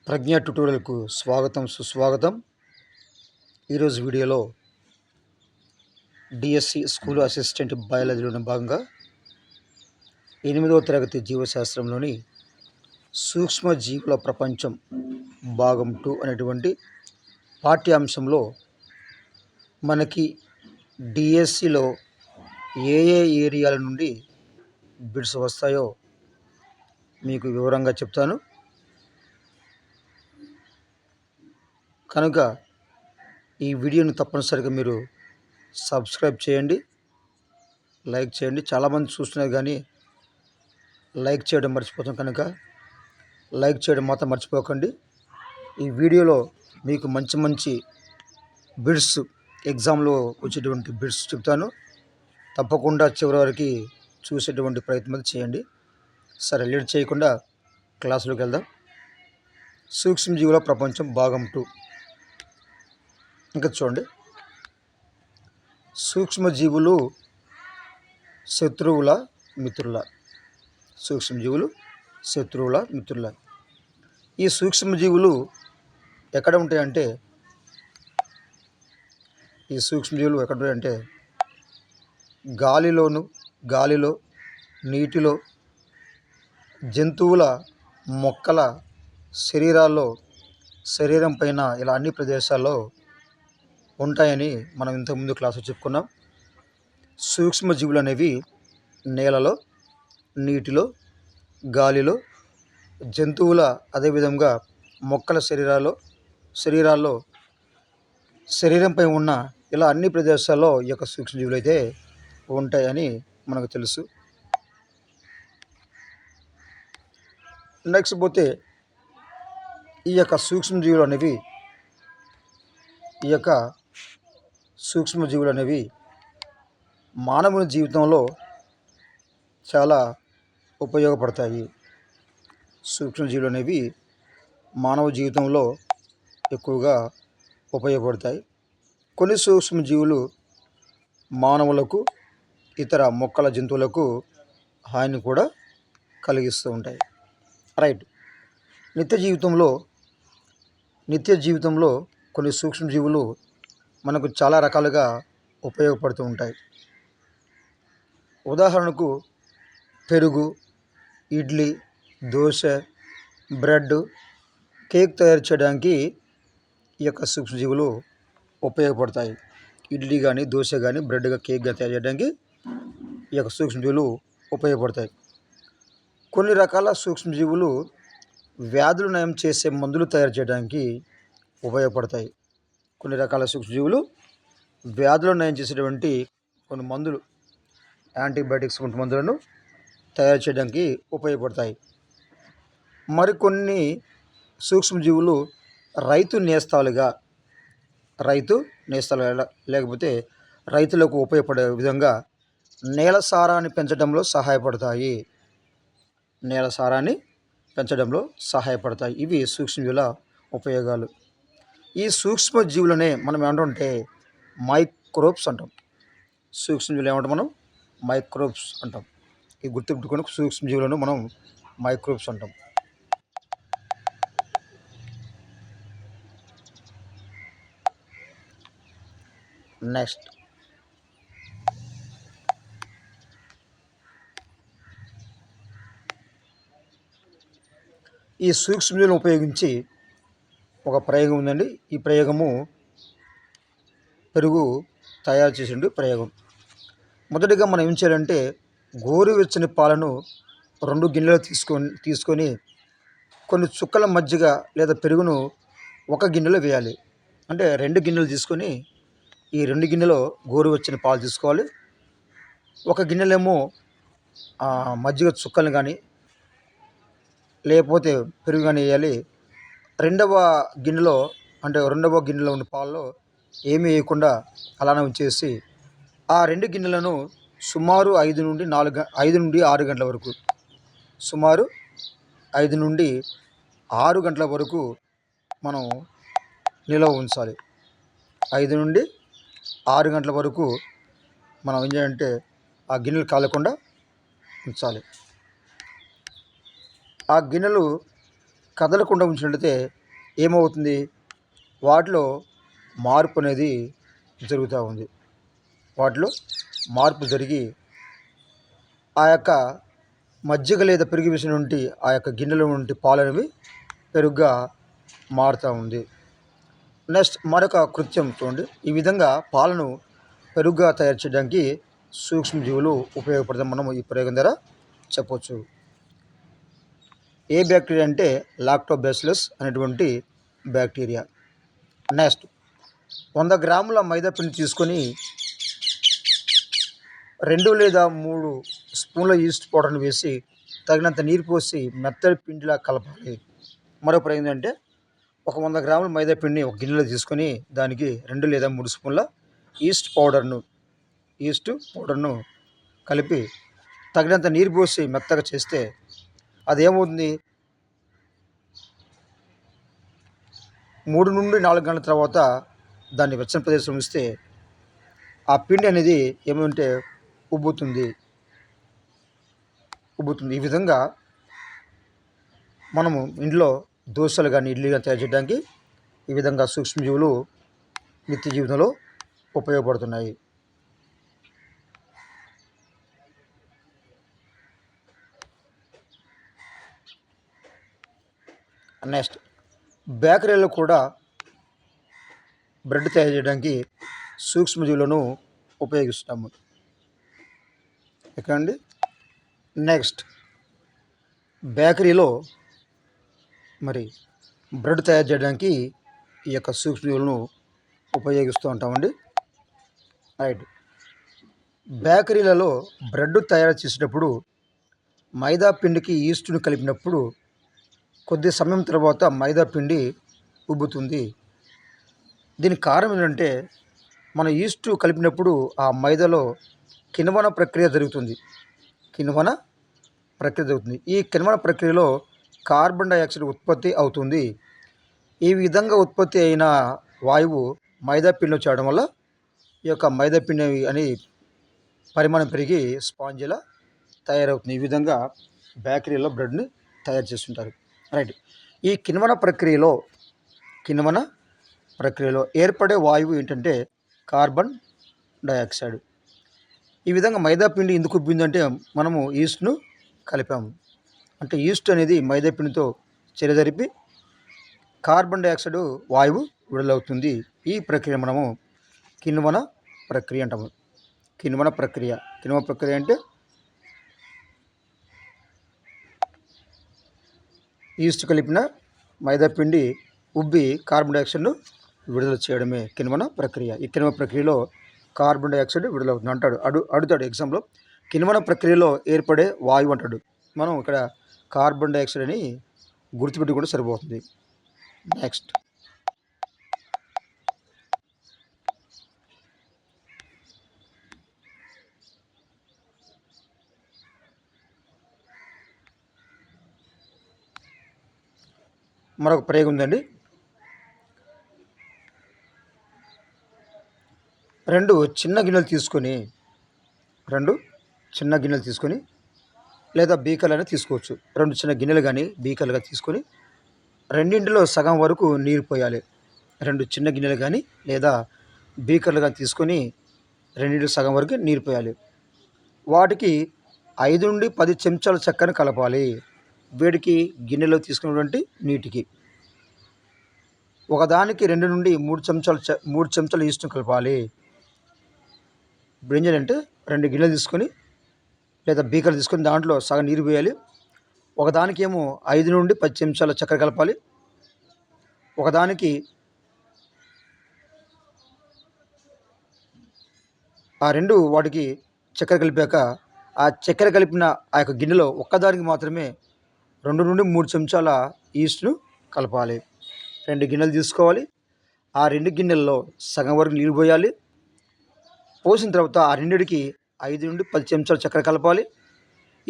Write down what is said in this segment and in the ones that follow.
ప్రజ్ఞ ట్యుటోరియల్కు స్వాగతం సుస్వాగతం. ఈరోజు వీడియోలో డిఎస్సి స్కూల్ అసిస్టెంట్ బయాలజీలో భాగంగా 8వ తరగతి జీవశాస్త్రంలోని సూక్ష్మజీవుల ప్రపంచం భాగం 2 అనేటువంటి పాఠ్యాంశంలో మనకి డిఎస్సిలో ఏ ఏరియాల నుండి బిట్స్ వస్తాయో మీకు వివరంగా చెప్తాను. కనుక ఈ వీడియోని తప్పనిసరిగా మీరు సబ్స్క్రైబ్ చేయండి, లైక్ చేయండి. చాలామంది చూస్తున్నారు కానీ లైక్ చేయడం మర్చిపోతాం, కనుక లైక్ చేయడం మాత్రం మర్చిపోకండి. ఈ వీడియోలో మీకు మంచి బిట్స్, ఎగ్జామ్లో వచ్చేటువంటి బిట్స్ చెప్తాను. తప్పకుండా చివరి వరకు చూసేటువంటి ప్రయత్నం చేయండి. సరే, లేట్ చేయకుండా క్లాసులోకి వెళ్దాం. సూక్ష్మజీవుల ప్రపంచం భాగం 2. ఇంకా చూడండి, సూక్ష్మజీవులు శత్రువుల మిత్రుల. సూక్ష్మజీవులు శత్రువుల మిత్రుల. ఈ సూక్ష్మజీవులు ఎక్కడ ఉంటాయంటే గాలిలో, నీటిలో, జంతువుల, మొక్కల శరీరం పైన ఇలా అన్ని ప్రదేశాల్లో ఉంటాయని మనం ఇంతకుముందు క్లాసులో చెప్పుకున్నాం. సూక్ష్మజీవులు అనేవి నేలలో, నీటిలో, గాలిలో, జంతువుల, అదేవిధంగా మొక్కల శరీరంపై ఉన్న ఇలా అన్ని ప్రదేశాల్లో ఈ యొక్క సూక్ష్మజీవులు అయితే ఉంటాయని మనకు తెలుసు. నెక్స్ట్ పోతే ఈ యొక్క సూక్ష్మజీవులు అనేవి మానవుని జీవితంలో చాలా ఉపయోగపడతాయి. సూక్ష్మజీవులు అనేవి మానవ జీవితంలో ఎక్కువగా ఉపయోగపడతాయి. కొన్ని సూక్ష్మజీవులు మానవులకు, ఇతర మొక్కల, జంతువులకు హాని కూడా కలిగిస్తూ ఉంటాయి. రైట్. నిత్య జీవితంలో కొన్ని సూక్ష్మజీవులు మనకు చాలా రకాలుగా ఉపయోగపడుతూ ఉంటాయి. ఉదాహరణకు పెరుగు, ఇడ్లీ, దోశ, బ్రెడ్, కేక్ తయారు చేయడానికి ఈ యొక్క సూక్ష్మజీవులు ఉపయోగపడతాయి. ఇడ్లీ కానీ, దోశ కానీ, బ్రెడ్, కేక్ కానీ తయారు చేయడానికి ఈ యొక్క సూక్ష్మజీవులు ఉపయోగపడతాయి. కొన్ని రకాల సూక్ష్మజీవులు వ్యాధులు నయం చేసే మందులు తయారు చేయడానికి ఉపయోగపడతాయి. కొన్ని రకాల సూక్ష్మజీవులు వ్యాధులను నయం చేసేటువంటి కొన్ని మందులు, యాంటీబయాటిక్స్ వంటి మందులను తయారు చేయడానికి ఉపయోగపడతాయి. మరికొన్ని సూక్ష్మజీవులు రైతు నేస్తాలుగా లేకపోతే రైతులకు ఉపయోగపడే విధంగా నేల సారాన్ని పెంచడంలో సహాయపడతాయి. ఇవి సూక్ష్మజీవుల ఉపయోగాలు. ఈ సూక్ష్మజీవులనే మనం ఏమంటే మైక్రోబ్స్ అంటాం. సూక్ష్మజీవులు ఏమంటాం? మనం మైక్రోబ్స్ అంటాం. ఈ గుర్తుపెట్టుకొని సూక్ష్మజీవులను మనం మైక్రోబ్స్ అంటాం. నెక్స్ట్, ఈ సూక్ష్మజీవులను ఉపయోగించి ఒక ప్రయోగం ఉందండి. ఈ ప్రయోగము పెరుగు తయారు చేసే ప్రయోగం. మొదటిగా మనం ఏం చేయాలంటే గోరువెచ్చని పాలను 2 గిన్నెలు తీసుకొని కొన్ని చుక్కల మజ్జిగ లేదా పెరుగును ఒక గిన్నెలో వేయాలి. అంటే 2 గిన్నెలు తీసుకొని ఈ 2 గిన్నెలో గోరువెచ్చని పాలు తీసుకోవాలి. ఒక గిన్నెలేమో మజ్జిగ చుక్కలు కానీ లేకపోతే పెరుగు కానీ వేయాలి. రెండవ గిన్నెలో ఉన్న పాలలో ఏమీ వేయకుండా అలానే ఉంచేసి ఆ 2 గిన్నెలను సుమారు 5 నుండి 6 గంటల వరకు సుమారు 5 నుండి 6 గంటల వరకు మనం నిల్వ ఉంచాలి. 5 నుండి 6 గంటల వరకు మనం ఏం చేయాలంటే ఆ గిన్నెలు కాలకుండా ఉంచాలి. ఆ గిన్నెలు కదలకుండా ఉంచినట్లయితే ఏమవుతుంది, వాటిలో మార్పు అనేది జరుగుతూ ఉంది. వాటిలో మార్పు జరిగి ఆ యొక్క మజ్జిగ లేదా పెరుగు విషయం నుండి ఆ యొక్క గిన్నెలో నుండి పాలు అనేవి పెరుగుగా మారుతూ ఉంది. నెక్స్ట్ మరొక కృత్యం చూడండి. ఈ విధంగా పాలను పెరుగుగా తయారు చేయడానికి సూక్ష్మజీవులు ఉపయోగపడతాం మనం ఈ ప్రయోగం ద్వారా చెప్పవచ్చు. ఏ బ్యాక్టీరియా అంటే లాక్టోబాసిల్లస్ అనేటువంటి బ్యాక్టీరియా. నెక్స్ట్ 100 గ్రాముల మైదా పిండి తీసుకొని 2 లేదా 3 స్పూన్ల ఈస్ట్ పౌడర్ని వేసి తగినంత నీరు పోసి మెత్తటి పిండిలా కలపాలి. మరో ప్రయోజనం ఏంటంటే ఒక 100 గ్రాముల మైదా పిండిని ఒక గిన్నెలో తీసుకొని దానికి 2 లేదా 3 స్పూన్ల ఈస్ట్ పౌడర్ను కలిపి తగినంత నీరు పోసి మెత్తగా చేస్తే అదేమవుతుంది, 3 నుండి 4 గంటల తర్వాత దాన్ని వెచ్చని ప్రదేశంలో ఉంచితే ఆ పిండి అనేది ఏమంటే ఉబ్బుతుంది. ఈ విధంగా మనము ఇంట్లో దోశలు కానీ ఇడ్లీ కానీ తయారు చేయడానికి ఈ విధంగా సూక్ష్మజీవులు నిత్య జీవితంలో ఉపయోగపడుతున్నాయి. నెక్స్ట్ బేకరీలో కూడా బ్రెడ్ తయారు చేయడానికి సూక్ష్మజీవులను ఉపయోగిస్తాము. ఎక్కడండి, నెక్స్ట్ బేకరీలో మరి బ్రెడ్ తయారు చేయడానికి ఈ యొక్క సూక్ష్మజీవులను ఉపయోగిస్తూ ఉంటామండి. రైట్. బేకరీలలో బ్రెడ్ తయారు చేసేటప్పుడు మైదా పిండికి ఈస్టును కలిపినప్పుడు కొద్ది సమయం తర్వాత మైదా పిండి ఉబ్బుతుంది. దీనికి కారణం ఏంటంటే మన ఈస్టు కలిపినప్పుడు ఆ మైదాలో కిణ్వన ప్రక్రియ జరుగుతుంది. ఈ కిణ్వన ప్రక్రియలో కార్బన్ డైఆక్సైడ్ ఉత్పత్తి అవుతుంది. ఈ విధంగా ఉత్పత్తి అయిన వాయువు మైదా పిండిలో చేయడం వల్ల ఈ యొక్క మైదా పిండి అని పరిమాణం పెరిగి స్పాంజిలా తయారవుతుంది. ఈ విధంగా బేకరీలో బ్రెడ్ని తయారు చేస్తుంటారు. రైట్. ఈ కిణ్వన ప్రక్రియలో ఏర్పడే వాయువు ఏంటంటే కార్బన్ డైఆక్సైడ్. ఈ విధంగా మైదా పిండి ఎందుకు ఉబ్బిందంటే మనము ఈస్ట్ను కలిపాము. అంటే ఈస్ట్ అనేది మైదా పిండితో చెరజరిపి కార్బన్ డైఆక్సైడ్ వాయువు విడుదలవుతుంది. ఈ ప్రక్రియ మనము కిణ్వన ప్రక్రియ అంటాము. కిణ్వన ప్రక్రియ అంటే ఈస్ట్ కలిపిన మైదా పిండి ఉబ్బి కార్బన్ డైఆక్సైడ్ను విడుదల చేయడమే కిణ్వన ప్రక్రియ. ఈ కిణ్వన ప్రక్రియలో కార్బన్ డైఆక్సైడ్ విడుదలవుతుంది అడుగుతాడు ఎగ్జామ్లో. కిణ్వన ప్రక్రియలో ఏర్పడే వాయువు అంటాడు. మనం ఇక్కడ కార్బన్ డైఆక్సైడ్ అని గుర్తుపెట్టి కూడా సరిపోతుంది. నెక్స్ట్ మరొక ప్రయోగం ఉందండి. 2 చిన్న గిన్నెలు తీసుకొని లేదా బీకర్లు తీసుకోవచ్చు. 2 చిన్న గిన్నెలు కానీ బీకర్లుగా తీసుకొని రెండింటిలో సగం వరకు నీరు పోయాలి. 2 చిన్న గిన్నెలు కానీ లేదా బీకర్లుగా తీసుకొని రెండింటిలో సగం వరకు నీరు పోయాలి. వాటికి 5 నుండి 10 చెంచాల చక్కెరను కలపాలి. వేడికి గిన్నెలో తీసుకున్నటువంటి నీటికి ఒకదానికి 2 నుండి 3 చెంచాలు ఈస్ట్ను కలపాలి. ఇప్పుడు ఏం చేయాలంటే 2 గిన్నెలు తీసుకొని లేదా బీకర్లు తీసుకొని దాంట్లో సగం నీరు పోయాలి. ఒకదానికేమో 5 నుండి 10 చెంచాల చక్కెర కలపాలి. ఒకదానికి ఆ 2 వాటికి చక్కెర కలిపాక ఆ చక్కెర కలిపిన ఆ యొక్క గిన్నెలో ఒక్కదానికి మాత్రమే 2 నుండి 3 చెంచాల ఈస్ట్ను కలపాలి. 2 గిన్నెలు తీసుకోవాలి. ఆ 2 గిన్నెల్లో సగం వరకు నీరు పోయాలి. పోసిన తర్వాత ఆ రెండిటికి 5 నుండి 10 చెంచాల చక్కెర కలపాలి.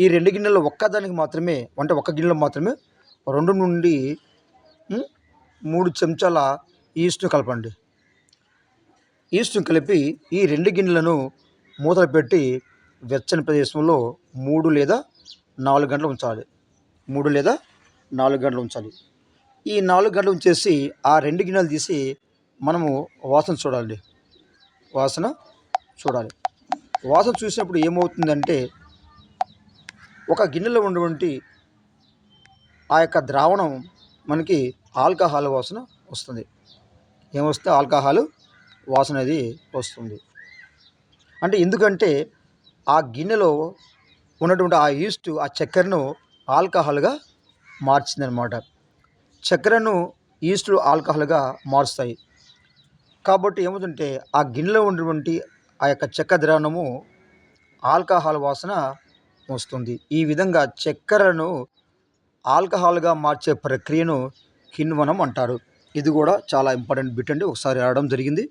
ఈ 2 గిన్నెల్లో ఒక్కదానికి మాత్రమే అంటే ఒక గిన్నెలో మాత్రమే 2 నుండి 3 చెంచాల ఈస్ట్ను కలపండి. ఈస్ట్ను కలిపి ఈ 2 గిన్నెలను మూతలు పెట్టి వెచ్చని ప్రదేశంలో 3 లేదా 4 గంటలు ఉంచాలి. ఈ 4 గంటలు ఉంచేసి ఆ 2 గిన్నెలు తీసి మనము వాసన చూడాలండి. వాసన చూడాలి. వాసన చూసినప్పుడు ఏమవుతుందంటే ఒక గిన్నెలో ఉన్నటువంటి ఆ యొక్క ద్రావణం మనకి ఆల్కహాల్ వాసన వస్తుంది. ఏమొస్తే ఆల్కహాల్ వాసన అది వస్తుంది. అంటే ఎందుకంటే ఆ గిన్నెలో ఉన్నటువంటి ఆ ఈస్ట్ ఆ చక్కెరను ఆల్కహాల్గా మార్చిందనమాట. చక్కెరను ఈస్టులు ఆల్కహాల్గా మారుస్తాయి. కాబట్టి ఏమవుతుందంటే ఆ గిన్నెలో ఉన్నటువంటి ఆ యొక్క చెక్క ద్రావణము ఆల్కహాల్ వాసన వస్తుంది. ఈ విధంగా చక్కెరను ఆల్కహాల్గా మార్చే ప్రక్రియను కిణ్వనం అంటారు. ఇది కూడా చాలా ఇంపార్టెంట్ బిట్ అండి. ఒకసారి ఆడడం జరిగింది.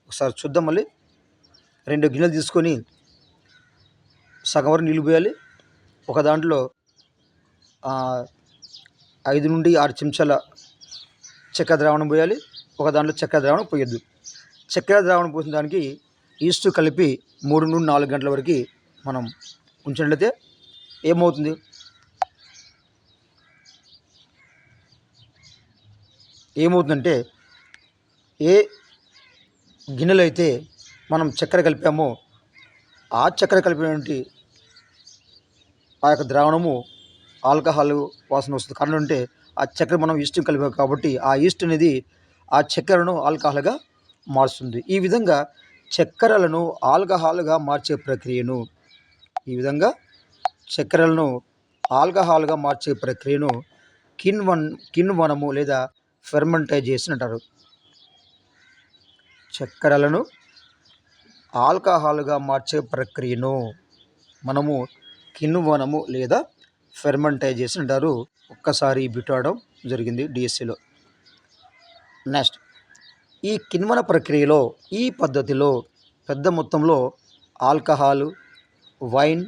ఒకసారి చూద్దాం మళ్ళీ. 2 గిన్నెలు తీసుకొని సగం వరకు నీళ్ళు పోయాలి. ఒక దాంట్లో 5 నుండి 6 చెంచాల చక్కెర ద్రావణం పోయాలి. ఒక దాంట్లో చక్కెర ద్రావణం పోయొద్దు. చక్కెర ద్రావణం పోసిన దానికి ఈస్ట్ కలిపి 3 నుండి 4 గంటల వరకు మనం ఉంచినట్లయితే ఏమవుతుంది, ఏమవుతుందంటే ఏ గిన్నెలో అయితే మనం చక్కెర కలిపామో ఆ చక్కెర కలిపినటువంటి ఆ యొక్క ద్రావణము ఆల్కహాల్ వాసన వస్తుంది. కారణం అంటే ఆ చక్కెర మనం ఈస్ట్ కలిపాం కాబట్టి ఆ ఈస్ట్ అనేది ఆ చక్కెరను ఆల్కహాల్గా మారుస్తుంది. ఈ విధంగా చక్కెరలను ఆల్కహాల్గా మార్చే ప్రక్రియను కిణ్వనము లేదా ఫెర్మెంటైజేషన్ అంటారు. చక్కెరలను ఆల్కహాల్గా మార్చే ప్రక్రియను మనము కిణ్వనము లేదా ఫెర్మెంటైజేషన్ అంటారు. ఒక్కసారి బిటాడడం జరిగింది డిఎస్సిలో. నెక్స్ట్, ఈ కిణ్వన ప్రక్రియలో ఈ పద్ధతిలో పెద్ద మొత్తంలో ఆల్కహాలు, వైన్,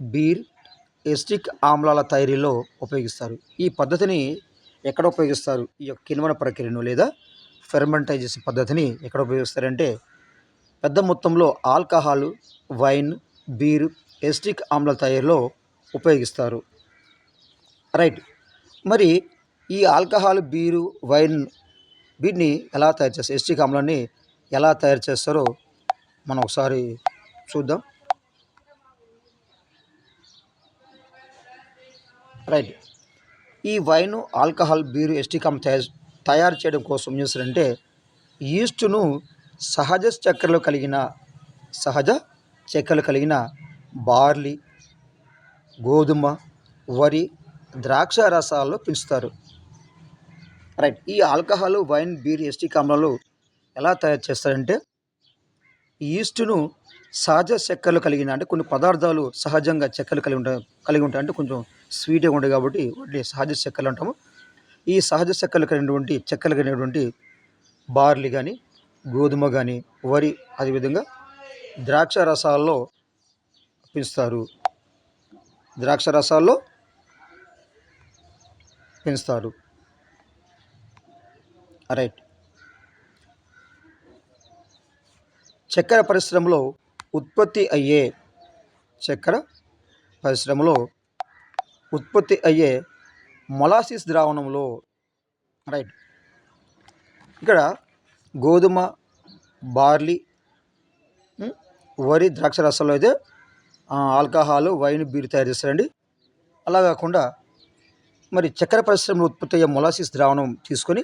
బీర్, ఎస్టిక్ ఆమ్లాల తయారీలో ఉపయోగిస్తారు. ఈ పద్ధతిని ఎక్కడ ఉపయోగిస్తారు? ఈ యొక్క కిణ్వన ప్రక్రియను లేదా ఫెర్మెంటైజేషన్ పద్ధతిని ఎక్కడ ఉపయోగిస్తారంటే పెద్ద మొత్తంలో ఆల్కహాలు, వైన్, బీరు, ఎస్టిక్ ఆమ్లాల తయారీలో ఉపయోగిస్తారు. రైట్. మరి ఈ ఆల్కహాల్, బీరు, వైన్ వీటిని ఎలా తయారు చేస్తారు, ఎస్టిక్ ఆమ్లాన్ని ఎలా తయారు చేస్తారో మనం ఒకసారి చూద్దాం. రైట్. ఈ వైన్, ఆల్కహాల్, బీరు, ఎస్టిక్ ఆమ్లం తయారు చేయడం కోసం ఏం చేస్తారంటే ఈస్టును సహజ చక్కెరలు కలిగిన బార్లీ, గోధుమ, వరి, ద్రాక్ష రసాల్లో పెంచుతారు. రైట్. ఈ ఆల్కహాల్, వైన్, బీర్, ఎస్టిక్ ఆమ్లాలు ఎలా తయారు చేస్తారంటే ఈస్టును సహజ చక్కెరలు కలిగిన అంటే కొన్ని పదార్థాలు సహజంగా చక్కెరలు కలిగి ఉంటాయి. అంటే కొంచెం స్వీట్గా ఉంటాయి కాబట్టి వాటిని సహజ చక్కెరలు అంటాము. ఈ సహజ చక్కెరలు కలిగినటువంటి బార్లీ కానీ, గోధుమ కానీ, వరి, అదేవిధంగా ద్రాక్ష రసాల్లో పెంచుతారు. రైట్. చక్కెర పరిశ్రమలో ఉత్పత్తి అయ్యే మొలాసిస్ ద్రావణంలో, రైట్, ఇక్కడ గోధుమ, బార్లీ, వరి, ద్రాక్ష రసాల్లో అయితే ఆల్కహాల్, వైన్, బీర్ తయారు చేస్తారండి. అలా కాకుండా మరి చక్కెర పరిశ్రమలో ఉత్పత్తి అయ్యే మొలాసిస్ ద్రావణం తీసుకొని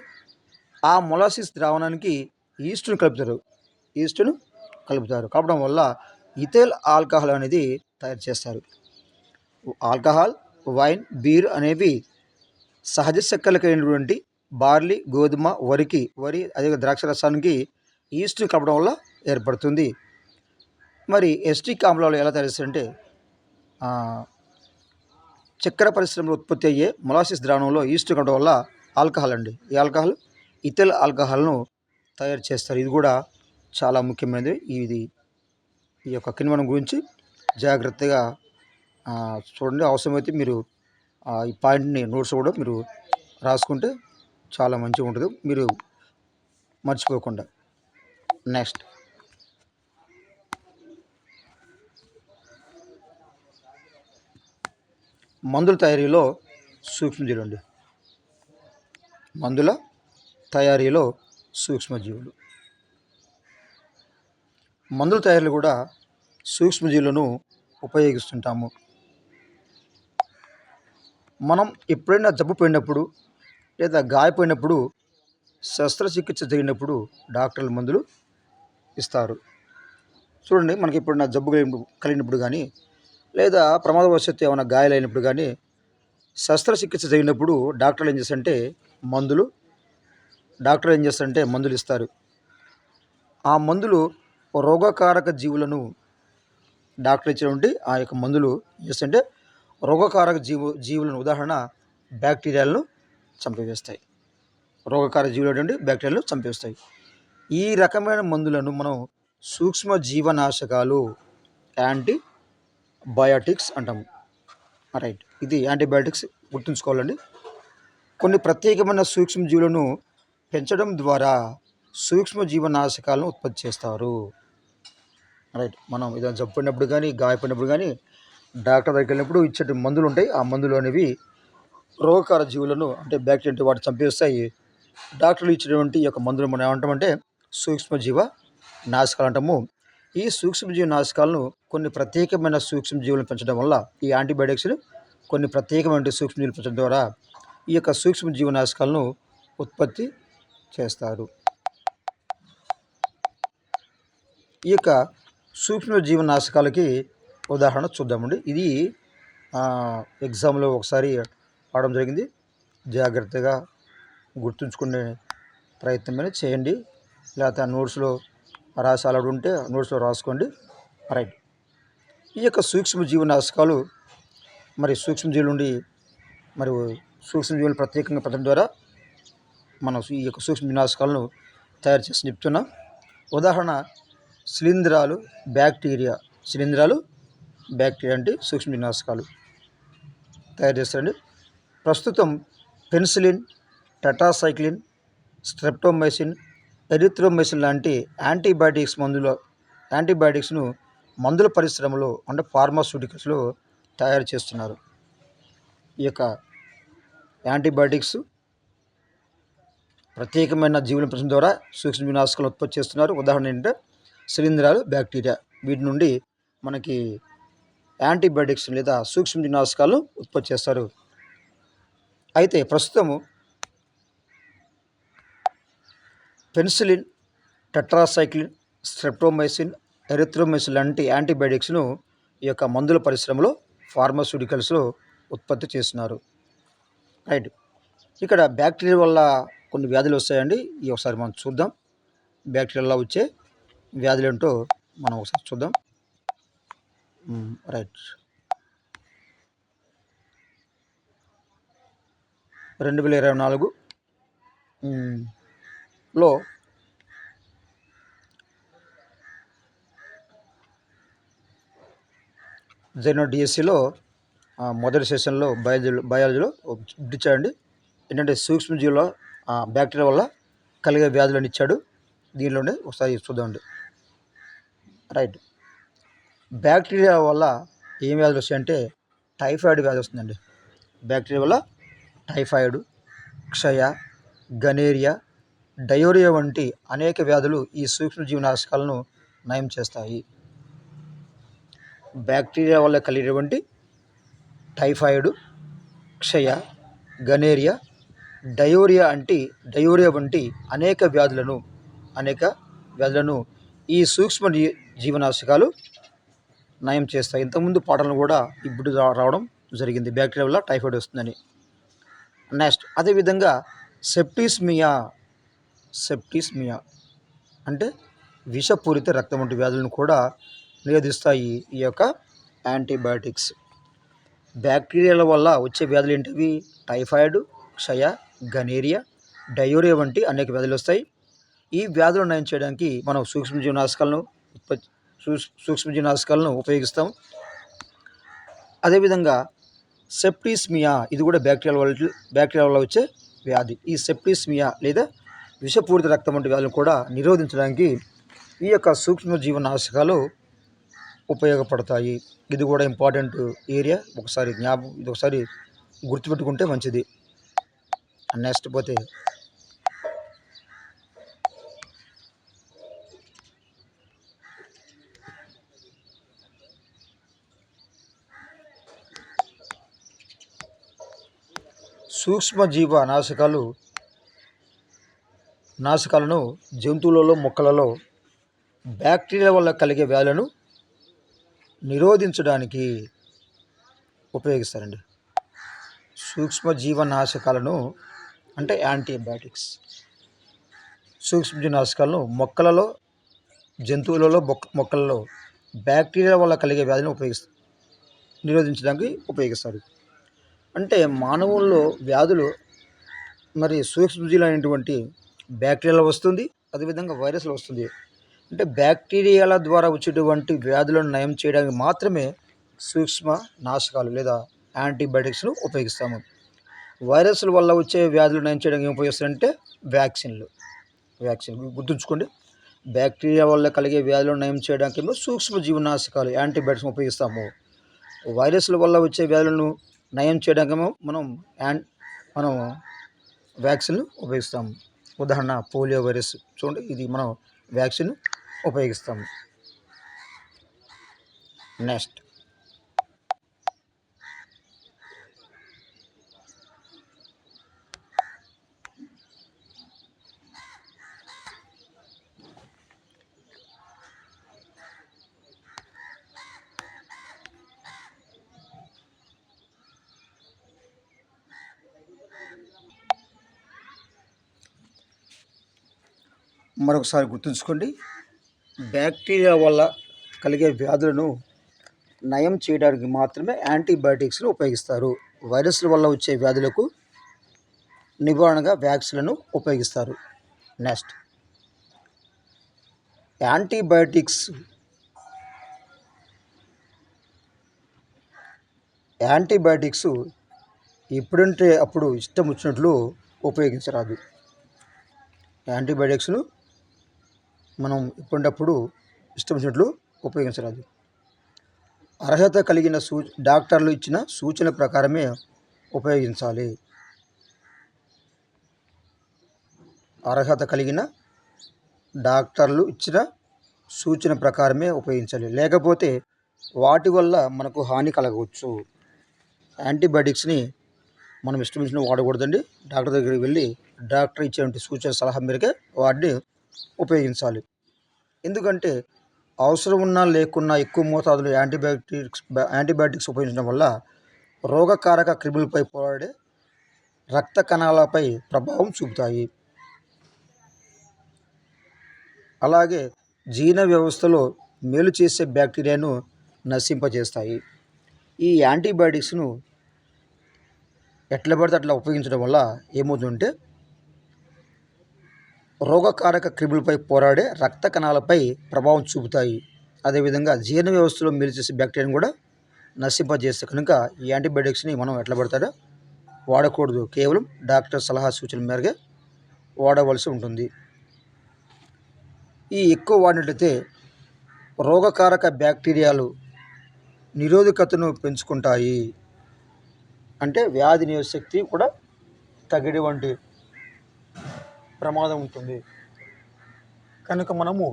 ఆ మొలాసిస్ ద్రావణానికి ఈస్టును కలుపుతారు. కలపడం వల్ల ఇథైల్ ఆల్కహాల్ అనేది తయారు చేస్తారు. ఆల్కహాల్, వైన్, బీర్ అనేవి సహజ చక్కెరలు కలిగినటువంటి బార్లీ, గోధుమ, వరి అదే ద్రాక్ష రసానికి ఈస్టును కలపడం వల్ల ఏర్పడుతుంది. మరి ఎస్టిక్ ఆమ్లాలు ఎలా తయారు చేస్తారంటే చక్కెర పరిశ్రమలో ఉత్పత్తి అయ్యే మొలాసిస్ ద్రావణంలో ఈస్ట్ కలపడం వల్ల ఆల్కహాల్ అండి. ఈ ఆల్కహాల్ ఇథైల్ ఆల్కహాల్ను తయారు చేస్తారు. ఇది కూడా చాలా ముఖ్యమైనది. ఈ యొక్క కిణ్వనం గురించి జాగ్రత్తగా చూడండి. అవసరమైతే మీరు ఈ పాయింట్ని నోట్స్ కూడా మీరు రాసుకుంటే చాలా మంచిగా ఉంటుంది, మీరు మర్చిపోకుండా. నెక్స్ట్, మందుల తయారీలో సూక్ష్మజీవులు అండి. మందుల తయారీలో సూక్ష్మజీవులు. మందుల తయారీలో కూడా సూక్ష్మజీవులను ఉపయోగిస్తుంటాము. మనం ఎప్పుడైనా జబ్బు పోయినప్పుడు లేదా గాయపోయినప్పుడు శస్త్రచికిత్స జరిగినప్పుడు డాక్టర్లు మందులు ఇస్తారు. చూడండి, మనకి ఎప్పుడైనా జబ్బు కలిగినప్పుడు కానీ లేదా ప్రమాదవశాత్తు ఏమైనా గాయాలైనప్పుడు కానీ శస్త్రచికిత్స జరిగినప్పుడు డాక్టర్లు ఏం చేస్తారంటే మందులు ఇస్తారు. ఆ మందులు రోగకారక జీవులను డాక్టర్ ఇచ్చినటువంటి ఆ యొక్క మందులు ఏం చేస్తాయంటే రోగకారక జీవులను ఉదాహరణ బ్యాక్టీరియాలను చంపివేస్తాయి. రోగకారక జీవులు బ్యాక్టీరియాలను చంపివేస్తాయి. ఈ రకమైన మందులను మనం సూక్ష్మ జీవనాశకాలు, యాంటీబయాటిక్స్ అంటాము. రైట్, ఇది యాంటీబయాటిక్స్ గుర్తుంచుకోవాలండి. కొన్ని ప్రత్యేకమైన సూక్ష్మజీవులను పెంచడం ద్వారా సూక్ష్మజీవనాశకాలను ఉత్పత్తి చేస్తారు. రైట్, మనం ఏదైనా జబ్బున్నప్పుడు కానీ గాయపడినప్పుడు కానీ డాక్టర్ దగ్గరికి వెళ్ళినప్పుడు ఇచ్చే మందులు ఉంటాయి. ఆ మందులు అనేవి రోగకార జీవులను అంటే బ్యాక్టీరియా వాటి చంపేస్తాయి. డాక్టర్లు ఇచ్చినటువంటి ఈ యొక్క మందులు మనం ఏమంటామంటే సూక్ష్మజీవ నాశకాలు అంటాము. ఈ సూక్ష్మజీవ నాశకాలను కొన్ని ప్రత్యేకమైన సూక్ష్మజీవులను పెంచడం వల్ల ఈ యాంటీబయాటిక్స్ను కొన్ని ప్రత్యేకమైన సూక్ష్మజీవులు పెంచడం ద్వారా ఈ యొక్క సూక్ష్మజీవ నాశకాలను ఉత్పత్తి చేస్తారు. ఈ యొక్క సూక్ష్మజీవ నాశకాలకి ఉదాహరణ చూద్దామండి. ఇది ఎగ్జామ్లో ఒకసారి రావడం జరిగింది. జాగ్రత్తగా గుర్తుంచుకునే ప్రయత్నం చేయండి. లేకపోతే నోట్స్లో రాసాలడు ఉంటే నోట్స్లో రాసుకోండి. రైట్, ఈ యొక్క సూక్ష్మజీవ నాశకాలు మరి సూక్ష్మజీవుల నుండి మరి సూక్ష్మజీవులు ప్రత్యేకంగా పెట్టడం ద్వారా మనం ఈ యొక్క సూక్ష్మజీవ నాశకాలను తయారు చేసి చెప్తున్నాం. ఉదాహరణ శిలీంధ్రాలు, బ్యాక్టీరియా అంటే సూక్ష్మజీవ నాశకాలు తయారు చేస్తారండి. ప్రస్తుతం పెన్సిలిన్, టెట్రాసైక్లిన్, స్ట్రెప్టోమైసిన్, ఎరిథ్రోమైసిన్ లాంటి యాంటీబయాటిక్స్ను మందుల పరిశ్రమలో అంటే ఫార్మాస్యూటికల్స్లో తయారు చేస్తున్నారు. ఈ యొక్క యాంటీబయాటిక్స్ ప్రత్యేకమైన జీవుల పెంచడం ద్వారా సూక్ష్మజీవ నాశకాలను ఉత్పత్తి చేస్తున్నారు. ఉదాహరణ ఏంటంటే శిలీంధ్రాలు, బ్యాక్టీరియా, వీటి నుండి మనకి యాంటీబయాటిక్స్ లేదా సూక్ష్మజీవ నాశకాలను ఉత్పత్తి చేస్తారు. అయితే ప్రస్తుతము పెన్సిలిన్, టెట్రాసైక్లిన్, స్ట్రెప్టోమైసిన్, ఎరిథ్రోమైసిన్ లాంటి యాంటీబయాటిక్స్ను ఈ యొక్క మందుల పరిశ్రమలో ఫార్మాస్యూటికల్స్లో ఉత్పత్తి చేస్తున్నారు. రైట్, ఇక్కడ బ్యాక్టీరియా వల్ల కొన్ని వ్యాధులు వస్తాయండి. ఇవి ఒకసారి మనం చూద్దాం. బ్యాక్టీరియా వల్ల వచ్చే వ్యాధులు ఏంటో మనం ఒకసారి చూద్దాం. రైట్, 2024లో జరిగిన డిఎస్సిలో మొదటి సెషన్లో బయాలజీలో ఇచ్చాడండి. ఏంటంటే సూక్ష్మజీవుల బ్యాక్టీరియా వల్ల కలిగే వ్యాధులను ఇచ్చాడు. దీనిలోనే ఒకసారి చూద్దామండి. రైట్, బ్యాక్టీరియా వల్ల ఏం వ్యాధులు వస్తాయంటే టైఫాయిడ్ వ్యాధి వస్తుందండి. బ్యాక్టీరియా వల్ల టైఫాయిడ్, క్షయ, గనేరియా, డయోరియా వంటి అనేక వ్యాధులు ఈ సూక్ష్మజీవనాశకాలను నయం చేస్తాయి. బ్యాక్టీరియా వల్ల కలిగేటువంటి టైఫాయిడ్, క్షయ, గనేరియా, డయోరియా వంటి అనేక వ్యాధులను ఈ సూక్ష్మ జీవనాశకాలు నయం చేస్తాయి. ఇంతకుముందు పాటలను కూడా ఇప్పుడు రావడం జరిగింది, బ్యాక్టీరియా వల్ల టైఫాయిడ్ వస్తుందని. నెక్స్ట్, అదేవిధంగా సెప్టిసిమియా అంటే విషపూరిత రక్తం వంటి వ్యాధులను కూడా నిరోధిస్తాయి ఈ యొక్క యాంటీబయాటిక్స్. బ్యాక్టీరియాల వల్ల వచ్చే వ్యాధులు ఏంటివి? టైఫాయిడ్, క్షయ, గనేరియా, డయోరియా వంటి అనేక వ్యాధులు వస్తాయి. ఈ వ్యాధులను నయం చేయడానికి మనం సూక్ష్మజీవనాశకాలను ఉపయోగిస్తాం. అదేవిధంగా సెప్టిసిమియా, ఇది కూడా బ్యాక్టీరియా వల్ల వచ్చే వ్యాధి. ఈ సెప్టిసిమియా లేదా విషపూరిత రక్తం వంటి వ్యాధులను కూడా నిరోధించడానికి ఈ యొక్క సూక్ష్మజీవనాశకాలు ఉపయోగపడతాయి. ఇది కూడా ఇంపార్టెంట్ ఏరియా, ఇది ఒకసారి గుర్తుపెట్టుకుంటే మంచిది. నెక్స్ట్ పోతే సూక్ష్మజీవ నాశకాలను జంతువులలో, మొక్కలలో బ్యాక్టీరియా వల్ల కలిగే వ్యాధులను నిరోధించడానికి ఉపయోగిస్తారండి. సూక్ష్మజీవనాశకాలను అంటే యాంటీబయాటిక్స్. సూక్ష్మజీవనాశకాలను మొక్కలలో, జంతువులలో, మొక్కలలో బ్యాక్టీరియా వల్ల కలిగే వ్యాధులను నిరోధించడానికి ఉపయోగిస్తారు. అంటే మానవుల్లో వ్యాధులు మరి సూక్ష్మజీవులు అనేటువంటి బ్యాక్టీరియాలో వస్తుంది, అదేవిధంగా వైరస్లో వస్తుంది. అంటే బ్యాక్టీరియాల ద్వారా వచ్చేటువంటి వ్యాధులను నయం చేయడానికి మాత్రమే సూక్ష్మ నాశకాలు లేదా యాంటీబయాటిక్స్ను ఉపయోగిస్తాము. వైరస్ల వల్ల వచ్చే వ్యాధులు నయం చేయడానికి ఏం ఉపయోగిస్తారంటే వ్యాక్సిన్ గుర్తుంచుకోండి. బ్యాక్టీరియా వల్ల కలిగే వ్యాధులను నయం చేయడానికి ఏమో సూక్ష్మజీవనాశకాలు యాంటీబయాటిక్స్ ఉపయోగిస్తాము. వైరస్ల వల్ల వచ్చే వ్యాధులను నయం చేయడానికేమో మనం వ్యాక్సిన్లు ఉపయోగిస్తాము. ఉదాహరణ పోలియో వైరస్ చూడండి, ఇది మనం వ్యాక్సిన్ ఉపయోగిస్తాము. నెక్స్ట్ మరొకసారి గుర్తుంచుకోండి. బ్యాక్టీరియా వల్ల కలిగే వ్యాధులను నయం చేయడానికి మాత్రమే యాంటీబయాటిక్స్ను ఉపయోగిస్తారు. వైరస్ల వల్ల వచ్చే వ్యాధులకు నివారణగా వ్యాక్సిన్లను ఉపయోగిస్తారు. నెక్స్ట్ యాంటీబయాటిక్స్ ఎప్పుడంటే అప్పుడు ఇష్టం వచ్చినట్లు ఉపయోగించరాదు. యాంటీబయాటిక్స్ను మనం ఎప్పుడప్పుడు ఇష్టం వచ్చినట్లు ఉపయోగించరాదు. అర్హత కలిగిన డాక్టర్లు ఇచ్చిన సూచన ప్రకారమే ఉపయోగించాలి. అర్హత కలిగిన డాక్టర్లు ఇచ్చిన సూచన ప్రకారమే ఉపయోగించాలి, లేకపోతే వాటి వల్ల మనకు హాని కలగవచ్చు. యాంటీబయాటిక్స్ని మనం ఇష్టం వచ్చినట్టు వాడకూడదండి. డాక్టర్ దగ్గరికి వెళ్ళి డాక్టర్ ఇచ్చేటువంటి సూచన సలహా మేరకే వాటిని ఉపయోగించాలి. ఎందుకంటే అవసరం ఉన్నా లేకున్నా ఎక్కువ మోతాదులో యాంటీబయాటిక్స్ ఉపయోగించడం వల్ల రోగకారక క్రిములపై పోరాడే రక్త కణాలపై ప్రభావం చూపుతాయి. అలాగే జీర్ణ వ్యవస్థలో మేలు చేసే బ్యాక్టీరియాను నశింపజేస్తాయి. ఈ యాంటీబయాటిక్స్ను ఎట్లా పడితే అట్లా ఉపయోగించడం వల్ల ఏమవుతుందంటే రోగకారక క్రిములపై పోరాడే రక్త కణాలపై ప్రభావం చూపుతాయి. అదేవిధంగా జీర్ణ వ్యవస్థలో మేలు చేసే బ్యాక్టీరియాను కూడా నశింపజేస్తాయి. కనుక ఈ యాంటీబయాటిక్స్ని మనం ఎట్లా పడతాడో వాడకూడదు. కేవలం డాక్టర్ సలహా సూచనల మేరకే వాడవలసి ఉంటుంది. ఈ ఎక్కువ వాడినట్లయితే రోగకారక బ్యాక్టీరియాలు నిరోధకతను పెంచుకుంటాయి. అంటే వ్యాధి నిరోధక శక్తి కూడా తగ్గేటువంటి ప్రమాదం ఉంటుంది. కనుక మనము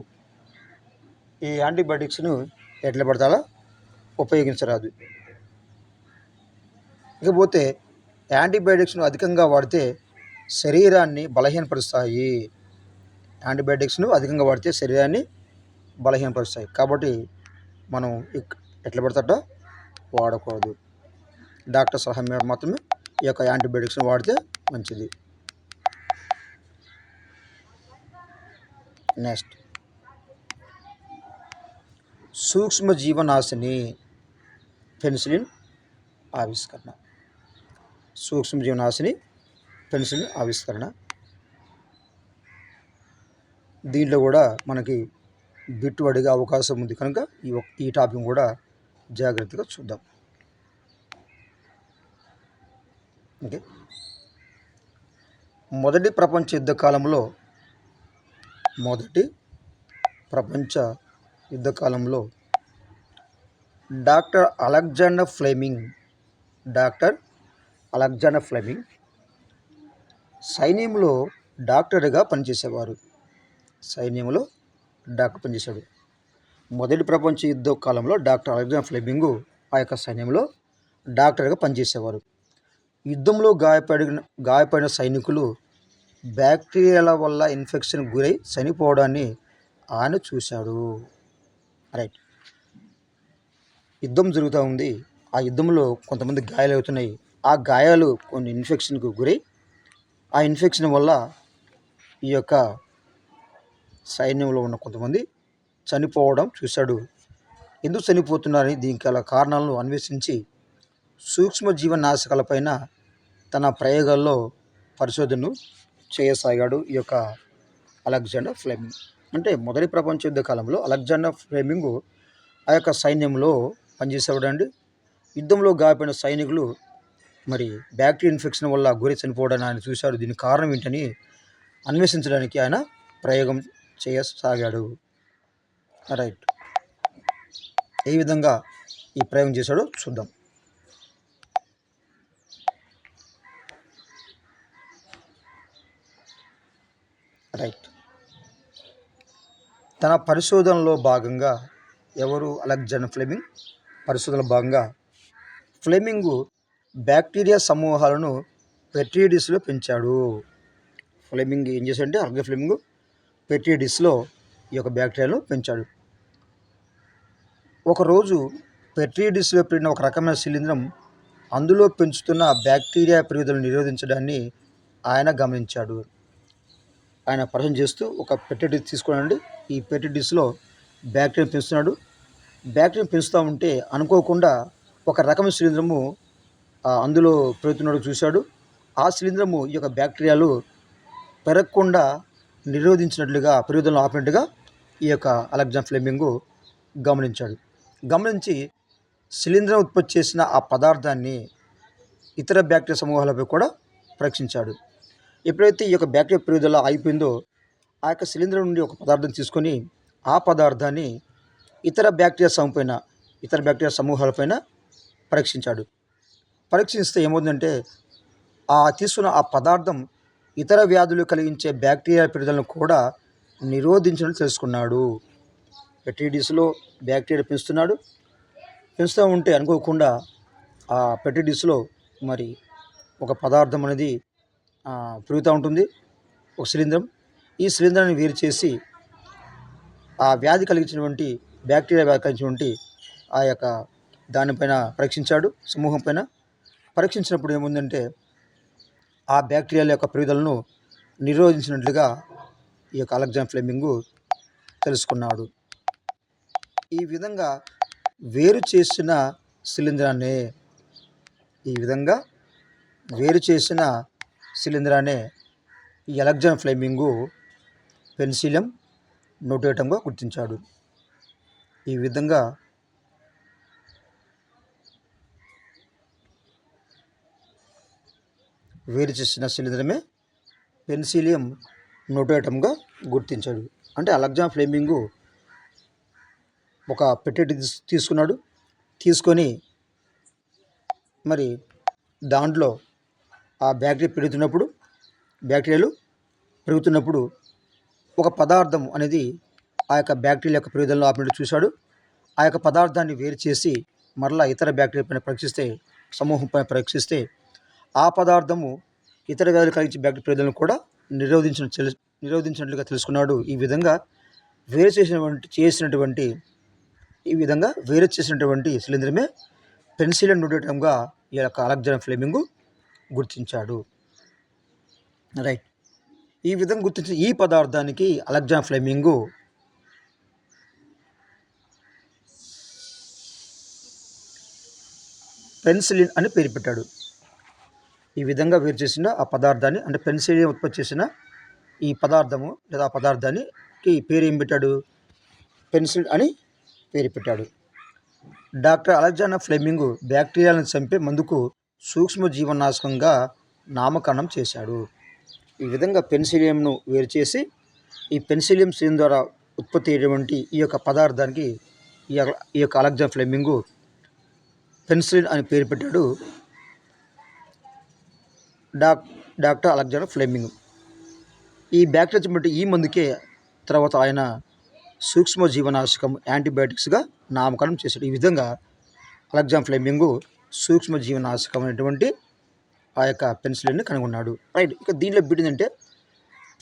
ఈ యాంటీబయాటిక్స్ను ఎట్లా పడతాడో ఉపయోగించరాదు. ఇకపోతే యాంటీబయాటిక్స్ను అధికంగా వాడితే శరీరాన్ని బలహీనపరుస్తాయి. కాబట్టి మనం ఎట్లా పడతాడో వాడకూడదు. డాక్టర్ సలహా మేరకు మాత్రమే ఈ యొక్క యాంటీబయాటిక్స్ని వాడితే మంచిది. నెక్స్ట్ సూక్ష్మజీవనాశిని పెన్సిలిన్ ఆవిష్కరణ. పెన్సిలిన్ ఆవిష్కరణ దీంట్లో కూడా మనకి బిట్టు అడిగే అవకాశం ఉంది. కనుక ఈ టాపిక్ కూడా జాగ్రత్తగా చూద్దాం. ఓకే. మొదటి ప్రపంచ యుద్ధ కాలంలో డాక్టర్ అలెగ్జాండర్ ఫ్లెమింగ్ సైన్యంలో డాక్టర్గా పనిచేసేవాడు. మొదటి ప్రపంచ యుద్ధ కాలంలో డాక్టర్ అలెగ్జాండర్ ఫ్లెమింగ్ ఆ యొక్క సైన్యంలో డాక్టర్గా పనిచేసేవారు. యుద్ధంలో గాయపడిన సైనికులు బ్యాక్టీరియాల వల్ల ఇన్ఫెక్షన్ గురై చనిపోవడాన్ని ఆయన చూశాడు. రైట్. యుద్ధం జరుగుతూ ఉంది. ఆ యుద్ధంలో కొంతమంది గాయాలవుతున్నాయి. ఆ గాయాలు కొన్ని ఇన్ఫెక్షన్కు గురై ఆ ఇన్ఫెక్షన్ వల్ల ఈ యొక్క సైన్యంలో ఉన్న కొంతమంది చనిపోవడం చూశాడు. ఎందుకు చనిపోతున్నారని దీనికి గల కారణాలను అన్వేషించి సూక్ష్మజీవనాశకాలపైన తన ప్రయోగాల్లో పరిశోధనలు చేయసాగాడు ఈ యొక్క అలెగ్జాండర్ ఫ్లెమింగ్. అంటే మొదటి ప్రపంచ యుద్ధ కాలంలో అలెగ్జాండర్ ఫ్లెమింగ్ ఆ యొక్క సైన్యంలో పనిచేసేవాడండి. యుద్ధంలో గాయపడిన సైనికులు మరి బ్యాక్టీరియా ఇన్ఫెక్షన్ వల్ల గురి చనిపోవడాన్ని ఆయన చూశాడు. దీనికి కారణం ఏంటని అన్వేషించడానికి ఆయన ప్రయోగం చేయసాగాడు. రైట్. ఏ విధంగా ఈ ప్రయోగం చేశాడో చూద్దాం. రైట్. తన పరిశోధనలో భాగంగా అలెగ్జాండర్ ఫ్లెమింగ్ పరిశోధనలో భాగంగా ఫ్లెమింగ్ బ్యాక్టీరియా సమూహాలను పెట్రీ డిష్లో పెంచాడు. ఫ్లెమింగ్ ఏం చేశాడంటే అలెగ్జాండర్ ఫ్లెమింగ్ పెట్రీ డిష్లో ఈ యొక్క బ్యాక్టీరియాను పెంచాడు. ఒకరోజు పెట్రీ డిష్లో పెట్టిన ఒక రకమైన శిలీంధ్రం అందులో పెంచుతున్న బ్యాక్టీరియా పెరుగుదలను నిరోధించడాన్ని ఆయన గమనించాడు. ఆయన పరిశోధన చేస్తూ ఒక పెట్రీ డిష్ తీసుకోనండి. ఈ పెట్రీ డిష్లో బ్యాక్టీరియా పెంచుతున్నాడు. బ్యాక్టీరియా పెంచుతూ ఉంటే అనుకోకుండా ఒక రకమైన శిలీంధ్రము అందులో పెరుగుతున్నాడు చూశాడు. ఆ శిలీంధ్రము ఈ యొక్క బ్యాక్టీరియాలు పెరగకుండా నిరోధించినట్లుగా పెరుగుదలను ఆపినట్టుగా ఈ యొక్క అలెగ్జాండర్ ఫ్లెమింగ్ గమనించాడు. గమనించి శిలీంధ్రం ఉత్పత్తి చేసిన ఆ పదార్థాన్ని ఇతర బ్యాక్టీరియా సమూహాలపై కూడా పరీక్షించాడు. ఎప్పుడైతే ఈ యొక్క బ్యాక్టీరియా పెరుగుదల అయిపోయిందో ఆ యొక్క శిలీంధ్రం నుండి ఒక పదార్థం తీసుకొని ఆ పదార్థాన్ని ఇతర బ్యాక్టీరియా సమూహాలపైన పరీక్షించాడు. పరీక్షిస్తే ఏమవుతుందంటే తీసుకున్న ఆ పదార్థం ఇతర వ్యాధులు కలిగించే బ్యాక్టీరియా పెరుగుదలను కూడా నిరోధించడం తెలుసుకున్నాడు. పెట్రీ డిష్లో బ్యాక్టీరియా పెంచుతూ ఉంటే అనుకోకుండా ఆ పెట్రీ డిష్లో మరి ఒక పదార్థం అనేది పెరుగుతూ ఉంటుంది, ఒక శిలీంధ్రం. ఈ శిలీంధ్రాన్ని వేరు చేసి ఆ వ్యాధి కలిగించినటువంటి బ్యాక్టీరియా కలిగించినటువంటి ఆ యొక్క దానిపైన పరీక్షించాడు. సమూహం పైన పరీక్షించినప్పుడు ఏముందంటే ఆ బ్యాక్టీరియాల యొక్క పెరుగుదలను నిరోధించినట్లుగా ఈ యొక్క అలెగ్జాండర్ ఫ్లెమింగ్ తెలుసుకున్నాడు. ఈ విధంగా వేరు చేసిన శిలీంధ్రాన్ని ఈ అలెగ్జాండర్ ఫ్లెమింగ్ పెన్సిలియం నోటేటంగా గుర్తించాడు. ఈ విధంగా వేరు చేసిన శిలీంధ్రమే పెన్సిలియం నోటేటంగా గుర్తించాడు. అంటే అలెగ్జాండర్ ఫ్లెమింగ్ ఒక పెట్రీ తీసుకున్నాడు. తీసుకొని మరి దాంట్లో ఆ బ్యాక్టీరియాలు పెరుగుతున్నప్పుడు ఒక పదార్థం అనేది ఆ యొక్క బ్యాక్టీరియా యొక్క పెరుగుదలను ఆపినట్టు చూశాడు. ఆ యొక్క పదార్థాన్ని వేరు చేసి మరలా ఇతర బ్యాక్టీరియా పైన సమూహం పైన పరీక్షిస్తే ఆ పదార్థము ఇతర వ్యాధులు కలిగించే బ్యాక్టీరియా పెరుగుదలను కూడా నిరోధించినట్లుగా తెలుసుకున్నాడు. ఈ విధంగా వేరు చేసినటువంటి శిలీంధ్రమే పెన్సిలియం నోటేటంగా ఈ యొక్క అలెగ్జాండర్ ఫ్లెమింగ్ గుర్తించాడు. రైట్. ఈ విధంగా గుర్తించిన ఈ పదార్థానికి అలెగ్జాండర్ ఫ్లెమింగ్ పెన్సిలిన్ అని పేరు పెట్టాడు. ఈ విధంగా వేరు చేసిన ఆ పదార్థాన్ని అంటే పెన్సిలియం ఉత్పత్తి చేసిన ఈ పదార్థము లేదా ఆ పదార్థానికి పేరు ఏం పెట్టాడు? పెన్సిలిన్ అని పేరు పెట్టాడు. డాక్టర్ అలెగ్జాండర్ ఫ్లెమింగ్ బ్యాక్టీరియాలను చంపే మందుకు సూక్ష్మజీవనాశకంగా నామకరణం చేశాడు. ఈ విధంగా పెన్సిలియంను వేరు చేసి ఈ పెన్సిలియం శిలీంధ్రం ద్వారా ఉత్పత్తి అయ్యేటువంటి ఈ యొక్క పదార్థానికి ఈ యొక్క అలెగ్జాండర్ ఫ్లెమింగ్ పెన్సిలిన్ అని పేరు పెట్టాడు. డాక్టర్ అలెగ్జాండర్ ఫ్లెమింగ్ ఈ బ్యాక్టీరియా బట్టి ఈ మందుకే తర్వాత ఆయన సూక్ష్మజీవనాశకం యాంటీబయాటిక్స్గా నామకరణం చేశాడు. ఈ విధంగా అలెగ్జాండర్ ఫ్లెమింగ్ సూక్ష్మజీవనాశకమైనటువంటి ఆ యొక్క పెన్సిలిన్ని కనుగొన్నాడు. రైట్. ఇక దీనిలో బిట్ ఏంటంటే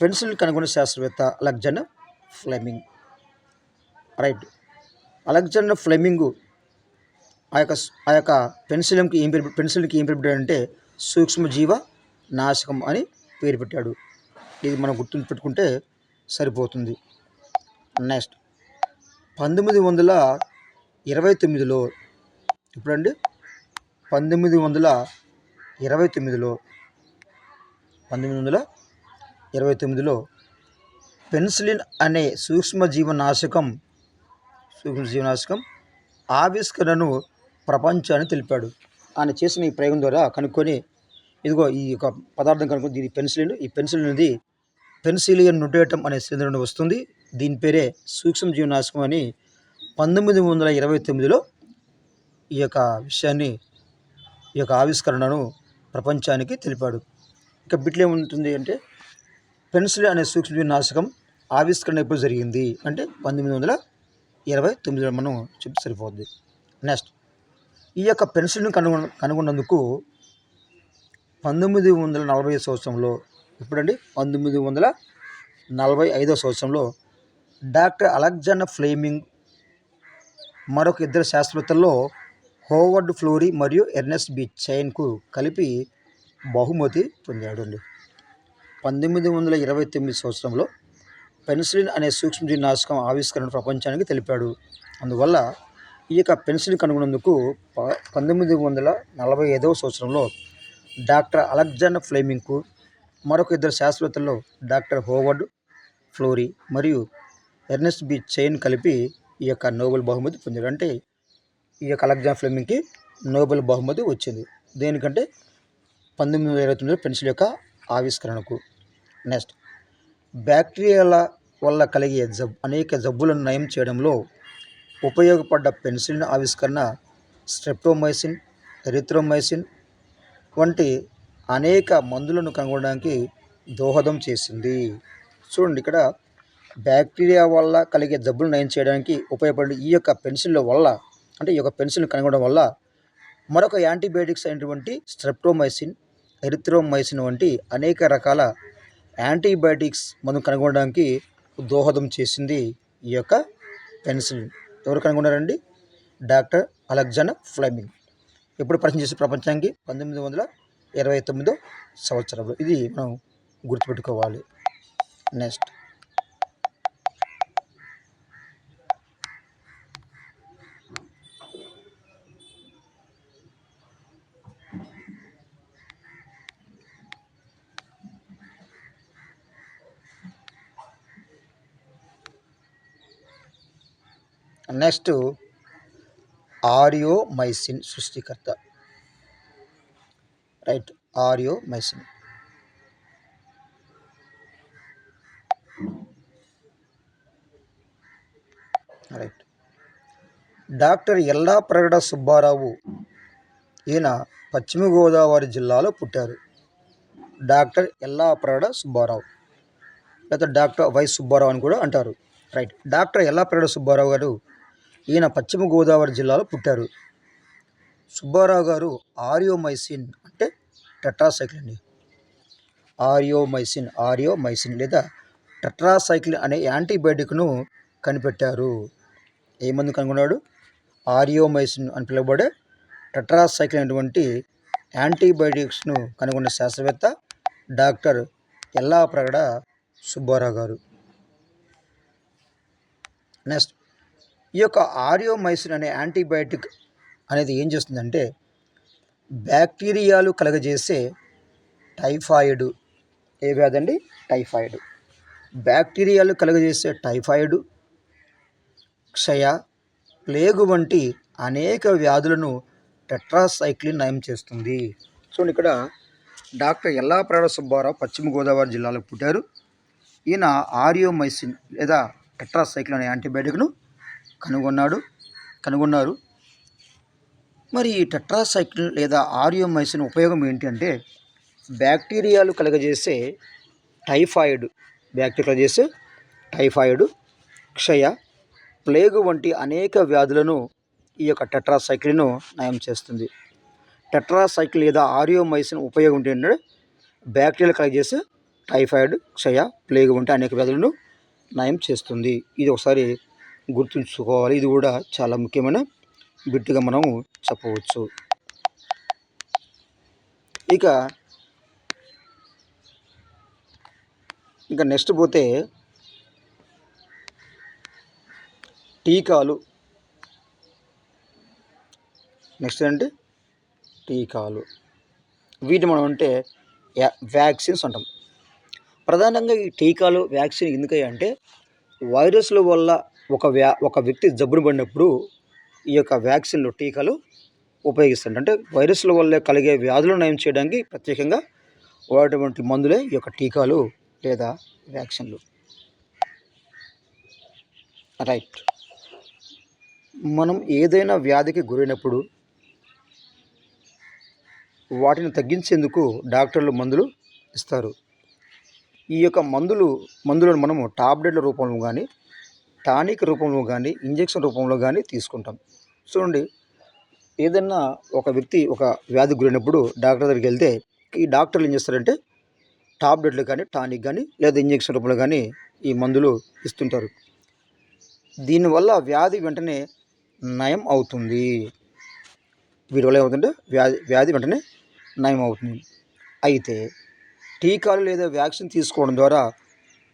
పెన్సిల్ని కనుగొన్న శాస్త్రవేత్త Alexander Fleming. Right. Alexander Fleming ఆ యొక్క పెన్సిల్కి ఏం పేరు పెట్టాడంటే సూక్ష్మజీవ నాశకం అని పేరు పెట్టాడు. ఇది మనం గుర్తుంచుపెట్టుకుంటే సరిపోతుంది. నెక్స్ట్ 1929లో ఇప్పుడండి 1929లో పెన్సిలిన్ అనే సూక్ష్మజీవనాశకం ఆవిష్కరణను ప్రపంచాన్ని తెలిపాడు. ఆయన చేసిన ఈ ప్రయోగం ద్వారా కనుక్కొని ఇదిగో ఈ యొక్క పదార్థం కనుక్కొని దీని పెన్సిలిన్ అనేది పెన్సిలియన్ నొటేటమ్ అనే శిలీంధ్రం నుండి వస్తుంది. దీని పేరే సూక్ష్మజీవనాశకం అని 1929లో ఈ యొక్క విషయాన్ని ఈ యొక్క ఆవిష్కరణను ప్రపంచానికి తెలిపాడు. ఇక బిట్లు ఏముంటుంది అంటే పెన్సిలిన్ అనే సూక్ష్మజీవనాశకం ఆవిష్కరణ ఎప్పుడు జరిగింది అంటే 1929లో మనం చెప్తే సరిపోద్ది. నెక్స్ట్ ఈ యొక్క పెన్సిలిన్ కనుగొన్నందుకు 1945 సంవత్సరంలో ఇప్పుడండి 1945 సంవత్సరంలో డాక్టర్ అలెగ్జాండర్ ఫ్లెమింగ్ మరొక ఇద్దరు శాస్త్రవేత్తల్లో హోవర్డ్ ఫ్లోరీ మరియు ఎర్నెస్ట్ బి చైన్కు కలిపి బహుమతి పొందాడు అండి. 1929 సంవత్సరంలో పెన్సిలిన్ అనే సూక్ష్మజీవనాశకం ఆవిష్కరణ ప్రపంచానికి తెలిపాడు. అందువల్ల ఈ యొక్క పెన్సిలిన్ కనుగొన్నందుకు 1945 సంవత్సరంలో డాక్టర్ అలెగ్జాండర్ ఫ్లెమింగ్కు మరొక ఇద్దరు శాస్త్రవేత్తల్లో డాక్టర్ హోవర్డ్ ఫ్లోరీ మరియు ఎర్నెస్ట్ బి చైన్ కలిపి ఈ యొక్క నోబెల్ బహుమతి పొందాడు. అంటే ఈ యొక్క అలెగ్జాండర్ ఫ్లెమింగ్కి నోబెల్ బహుమతి వచ్చింది. దేనికంటే 1929లో పెన్సిల్ యొక్క ఆవిష్కరణకు. నెక్స్ట్ బ్యాక్టీరియాల వల్ల కలిగే అనేక జబ్బులను నయం చేయడంలో ఉపయోగపడ్డ పెన్సిలిన్ ఆవిష్కరణ స్ట్రెప్టోమైసిన్, ఎరిథ్రోమైసిన్ వంటి అనేక మందులను కనుగొనడానికి దోహదం చేసింది. చూడండి, ఇక్కడ బ్యాక్టీరియా వల్ల కలిగే జబ్బులను నయం చేయడానికి ఉపయోగపడే ఈ యొక్క పెన్సిల్ వల్ల అంటే ఈ యొక్క పెన్సిల్ కనుగొనడం వల్ల మరొక యాంటీబయాటిక్స్ అయినటువంటి స్ట్రెప్టోమైసిన్, ఎరిథ్రోమైసిన్ వంటి అనేక రకాల యాంటీబయాటిక్స్ మనం కనుగొనడానికి దోహదం చేసింది ఈ యొక్క పెన్సిలిన్. ఎవరు కనుగొన్నారండి? Doctor Alexander Fleming. ఎప్పుడు పరిచయం చేసే ప్రపంచానికి 1929 సంవత్సరంలో. ఇది మనం గుర్తుపెట్టుకోవాలి. నెక్స్ట్ ఆరియోమైసిన్ సృష్టికర్త. Right. Aureomycin. Right. Doctor Yellapragada Subbarao. ఈయన పశ్చిమ గోదావరి జిల్లాలో పుట్టారు. డాక్టర్ ఎల్లాప్రగడ సుబ్బారావు లేదా డాక్టర్ వై సుబ్బారావు అని కూడా అంటారు. రైట్. డాక్టర్ ఎల్లాప్రగడ సుబ్బారావు గారు ఈయన పశ్చిమ గోదావరి జిల్లాలో పుట్టారు. సుబ్బారావు గారు ఆరియోమైసిన్ అంటే టెట్రాసైక్లిన్ అండి. ఆరియోమైసిన్ లేదా టెట్రాసైక్లిన్ అనే యాంటీబయాటిక్ను కనిపెట్టారు. ఏ మందు కనుగొన్నాడు? ఆరియోమైసిన్ అని పిలువబడే టెట్రాసైక్లిన్ అనేటువంటి యాంటీబయాటిక్స్ను కనుగొన్న శాస్త్రవేత్త డాక్టర్ ఎల్లాప్రగడ సుబ్బారావు గారు. నెక్స్ట్ ఈ యొక్క ఆరియోమైసిన్ అనే యాంటీబయాటిక్ అనేది ఏం చేస్తుందంటే బ్యాక్టీరియాలు కలగజేసే టైఫాయిడ్. ఏ వ్యాధి అండి? టైఫాయిడ్. బ్యాక్టీరియాలు కలగజేసే టైఫాయిడ్, క్షయ, ప్లేగు వంటి అనేక వ్యాధులను టెట్రాసైక్లిన్ నయం చేస్తుంది. చూడండి, ఇక్కడ డాక్టర్ ఎల్లాప్రగడ సుబ్బారావు పశ్చిమ గోదావరి జిల్లాలో పుట్టారు. ఈయన ఆరియోమైసిన్ లేదా టెట్రాసైక్లిన్ అనే యాంటీబయాటిక్ను కనుగొన్నారు. మరి ఈ టెట్రాసైక్లిన్ లేదా ఆరియోమైసిన్ ఉపయోగం ఏంటి అంటే బ్యాక్టీరియాలు కలగజేసే టైఫాయిడ్, క్షయ, ప్లేగు వంటి అనేక వ్యాధులను ఈ యొక్క టెట్రాసైక్లిన్ నయం చేస్తుంది. టెట్రాసైక్లిన్ లేదా ఆరియోమైసిన్ ఉపయోగం ఏంటంటే బ్యాక్టీరియల్ కలెక్ట్ చేసి టైఫాయిడ్, క్షయ, ప్లేగ్ వంటి అనేక వ్యాధులను నయం చేస్తుంది. ఇది ఒకసారి గుర్తుంచుకోవాలి. ఇది కూడా చాలా ముఖ్యమైన బిట్టుగా మనం చెప్పవచ్చు. ఇక నెక్స్ట్ పోతే టీకాలు. నెక్స్ట్ అంటే టీకాలు. వీటిని మనం అంటే వ్యాక్సిన్స్ అంటాం. ప్రధానంగా ఈ టీకాలు, వ్యాక్సిన్ ఎందుకయ్యా అంటే వైరస్ల వల్ల ఒక వ్యక్తి జబ్బును పడినప్పుడు ఈ యొక్క వ్యాక్సిన్లు, టీకాలు ఉపయోగిస్తారు. అంటే వైరస్ల వల్ల కలిగే వ్యాధులను నయం చేయడానికి ప్రత్యేకంగా వాడేటువంటి మందులే ఈ యొక్క టీకాలు లేదా వ్యాక్సిన్లు. రైట్. మనం ఏదైనా వ్యాధికి గురైనప్పుడు వాటిని తగ్గించేందుకు డాక్టర్లు మందులు ఇస్తారు. ఈ యొక్క మందులను మనము టాబ్లెట్ల రూపంలో కానీ, టానిక్ రూపంలో కానీ, ఇంజెక్షన్ రూపంలో కానీ తీసుకుంటాం. చూడండి, ఏదన్నా ఒక వ్యక్తి ఒక వ్యాధికి గురైనప్పుడు డాక్టర్ దగ్గరికి వెళ్తే ఈ డాక్టర్లు ఏం చేస్తారంటే టాబ్లెట్లు కానీ, టానిక్ కానీ లేదా ఇంజెక్షన్ రూపంలో కానీ ఈ మందులు ఇస్తుంటారు. దీనివల్ల వ్యాధి వెంటనే నయం అవుతుంది. వీటి వల్ల ఏమవుతుందంటే వ్యాధి వెంటనే నయం అవుతుంది. అయితే టీకాలు లేదా వ్యాక్సిన్ తీసుకోవడం ద్వారా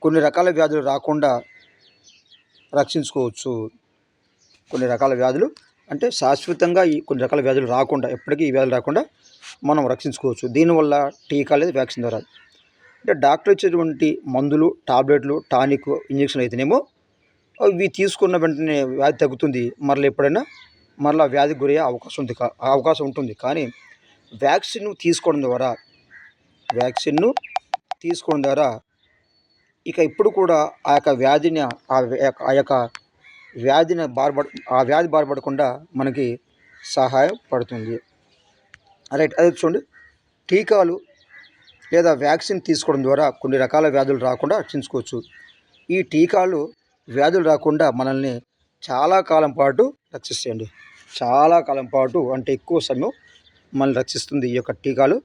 కొన్ని రకాల వ్యాధులు రాకుండా రక్షించుకోవచ్చు. కొన్ని రకాల వ్యాధులు అంటే శాశ్వతంగా కొన్ని రకాల వ్యాధులు రాకుండా, ఎప్పటికీ ఈ వ్యాధులు రాకుండా మనం రక్షించుకోవచ్చు దీనివల్ల టీకా లేదా వ్యాక్సిన్ ద్వారా. అంటే డాక్టర్ ఇచ్చేటువంటి మందులు, టాబ్లెట్లు, టానిక్, ఇంజెక్షన్ అయితేనేమో ఇవి తీసుకున్న వెంటనే వ్యాధి తగ్గుతుంది. ఎప్పుడైనా వ్యాధికి గురయ్యే అవకాశం ఉంటుంది. కానీ వ్యాక్సిన్ను తీసుకోవడం ద్వారా ఇక ఇప్పుడు కూడా ఆ వ్యాధి బారిపడకుండా మనకి సహాయపడుతుంది. రైట్. అదే చూడండి, టీకాలు లేదా వ్యాక్సిన్ తీసుకోవడం ద్వారా కొన్ని రకాల వ్యాధులు రాకుండా రక్షించుకోవచ్చు. ఈ టీకాలు వ్యాధులు రాకుండా మనల్ని చాలా కాలం పాటు రక్షిస్తాయండి. చాలా కాలం పాటు అంటే ఎక్కువ సమయం మనల్ని రక్షిస్తుంది ఈ యొక్క టీకాలు,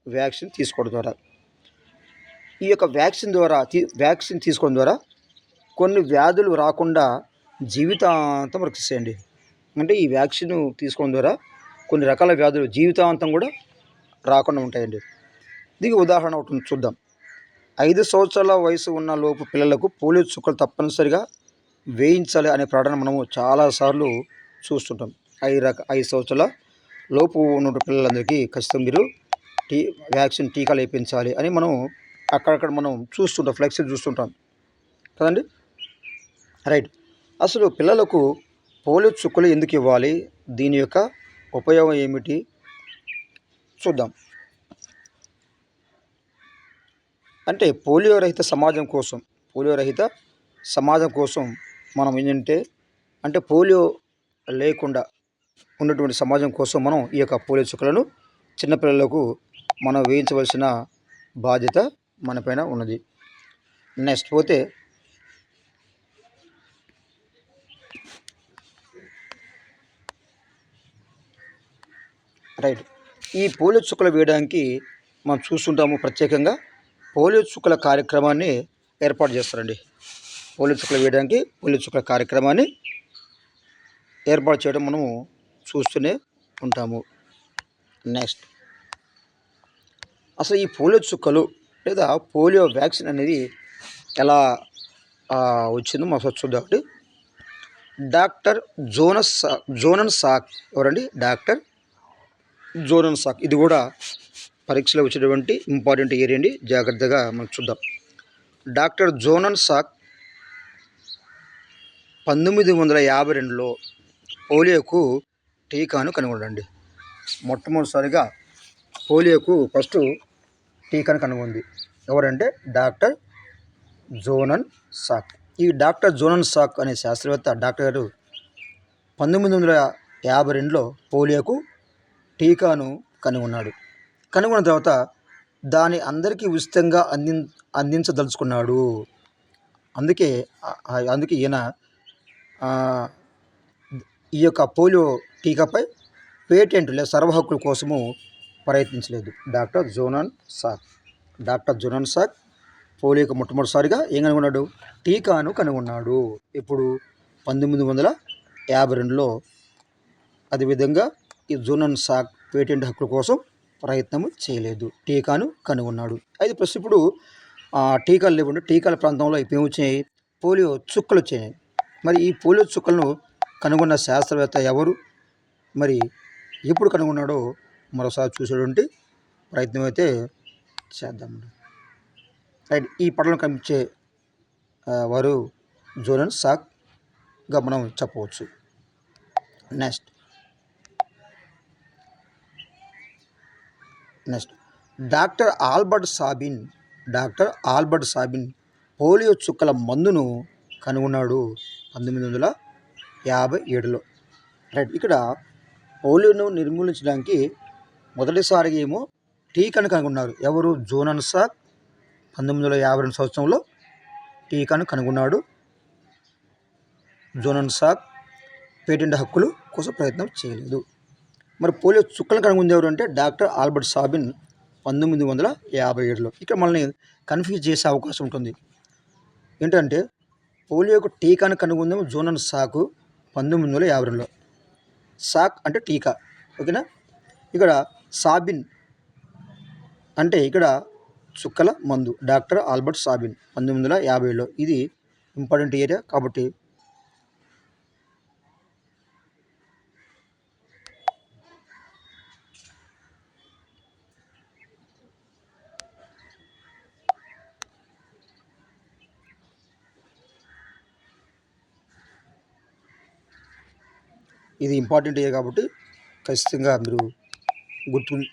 వ్యాక్సిన్ తీసుకోవడం ద్వారా. ఈ యొక్క వ్యాక్సిన్ తీసుకోవడం ద్వారా కొన్ని వ్యాధులు రాకుండా జీవితాంతం రక్షిస్తాయండి. అంటే ఈ వ్యాక్సిన్ తీసుకోవడం ద్వారా కొన్ని రకాల వ్యాధులు జీవితాంతం కూడా రాకుండా ఉంటాయండి. దీనికి ఉదాహరణ ఒకటి చూద్దాం. 5 సంవత్సరాల వయసు ఉన్న లోపు పిల్లలకు పోలియో చుక్కలు తప్పనిసరిగా వేయించాలి అనే ప్రకటన మనము చాలాసార్లు చూస్తుంటాం. 5 సంవత్సరాల లోపు ఉన్న పిల్లలందరికీ ఖచ్చితంగా మీరు వ్యాక్సిన్ టీకాలు వేయించాలి అని మనం అక్కడక్కడ మనం చూస్తుంటాం, ఫ్లెక్సీలు చూస్తుంటాం కదండి. రైట్. అసలు పిల్లలకు పోలియో చుక్కలు ఎందుకు ఇవ్వాలి, దీని యొక్క ఉపయోగం ఏమిటి చూద్దాం. అంటే పోలియో రహిత సమాజం కోసం మనం ఏంటంటే పోలియో లేకుండా ఉన్నటువంటి సమాజం కోసం మనం ఈ యొక్క పోలియో చుక్కలను చిన్నపిల్లలకు మనం వేయించవలసిన బాధ్యత మనపైన ఉన్నది. నెక్స్ట్ పోతే రైట్. ఈ పోలియో చుక్కలు వేయడానికి మనం చూస్తుంటాము, ప్రత్యేకంగా పోలియో చుక్కల కార్యక్రమాన్ని ఏర్పాటు చేస్తారండి. పోలియో చుక్కలు వేయడానికి పోలియో చుక్కల కార్యక్రమాన్ని ఏర్పాటు చేయడం మనము చూస్తూనే ఉంటాము. నెక్స్ట్, అసలు ఈ పోలియో చుక్కలు లేదా పోలియో వ్యాక్సిన్ అనేది ఎలా వచ్చిందో మనం చూద్దామండి. డాక్టర్ జోనన్ సాక్ ఎవరండి? డాక్టర్ జోనన్ సాక్. ఇది కూడా పరీక్షలో వచ్చేటువంటి ఇంపార్టెంట్ ఏరియా అండి, జాగ్రత్తగా మనం చూద్దాం. డాక్టర్ జోనన్ సాక్ 1952లో పోలియోకు టీకాను కనుగొనండి. మొట్టమొదటిసారిగా పోలియోకు ఫస్ట్ టీకాను కనుగొంది ఎవరంటే డాక్టర్ జోనన్ సాక్. ఈ డాక్టర్ జోనన్ సాక్ అనే శాస్త్రవేత్త డాక్టర్ గారు 1952లో పోలియోకు టీకాను కనుగొన్నాడు. కనుగొన్న తర్వాత దాన్ని అందరికీ ఉచితంగా అందించదలుచుకున్నాడు. అందుకే ఈయన ఈ యొక్క పోలియో టీకాపై పేటెంట్ లేదా సర్వ హక్కుల కోసము ప్రయత్నించలేదు. డాక్టర్ జోనాన్ సాక్ పోలియోకు మొట్టమొదటిసారిగా ఏం కనుగొన్నాడు? టీకాను కనుగొన్నాడు. ఇప్పుడు 1952లో. అదేవిధంగా ఈ జోనాన్ సాక్ పేటెంట్ హక్కుల కోసం ప్రయత్నం చేయలేదు, టీకాను కనుగొన్నాడు. అయితే ప్రస్తుతం ఇప్పుడు టీకాలు లేకుండా టీకాల ప్రాంతంలో ఇప్పుడు ఏమొచ్చాయి? పోలియో చుక్కలు వచ్చాయి. మరి ఈ పోలియో చుక్కలను కనుగొన్న శాస్త్రవేత్త ఎవరు? మరి ఎప్పుడు కనుగొన్నాడో మరోసారి చూసేటువంటి ప్రయత్నం అయితే చేద్దామండి. రైట్, ఈ పటంలో కనిపించే వారు జోనాన్ సాక్గా మనం చెప్పవచ్చు. Next doctor Albert Sabin polio చుక్కల మందును కనుగొన్నాడు 1957లో. రైట్, ఇక్కడ పోలియోను నిర్మూలించడానికి మొదటిసారిగా ఏమో టీకాను కనుగొన్నారు. ఎవరు? జోనాన్ సాక్ 1952 సంవత్సరంలో టీకాను కనుగొన్నాడు. జోనాన్ సాక్ పేటెంట్ హక్కులు కోసం ప్రయత్నం చేయలేదు. మరి పోలియో చుక్కలను కనుగొంది ఎవరు అంటే డాక్టర్ ఆల్బర్ట్ సాబిన్ 1957లో. ఇక్కడ మనల్ని కన్ఫ్యూజ్ చేసే అవకాశం ఉంటుంది. ఏంటంటే పోలియోకు టీకాను కనుగొందేమో జోనాన్ సాకు 1952లో. సాక్ అంటే టీకా, ఓకేనా. ఇక్కడ సాబిన్ అంటే ఇక్కడ చుక్కల మందు. డాక్టర్ ఆల్బర్ట్ సాబిన్ 1950లో. ఇది ఇంపార్టెంట్ ఏరియా కాబట్టి ఇది ఇంపార్టెంట్ ఏరియా కాబట్టి ఖచ్చితంగా మీరు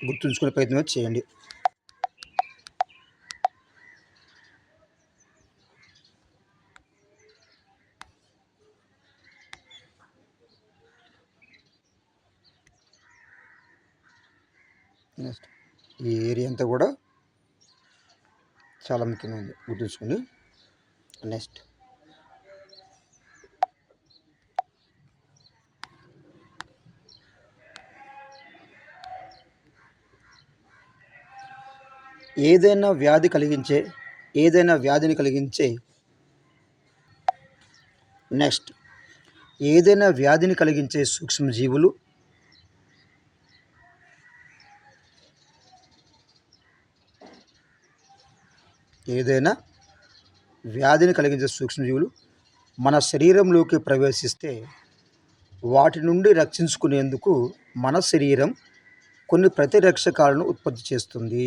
గుర్తుంచుకునే ప్రయత్నం చేయండి. నెక్స్ట్ ఈ ఏరియా అంతా కూడా చాలా ముఖ్యమైనది, గుర్తుంచుకోండి. నెక్స్ట్ ఏదైనా వ్యాధిని కలిగించే సూక్ష్మజీవులు మన శరీరంలోకి ప్రవేశిస్తే వాటి నుండి రక్షించుకునేందుకు మన శరీరం కొన్ని ప్రతిరక్షకాలను ఉత్పత్తి చేస్తుంది.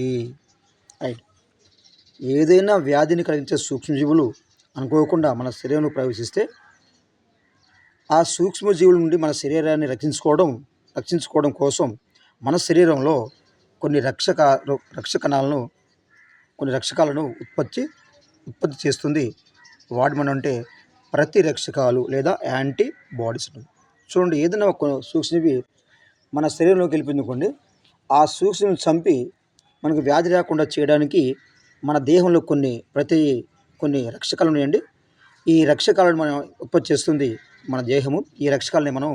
రైట్, ఏదైనా వ్యాధిని కలిగించే సూక్ష్మజీవులు అనుకోకుండా మన శరీరంలో ప్రవేశిస్తే ఆ సూక్ష్మజీవుల నుండి మన శరీరాన్ని రక్షించుకోవడం కోసం మన శరీరంలో కొన్ని రక్షకాలను ఉత్పత్తి చేస్తుంది. వాటి మనం అంటే ప్రతిరక్షకాలు లేదా యాంటీబాడీస్. చూడండి, ఏదైనా ఒక సూక్ష్మజీవి మన శరీరంలోకి వెళ్ళిపోయిందనుకోండి, ఆ సూక్ష్మజీవిని చంపి మనకు వ్యాధి రాకుండా చేయడానికి మన దేహంలో కొన్ని రక్షకాలు ఉన్నాయండి. ఈ రక్షకాలను మనం ఉత్పత్తి చేస్తుంది మన దేహము. ఈ రక్షకాలని మనం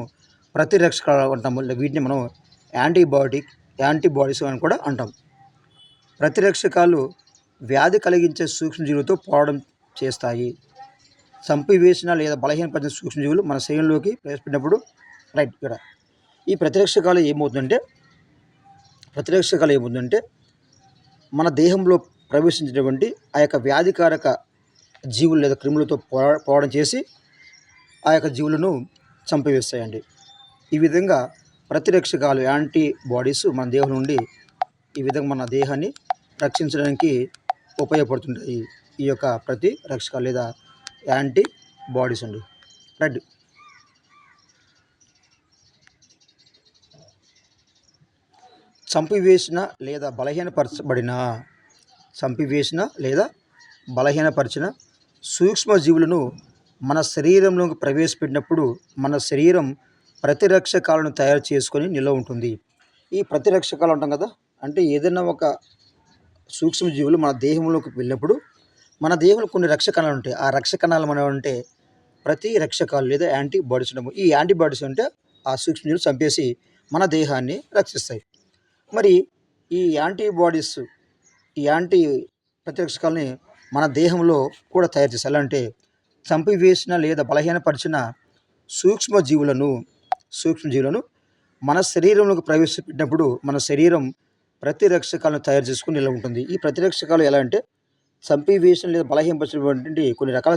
ప్రతిరక్షకాలు అంటాము. వీటిని మనం యాంటీబాడీస్ అని కూడా అంటాం. ప్రతిరక్షకాలు వ్యాధి కలిగించే సూక్ష్మజీవులతో పోరాటం చేస్తాయి. చంపివేసిన లేదా బలహీనపరిచిన సూక్ష్మజీవులు మన శరీరంలోకి ప్రవేశపెట్టినప్పుడు రైట్ ఇక్కడ ఈ ప్రతిరక్షకాలు ఏమవుతుందంటే మన దేహంలో ప్రవేశించినటువంటి ఆ యొక్క వ్యాధికారక జీవులు లేదా క్రిములతో పోరాటం చేసి ఆ యొక్క జీవులను చంపివేస్తాయండి. ఈ విధంగా ప్రతిరక్షకాలు యాంటీబాడీస్ మన దేహం నుండి ఈ విధంగా మన దేహాన్ని రక్షించడానికి ఉపయోగపడుతుంటాయి. ఈ యొక్క ప్రతిరక్షకాలు లేదా యాంటీబాడీస్ అండి. రైట్, చంపివేసిన లేదా బలహీనపరిచిన సూక్ష్మజీవులను మన శరీరంలోకి ప్రవేశపెట్టినప్పుడు మన శరీరం ప్రతిరక్షకాలను తయారు చేసుకొని నిల్వ ఉంటుంది. ఈ ప్రతిరక్షకాలు అంటాం కదా, అంటే ఏదైనా ఒక సూక్ష్మజీవులు మన దేహంలోకి వెళ్ళినప్పుడు మన దేహంలో కొన్ని రక్షకణాలు ఉంటాయి. ఆ రక్షకణాలు మనం అంటే ప్రతిరక్షకాలు లేదా యాంటీబాడీస్ ఉంటాము. ఈ యాంటీబాడీస్ అంటే ఆ సూక్ష్మజీవులు చంపేసి మన దేహాన్ని రక్షిస్తాయి. మరి ఈ యాంటీబాడీస్, ఈ యాంటీ ప్రతిరక్షకాలని మన దేహంలో కూడా తయారు చేస్తాయి. ఎలా అంటే చంపివేసిన లేదా బలహీనపరిచిన సూక్ష్మజీవులను సూక్ష్మజీవులను మన శరీరంలోకి ప్రవేశపెట్టినప్పుడు మన శరీరం ప్రతిరక్షకాలను తయారు చేసుకుని నిల్వ ఉంటుంది. ఈ ప్రతిరక్షకాలు ఎలా అంటే చంపివేసిన లేదా బలహీనపరిచినటువంటి కొన్ని రకాల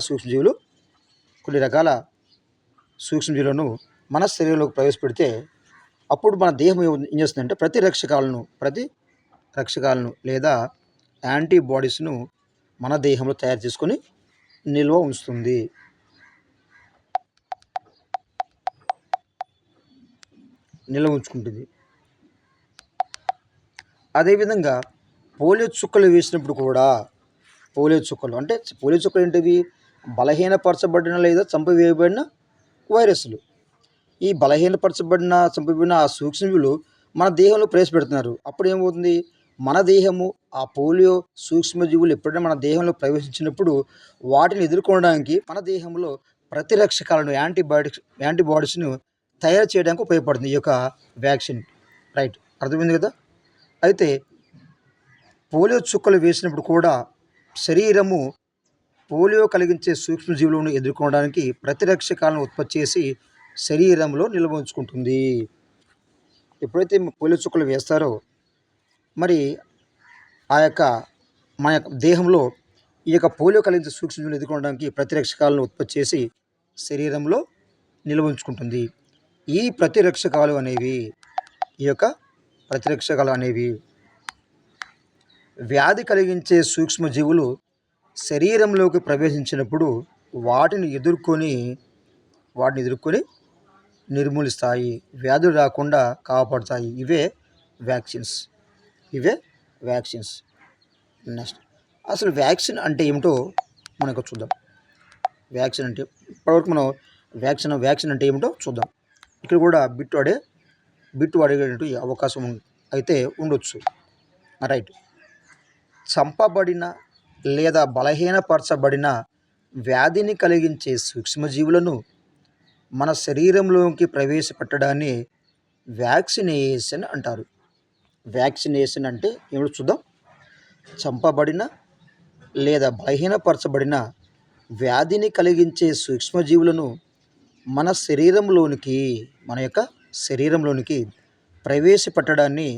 సూక్ష్మజీవులను మన శరీరంలోకి ప్రవేశపెడితే అప్పుడు మన దేహం ఏం చేస్తుందంటే ప్రతిరక్షకాలను లేదా యాంటీబాడీస్ను మన దేహంలో తయారు చేసుకొని నిల్వ ఉంచుతుంది. నిల్వ ఉంచుకుంటుంది. అదేవిధంగా పోలియో చుక్కలు వేసినప్పుడు కూడా పోలియో చుక్కలు ఏంటివి? బలహీనపరచబడిన లేదా చంపివేయబడిన వైరస్లు. ఈ బలహీనపరచబడిన చంపివేయబడిన ఆ సూక్ష్మజీవులు మన దేహంలో ప్రవేశపెడుతున్నారు. అప్పుడు ఏమవుతుంది? మన దేహము ఆ పోలియో సూక్ష్మజీవులు ఎప్పుడైనా మన దేహంలో ప్రవేశించినప్పుడు వాటిని ఎదుర్కోవడానికి మన దేహంలో ప్రతిరక్షకాలను యాంటీబాడీస్ను తయారు చేయడానికి ఉపయోగపడుతుంది ఈ యొక్క వ్యాక్సిన్. రైట్, అర్థమైంది కదా? అయితే పోలియో చుక్కలు వేసినప్పుడు కూడా శరీరము పోలియో కలిగించే సూక్ష్మజీవులను ఎదుర్కోవడానికి ప్రతిరక్షకాలను ఉత్పత్తి చేసి శరీరంలో నిల్వ ఉంచుకుంటుంది. ఎప్పుడైతే పోలియో చుక్కలు వేస్తారో మరి మన యొక్క దేహంలో ఈ యొక్క పోలియో కలిగించే సూక్ష్మజీవులను ఎదుర్కోవడానికి ప్రతిరక్షకాలను ఉత్పత్తి చేసి శరీరంలో నిల్వ ఉంచుకుంటుంది. ఈ ప్రతిరక్షకాలు అనేవి వ్యాధి కలిగించే సూక్ష్మజీవులు శరీరంలోకి ప్రవేశించినప్పుడు వాటిని ఎదుర్కొని నిర్మూలిస్తాయి, వ్యాధులు రాకుండా కాపాడుతాయి. ఇవే వ్యాక్సిన్స్. నెక్స్ట్ అసలు వ్యాక్సిన్ అంటే ఏమిటో మనకు చూద్దాం. వ్యాక్సిన్ అంటే ఇప్పటివరకు మనం వ్యాక్సిన్ అంటే ఏమిటో చూద్దాం. ఇక్కడ కూడా బిట్టు అడిగేటువంటి అవకాశం అయితే ఉండొచ్చు. రైట్, చంపబడిన లేదా బలహీనపరచబడిన వ్యాధిని కలిగించే సూక్ష్మజీవులను మన శరీరంలోకి ప్రవేశపెట్టడాన్ని వ్యాక్సినేషన్ అంటారు. వ్యాక్సినేషన్ అంటే ఏమిటో చూద్దాం. చంపబడిన లేదా బలహీనపరచబడిన వ్యాధిని కలిగించే సూక్ష్మజీవులను మన యొక్క శరీరంలోనికి ప్రవేశపెట్టడాన్ని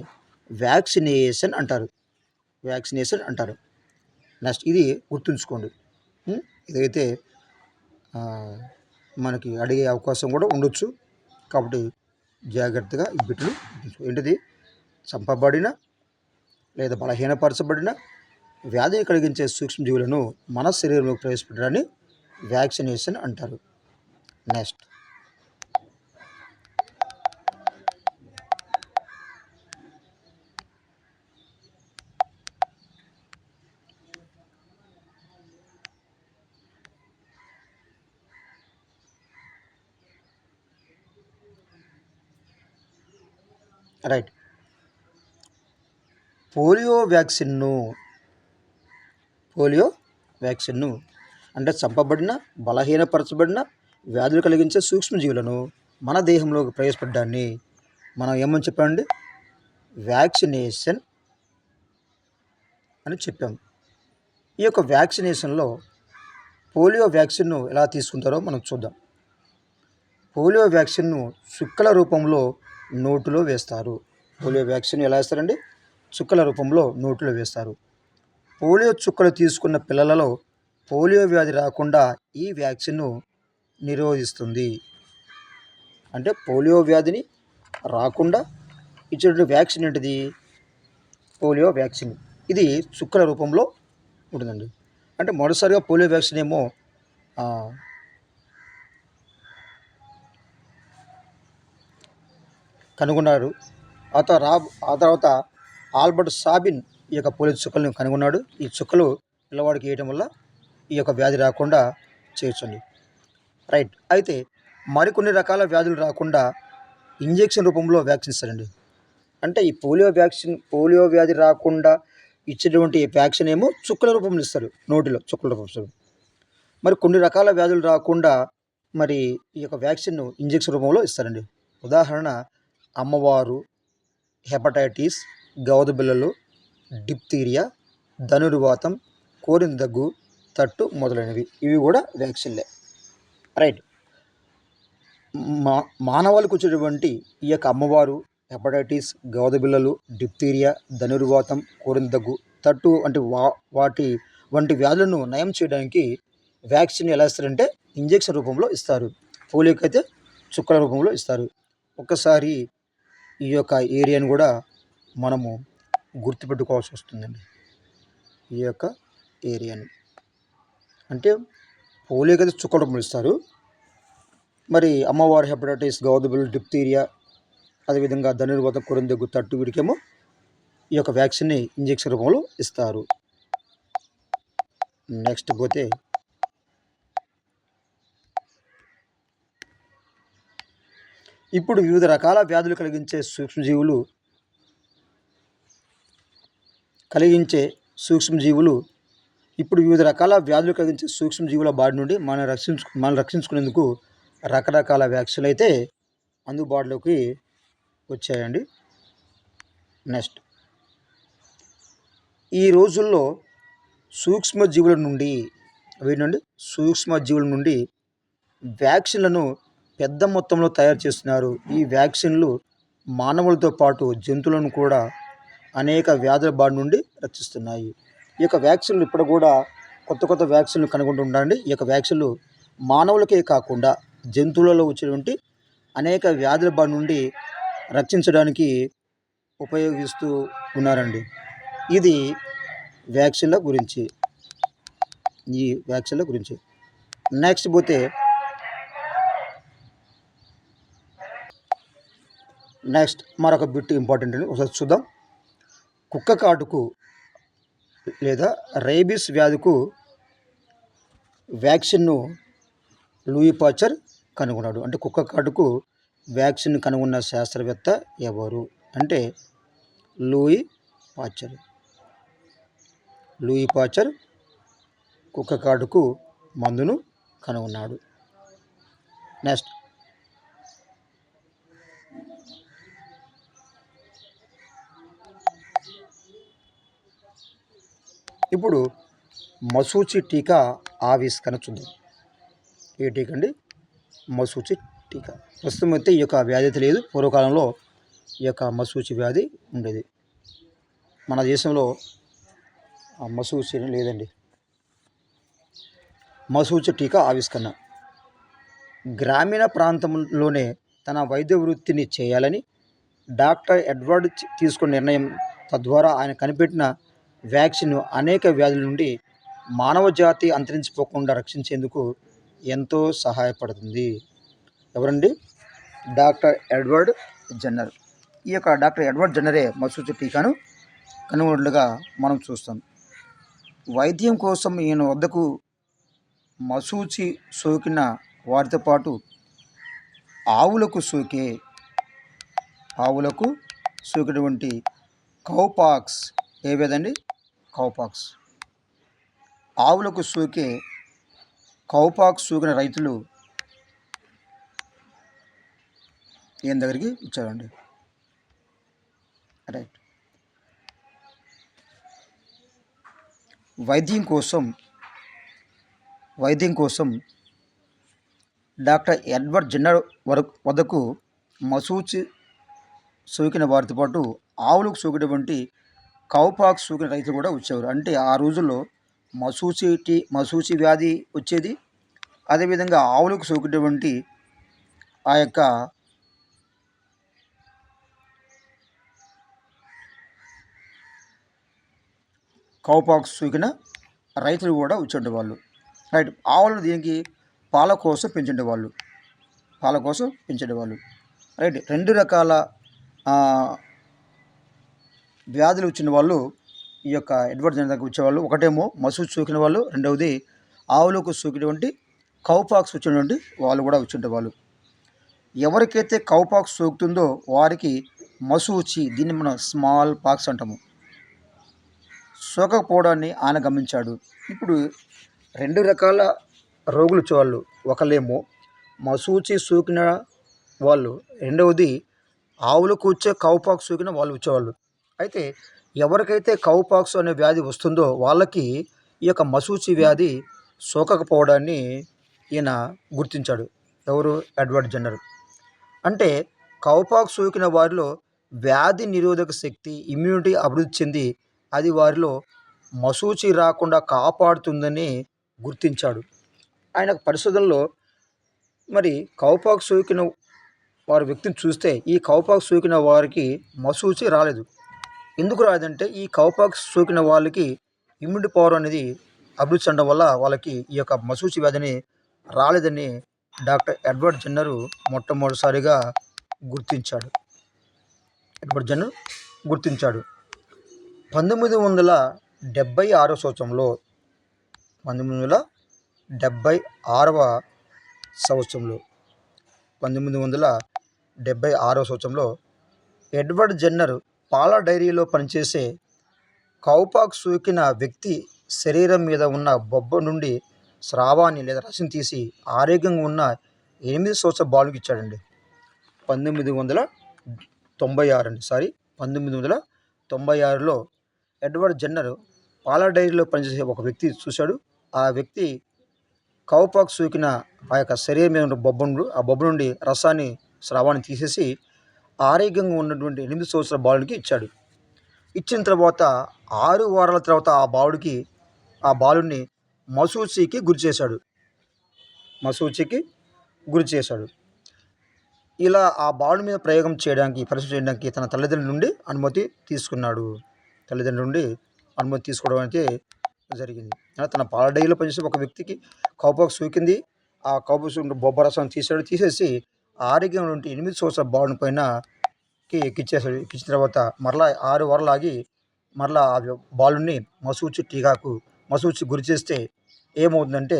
వ్యాక్సినేషన్ అంటారు. నెక్స్ట్ ఇది గుర్తుంచుకోండి. ఇదైతే మనకి అడిగే అవకాశం కూడా ఉండొచ్చు. కాబట్టి జాగ్రత్తగా ఈ బిట్లు ఏంటిది? చంపబడిన లేదా బలహీనపరచబడిన వ్యాధిని కలిగించే సూక్ష్మజీవులను మన శరీరంలోకి ప్రవేశపెట్టడాన్ని వ్యాక్సినేషన్ అంటారు. నెక్స్ట్ రైట్, పోలియో వ్యాక్సిన్ను అంటే చంపబడిన బలహీనపరచబడిన వ్యాధులు కలిగించే సూక్ష్మజీవులను మన దేహంలోకి ప్రవేశపెట్టడాన్ని మనం ఏమని చెప్పామండి? వ్యాక్సినేషన్ అని చెప్పాం. ఈ యొక్క వ్యాక్సినేషన్లో పోలియో వ్యాక్సిన్ను ఎలా తీసుకుంటారో మనం చూద్దాం. పోలియో వ్యాక్సిన్ను చుక్కల రూపంలో నోటిలో వేస్తారు. పోలియో వ్యాక్సిన్ ఎలా వేస్తారండి? చుక్కల రూపంలో నోటిలో వేస్తారు. పోలియో చుక్కలు తీసుకున్న పిల్లలలో పోలియో వ్యాధి రాకుండా ఈ వ్యాక్సిన్ను నిరోధిస్తుంది. అంటే పోలియో వ్యాధిని రాకుండా ఇచ్చేటువంటి వ్యాక్సిన్ ఏంటిది? Polio vaccine. ఇది చుక్కల రూపంలో ఉంటుందండి. అంటే మొదటిసారిగా పోలియో వ్యాక్సిన్ ఏమో కనుగొన్నారు. ఆ తర్వాత ఆల్బర్ట్ సాబిన్ ఈ యొక్క పోలియో చుక్కలను కనుగొన్నాడు. ఈ చుక్కలు పిల్లవాడికి వేయడం వల్ల ఈ యొక్క వ్యాధి రాకుండా చేయొచ్చండి. రైట్, అయితే మరికొన్ని రకాల వ్యాధులు రాకుండా ఇంజెక్షన్ రూపంలో వ్యాక్సిన్ ఇస్తారండి. అంటే ఈ పోలియో వ్యాధి రాకుండా ఇచ్చేటువంటి వ్యాక్సిన్ ఏమో చుక్కల రూపంలో ఇస్తారు, నోటిలో చుక్కల రూపంలో ఇస్తారు. మరి కొన్ని రకాల వ్యాధులు రాకుండా మరి ఈ యొక్క వ్యాక్సిన్ను ఇంజెక్షన్ రూపంలో ఇస్తారండి. ఉదాహరణ అమ్మవారు, హెపటైటిస్, గవద బిళ్ళలు, డిప్తీరియా, ధనుర్వాతం, కోరిందగ్గు, తట్టు మొదలైనవి. ఇవి కూడా వ్యాక్సిన్లే. రైట్. మానవాళికి వచ్చేటువంటి ఈ యొక్క అమ్మవారు, హెపటైటిస్, గవద బిళ్ళలు, డిప్తీరియా, ధనుర్వాతం, కోరిందగ్గు, తట్టు వాటి వంటి వ్యాధులను నయం చేయడానికి వ్యాక్సిన్ ఎలా ఇస్తారంటే ఇంజెక్షన్ రూపంలో ఇస్తారు. పోలియోకి అయితే చుక్కల రూపంలో ఇస్తారు. ఒక్కసారి ఈ యొక్క ఏరియాను కూడా మనము గుర్తుపెట్టుకోవాల్సి వస్తుందండి. ఈ యొక్క ఏరియాని అంటే పోలియోకి అయితే చుక్కల రూపంలో ఇస్తారు. మరి అమ్మవారు, హెపటైటిస్, గవద బిళ్ళలు, డిప్తీరియా, అదేవిధంగా ధనుర్వాతం, కోరిందగ్గు, తట్టు వీటికేమో ఈ యొక్క వ్యాక్సిన్ని ఇంజెక్షన్ రూపంలో ఇస్తారు. నెక్స్ట్ పోతే ఇప్పుడు వివిధ రకాల వ్యాధులు కలిగించే సూక్ష్మజీవుల బారి నుండి మనం రక్షించుకునేందుకు రకరకాల వ్యాక్సిన్లు అయితే అందుబాటులోకి వచ్చాయండి. నెక్స్ట్, ఈ రోజుల్లో సూక్ష్మజీవుల నుండి వ్యాక్సిన్లను పెద్ద మొత్తంలో తయారు చేస్తున్నారు. ఈ వ్యాక్సిన్లు మానవులతో పాటు జంతువులను కూడా అనేక వ్యాధుల బారి నుండి రక్షిస్తున్నాయి. ఈ యొక్క వ్యాక్సిన్లు ఇప్పుడు కూడా కొత్త వ్యాక్సిన్లు కనుగొంటుండండి. ఈ యొక్క వ్యాక్సిన్లు మానవులకే కాకుండా జంతువులలో వచ్చేటువంటి అనేక వ్యాధుల బారి నుండి రక్షించడానికి ఉపయోగిస్తూ ఉన్నారండి. ఇది వ్యాక్సిన్ల గురించి. నెక్స్ట్ పోతే మరొక బిట్ ఇంపార్టెంట్ అండి, ఒకసారి చూద్దాం. కుక్క కాటుకు లేదా రేబీస్ వ్యాధికు వ్యాక్సిన్ను లూయి పాశ్చర్ కనుగొన్నాడు. అంటే కుక్క కాటుకు వ్యాక్సిన్ కనుగొన్న శాస్త్రవేత్త ఎవరు అంటే లూయి పాశ్చర్ కుక్క కాటుకు మందును కనుగొన్నాడు. నెక్స్ట్, ఇప్పుడు మశూచి టీకా ఆవిష్కరణ చూద్దాం. ఏ టీకా అండి? మశూచి టీకా. ప్రస్తుతం అయితే ఈ యొక్క వ్యాధి అయితే లేదు. పూర్వకాలంలో ఈ యొక్క మశూచి వ్యాధి ఉండేది. మన దేశంలో మశూచి లేదండి. మశూచి టీకా ఆవిష్కరణ. గ్రామీణ ప్రాంతంలోనే తన వైద్య వృత్తిని చేయాలని డాక్టర్ ఎడ్వర్డ్ తీసుకున్న నిర్ణయం, తద్వారా ఆయన కనిపెట్టిన వ్యాక్సిన్ అనేక వ్యాధుల నుండి మానవ జాతి అంతరించిపోకుండా రక్షించేందుకు ఎంతో సహాయపడుతుంది. ఎవరండి? Doctor Edward Jenner. ఈ యొక్క డాక్టర్ ఎడ్వర్డ్ జెన్నరే మశూచి టీకాను కనుగొన్నట్లుగా మనం చూస్తాం. వైద్యం కోసం ఈయన వద్దకు మశూచి సోకిన వారితో పాటు ఆవులకు సోకినటువంటి కౌపాక్స్, ఏవేదండి? కౌపాక్స్. ఆవులకు కౌపాక్స్ సోకిన రైతులు ఈయన దగ్గరికి వచ్చారండి. రైట్. వైద్యం కోసం డాక్టర్ ఎడ్వర్డ్ జెన్నర్ వద్దకు మశూచి సోకిన వారితో పాటు ఆవులకు సోకినటువంటి కౌపాక్స్ సోకిన రైతులు కూడా వచ్చేవారు. అంటే ఆ రోజుల్లో మశూచి వ్యాధి వచ్చేది. అదేవిధంగా ఆవులకు సోకినటువంటి ఆ యొక్క కౌపాక్స్ సోకిన రైతులు కూడా వచ్చేవాళ్ళు. రైట్. ఆవులను దీనికి పాల కోసం పెంచేవాళ్ళు. రైట్. రెండు రకాల వ్యాధులు వచ్చిన వాళ్ళు ఈ యొక్క ఎడ్వర్డ్ జెన్నర్ దగ్గరకు వచ్చేవాళ్ళు. ఒకటేమో మశూచి సోకిన వాళ్ళు, రెండవది ఆవులకు సోకినటువంటి కౌపాక్స్ వచ్చినటువంటి వాళ్ళు కూడా వచ్చేవాళ్ళు. ఎవరికైతే కౌపాక్స్ సోకుతుందో వారికి మశూచి, దీన్ని మనం స్మాల్ పాక్స్ అంటాము, సోకకపోవడాన్ని ఆయన గమనించాడు. ఇప్పుడు రెండు రకాల రోగులు వచ్చేవాళ్ళు. ఒకళ్ళేమో మశూచి సోకిన వాళ్ళు, రెండవది ఆవులకు వచ్చే కౌపాక్స్ సోకిన వాళ్ళు వచ్చేవాళ్ళు. అయితే ఎవరికైతే కౌపాక్స్ అనే వ్యాధి వస్తుందో వాళ్ళకి ఈ యొక్క మశూచి వ్యాధి సోకకపోవడాన్ని ఈయన గుర్తించాడు. ఎవరు? Edward Jenner. అంటే కౌపాక్స్ సోకిన వారిలో వ్యాధి నిరోధక శక్తి, ఇమ్యూనిటీ అభివృద్ధి చెంది అది వారిలో మశూచి రాకుండా కాపాడుతుందని గుర్తించాడు. ఆయన పరిశోధనలో మరి కౌపాక్స్ సోకిన వారి వ్యక్తిని చూస్తే ఈ కౌపాక్స్ సోకిన వారికి మశూచి రాలేదు. ఎందుకు రాలేదంటే ఈ కౌపాక్స్ సోకిన వాళ్ళకి ఇమ్యూనిటీ పవర్ అనేది అభివృద్ధి చెందడం వల్ల వాళ్ళకి ఈ యొక్క మశూచి వ్యాధిని రాలేదని డాక్టర్ ఎడ్వర్డ్ జెన్నర్ మొట్టమొదటిసారిగా గుర్తించాడు. ఎడ్వర్డ్ జెన్నర్ గుర్తించాడు. 1976 సంవత్సరంలో 1976 సంవత్సరంలో 1976 సంవత్సరంలో ఎడ్వర్డ్ జెన్నర్ పాల డైరీలో పనిచేసే కౌపాక్స్ సోకిన వ్యక్తి శరీరం మీద ఉన్న బొబ్బ నుండి స్రావాన్ని లేదా రసం తీసి ఆరోగ్యంగా ఉన్న 8 సంవత్సరాల బాలుకి ఇచ్చాడండి. 1996 అండి, 1996లో ఎడ్వర్డ్ జెన్నర్ పాల డైరీలో పనిచేసే ఒక వ్యక్తి చూశాడు. ఆ వ్యక్తి కౌపాక్స్ సోకిన ఆ యొక్క శరీరం మీద ఉన్న ఆ బొబ్బ నుండి రసాన్ని స్రావాన్ని తీసేసి ఆరోగ్యంగా ఉన్నటువంటి 8 సంవత్సరాల బాలుడికి ఇచ్చాడు. ఇచ్చిన తర్వాత 6 వారాల తర్వాత ఆ బాలుడిని మశూచికి గురి చేశాడు. ఇలా ఆ బాలుడి మీద పరీక్ష చేయడానికి తన తల్లిదండ్రుల నుండి అనుమతి తీసుకోవడం అయితే జరిగింది. తన పాల డైరీలో పనిచేసే ఒక వ్యక్తికి కౌపాక్స్ సోకింది. ఆ కౌపాక్స్ బొబ్బ రసం తీసేసి ఆరోగ్యంగా ఉంటే 8 సంవత్సరాల బాలుడి పైన ఎక్కించేశాడు. ఎక్కించిన తర్వాత మరలా 6 వారాలు ఆగి మరలా ఆ బాలుడిని మశూచి గురి చేస్తే ఏమవుతుందంటే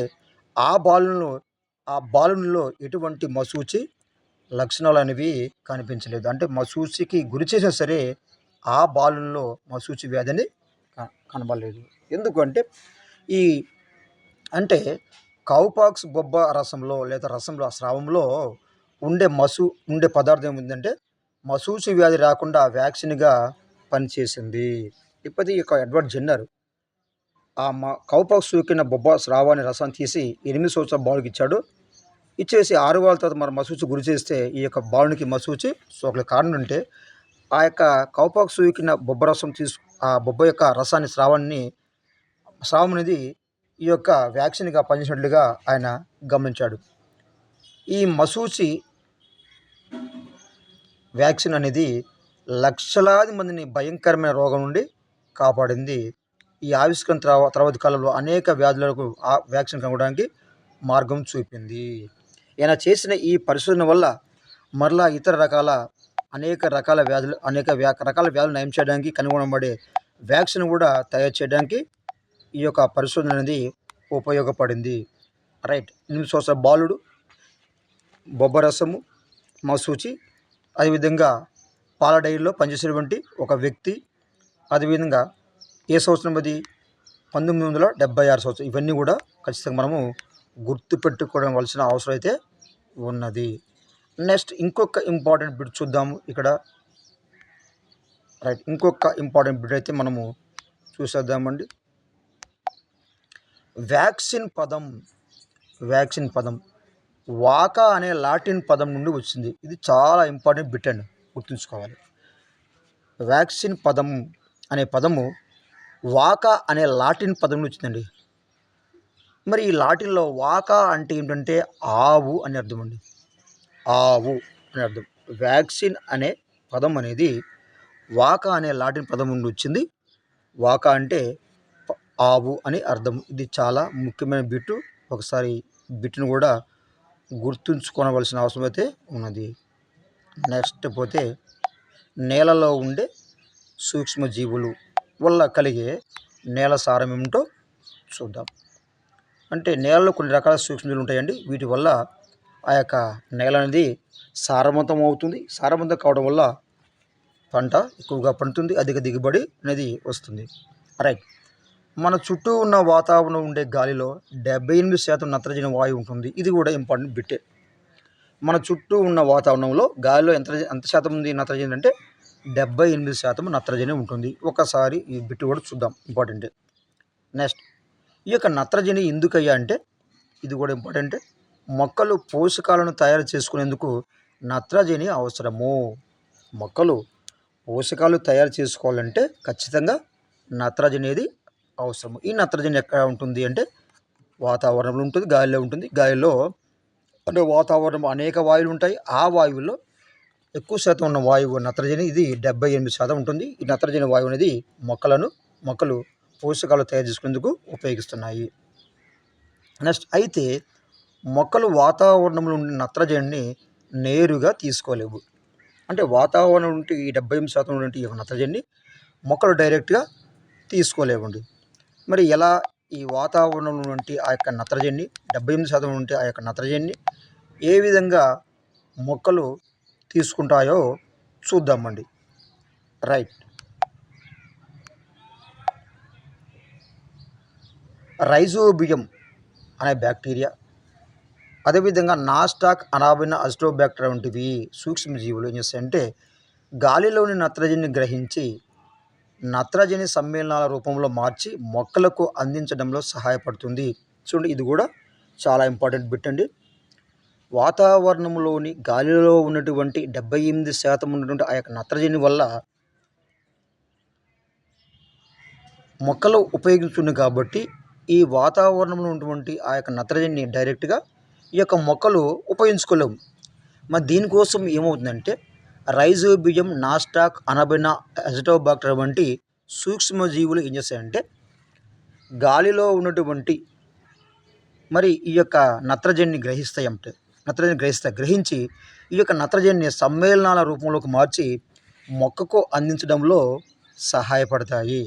ఆ బాలునిలో ఎటువంటి మశూచి లక్షణాలు అనేవి కనిపించలేదు. అంటే మశూచికి గురి చేసినా సరే ఆ బాలునిలో మశూచి వ్యాధి అని కనబడలేదు. ఎందుకంటే అంటే కౌపాక్స్ బొబ్బ రసంలో లేదా స్రావంలో ఉండే పదార్థం ఏముందంటే మశూచి వ్యాధి రాకుండా వ్యాక్సిన్గా పనిచేసింది. ఇప్పటి యొక్క ఎడ్వర్డ్ జెన్నర్ ఆ కౌపాక్స్ సోకిన బొబ్బ స్రావాన్ని రసాన్ని తీసి 8 సంవత్సరాల బాలుకి ఇచ్చాడు. ఇచ్చేసి 6 వారాల తర్వాత మరి మశూచి గురి చేస్తే ఈ యొక్క బాలునికి మశూచి సోకలేదు. కారణం అంటే ఆ యొక్క కౌపాక్స్ సోకిన బొబ్బ రసం ఆ బొబ్బ యొక్క రసాన్ని స్రావం అనేది ఈ యొక్క వ్యాక్సిన్గా పనిచేసినట్లుగా ఆయన గమనించాడు. ఈ మశూచి వ్యాక్సిన్ అనేది లక్షలాది మందిని భయంకరమైన రోగం నుండి కాపాడింది. ఈ ఆవిష్కరణ తర్వాతి కాలంలో అనేక వ్యాధులకు ఆ వ్యాక్సిన్ కనుగొనడానికి మార్గం చూపింది. ఈయన చేసిన ఈ పరిశోధన వల్ల మరలా అనేక రకాల వ్యాధులు నయం చేయడానికి కనుగొనబడే వ్యాక్సిన్ కూడా తయారు చేయడానికి ఈ యొక్క పరిశోధన అనేది ఉపయోగపడింది. రైట్. 8 సంవత్సరాల బాలుడు, బొబ్బ రసము, మశూచి, అదేవిధంగా పాల డైరీలో పనిచేసేటువంటి ఒక వ్యక్తి, అదేవిధంగా ఏ సంవత్సరం అది 1976 సంవత్సరం. ఇవన్నీ కూడా ఖచ్చితంగా మనము గుర్తుపెట్టుకోవలసిన అవసరం అయితే ఉన్నది. నెక్స్ట్ ఇంకొక ఇంపార్టెంట్ బిట్ చూద్దాము ఇక్కడ. రైట్. ఇంకొక ఇంపార్టెంట్ బిట్ అయితే మనము చూసేద్దామండి. వ్యాక్సిన్ పదం వాకా అనే లాటిన్ పదం నుండి వచ్చింది. ఇది చాలా ఇంపార్టెంట్ బిట్ అండి, గుర్తుంచుకోవాలి. వ్యాక్సిన్ పదం అనే పదము వాకా అనే లాటిన్ పదం నుంచి వచ్చిందండి. మరి ఈ లాటిన్లో వాకా అంటే ఏంటంటే ఆవు అని అర్థం అండి. ఆవు అని అర్థం. వ్యాక్సిన్ అనే పదం అనేది వాకా అనే లాటిన్ పదం నుండి వచ్చింది. వాకా అంటే ఆవు అని అర్థం. ఇది చాలా ముఖ్యమైన బిట్టు. ఒకసారి బిట్టును కూడా గుర్తుంచుకోవలసిన అవసరం అయితే ఉన్నది. నెక్స్ట్ పోతే నేలలో ఉండే సూక్ష్మజీవులు వల్ల కలిగే నేల సారం ఏమిటో చూద్దాం. అంటే నేలలో కొన్ని రకాల సూక్ష్మజీవులు ఉంటాయండి. వీటి వల్ల ఆ యొక్క నేల అనేది సారవంతం అవుతుంది. సారవంతం కావడం వల్ల పంట ఎక్కువగా పండుతుంది, అధిక దిగుబడి అనేది వస్తుంది. రైట్. మన చుట్టూ ఉన్న వాతావరణం ఉండే గాలిలో 78% నత్రజని వాయువు ఉంటుంది. ఇది కూడా ఇంపార్టెంట్ బిట్టే. మన చుట్టూ ఉన్న వాతావరణంలో గాలిలో ఎంత శాతం ఉంది నత్రజని అంటే 78% నత్రజని ఉంటుంది. ఒకసారి ఈ బిట్ కూడా చూద్దాం, ఇంపార్టెంట్. నెక్స్ట్, ఈ యొక్క నత్రజని ఎందుకయ్యా అంటే ఇది కూడా ఇంపార్టెంట్. మొక్కలు పోషకాలను తయారు చేసుకునేందుకు నత్రజని అవసరము. మొక్కలు పోషకాలు తయారు చేసుకోవాలంటే ఖచ్చితంగా నత్రజని అనేది అవసరము. ఈ నత్రజని ఎక్కడ ఉంటుంది అంటే వాతావరణంలో ఉంటుంది, గాలిలో ఉంటుంది. గాలిలో అంటే వాతావరణం అనేక వాయువులు ఉంటాయి. ఆ వాయువుల్లో ఎక్కువ శాతం ఉన్న వాయువు నత్రజని, ఇది 78% ఉంటుంది. ఈ నత్రజని వాయువు అనేది మొక్కలు పోషకాలు తయారు చేసుకునేందుకు ఉపయోగిస్తున్నాయి. నెక్స్ట్, అయితే మొక్కలు వాతావరణంలో ఉండే నత్రజనిని నేరుగా తీసుకోలేవు. అంటే వాతావరణం నుండి ఈ 78% నుండి ఈ నత్రజనిని మొక్కలు డైరెక్ట్గా తీసుకోలేవండి. మరి ఎలా ఈ వాతావరణం నుండి ఆ యొక్క నత్రజనిని 78% నుండి ఆ యొక్క నత్రజనిని ఏ విధంగా మొక్కలు తీసుకుంటాయో చూద్దామండి. రైట్. రైజోబియం అనే బ్యాక్టీరియా, అదేవిధంగా నాస్టాక్, అనాబినా, అజిటోబ్యాక్టర్ వంటివి సూక్ష్మజీవులు ఏం చేస్తాయంటే గాలిలోని నత్రజనిని గ్రహించి నత్రజని సమ్మేళనాల రూపంలో మార్చి మొక్కలకు అందించడంలో సహాయపడుతుంది. చూడండి, ఇది కూడా చాలా ఇంపార్టెంట్ బిట్ అండి. వాతావరణంలోని గాలిలో ఉన్నటువంటి 78% ఉన్నటువంటి ఆ యొక్క నత్రజని వల్ల మొక్కలు ఉపయోగిస్తుంది. కాబట్టి ఈ వాతావరణంలో ఉన్నటువంటి ఆ యొక్క నత్రజనిని డైరెక్ట్గా ఈ యొక్క మొక్కలు ఉపయోగించుకోలేవు. మరి దీనికోసం ఏమవుతుందంటే రైజోబియం, నాస్టాక్, అనాబినా, అజిటోబ్యాక్టర్ వంటి సూక్ష్మజీవులు ఏం చేస్తాయంటే గాలిలో ఉన్నటువంటి మరి ఈ యొక్క నత్రజనిని గ్రహించి ఈ యొక్క నత్రజనిని సమ్మేళనాల రూపంలోకి మార్చి మొక్కకు అందించడంలో సహాయపడతాయి.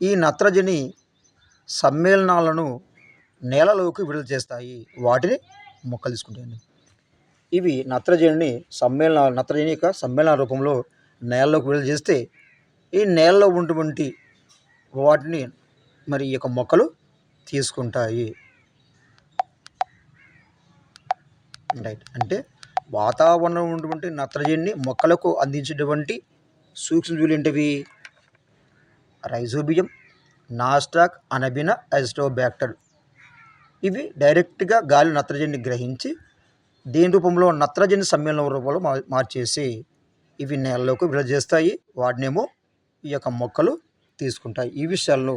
ఈ నత్రజని సమ్మేళనాలను నేలలోకి విడుదల చేస్తాయి. వాటిని మొక్కలు తీసుకుంటాయండి. ఇవి నత్రజని యొక్క సమ్మేళన రూపంలో నేలలోకి విడుదల చేస్తే ఈ నేలలో ఉన్నటువంటి వాటిని మరి ఈ యొక్క మొక్కలు తీసుకుంటాయి. రైట్. అంటే వాతావరణంలో ఉన్నటువంటి నత్రజనిని మొక్కలకు అందించేటువంటి సూక్ష్మజీవులు ఏంటివి? Rhizobium, Nostoc, Anabaena, Azotobacter. ఇవి డైరెక్ట్గా గాలి నత్రజనిని గ్రహించి దీని రూపంలో నత్రజని సమ్మేళనం రూపంలో మార్చేసి ఇవి నేలలోకి విడుదల చేస్తాయి. వాటినేమో ఈ యొక్క మొక్కలు తీసుకుంటాయి. ఈ విషయాలను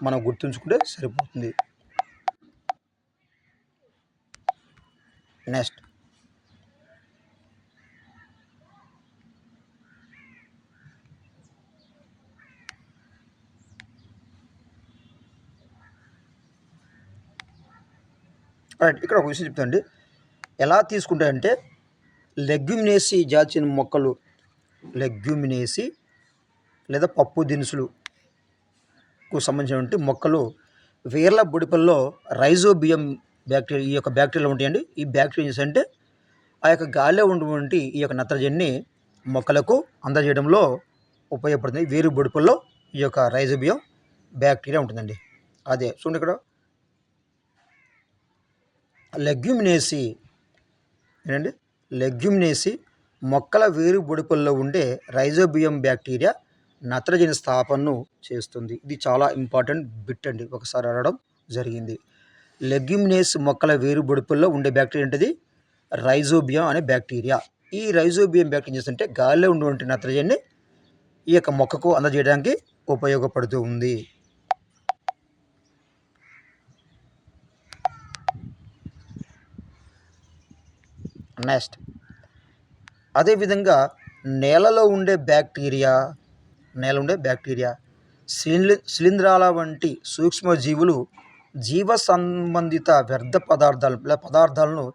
మనం గుర్తుంచుకుంటే సరిపోతుంది. Next, right. ఇక్కడ ఒక విషయం చెప్తాండి. ఎలా తీసుకుంటాయంటే లెగ్యూమినేసి జాతిన మొక్కలు, లెగ్యూమినేసి లేదా పప్పు దినుసులకు సంబంధించినటువంటి మొక్కలు వేర్ల బుడిపల్లో రైజోబియం బ్యాక్టీరియా, ఈ యొక్క బ్యాక్టీరియాలు ఉంటాయండి. ఈ బ్యాక్టీరియా అంటే ఆ యొక్క గాలిలో ఉన్నటువంటి ఈ యొక్క నత్రజనిని మొక్కలకు అందజేయడంలో ఉపయోగపడుతుంది. వేరు బుడిపల్లో ఈ యొక్క రైజోబియం బ్యాక్టీరియా ఉంటుందండి. అదే చూడండి, ఇక్కడ లెగ్యూమినేసి మొక్కల వేరు బుడిపల్లో ఉండే రైజోబియం బ్యాక్టీరియా నత్రజని స్థాపనను చేస్తుంది. ఇది చాలా ఇంపార్టెంట్ బిట్ అండి, ఒకసారి అడగడం జరిగింది. లెగ్యూమినేస్ మొక్కల వేరు బుడిపల్లో ఉండే బ్యాక్టీరియా ఏంటిది? రైజోబియం అనే బ్యాక్టీరియా. ఈ రైజోబియం బ్యాక్టీరియా చేస్తుంటే గాలిలో ఉన్నటువంటి నత్రజనిని ఈ యొక్క మొక్కకు అందజేయడానికి ఉపయోగపడుతూ ఉంది. నెక్స్ట్, అదేవిధంగా నేలలో ఉండే బ్యాక్టీరియా, శిలీంధ్రాల వంటి సూక్ష్మజీవులు జీవ సంబంధిత వ్యర్థ పదార్థాలను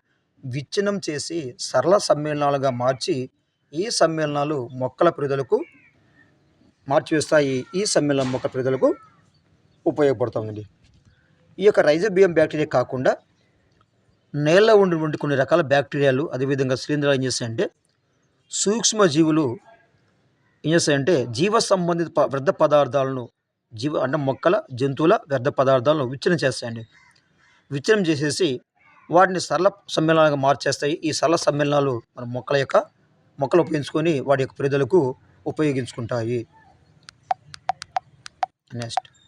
విచ్ఛిన్నం చేసి సరళ సమ్మేళనాలుగా మార్చి ఈ సమ్మేళనాలు మొక్కల పెరుగుదలకు మార్చివేస్తాయి. ఈ సమ్మేళనం మొక్క పెరుగుదలకు ఉపయోగపడుతుంది. ఈ యొక్క రైజోబియం బ్యాక్టీరియా కాకుండా నేలలో ఉన్నటువంటి కొన్ని రకాల బ్యాక్టీరియాలు, అదేవిధంగా శిలీంధ్రాలు ఏం చేస్తాయంటే సూక్ష్మజీవులు ఏం చేస్తాయంటే జీవ సంబంధిత వ్యర్థ పదార్థాలను అంటే మొక్కల, జంతువుల వ్యర్థ పదార్థాలను విచ్ఛిన్నం చేస్తాయండి. విచ్ఛిన్నం చేసేసి వాటిని సరళ సమ్మేళనాలుగా మార్చేస్తాయి. ఈ సరళ సమ్మేళనాలు మన మొక్కలు ఉపయోగించుకొని వాటి యొక్క పెరుగుదలకు ఉపయోగించుకుంటాయి. నెక్స్ట్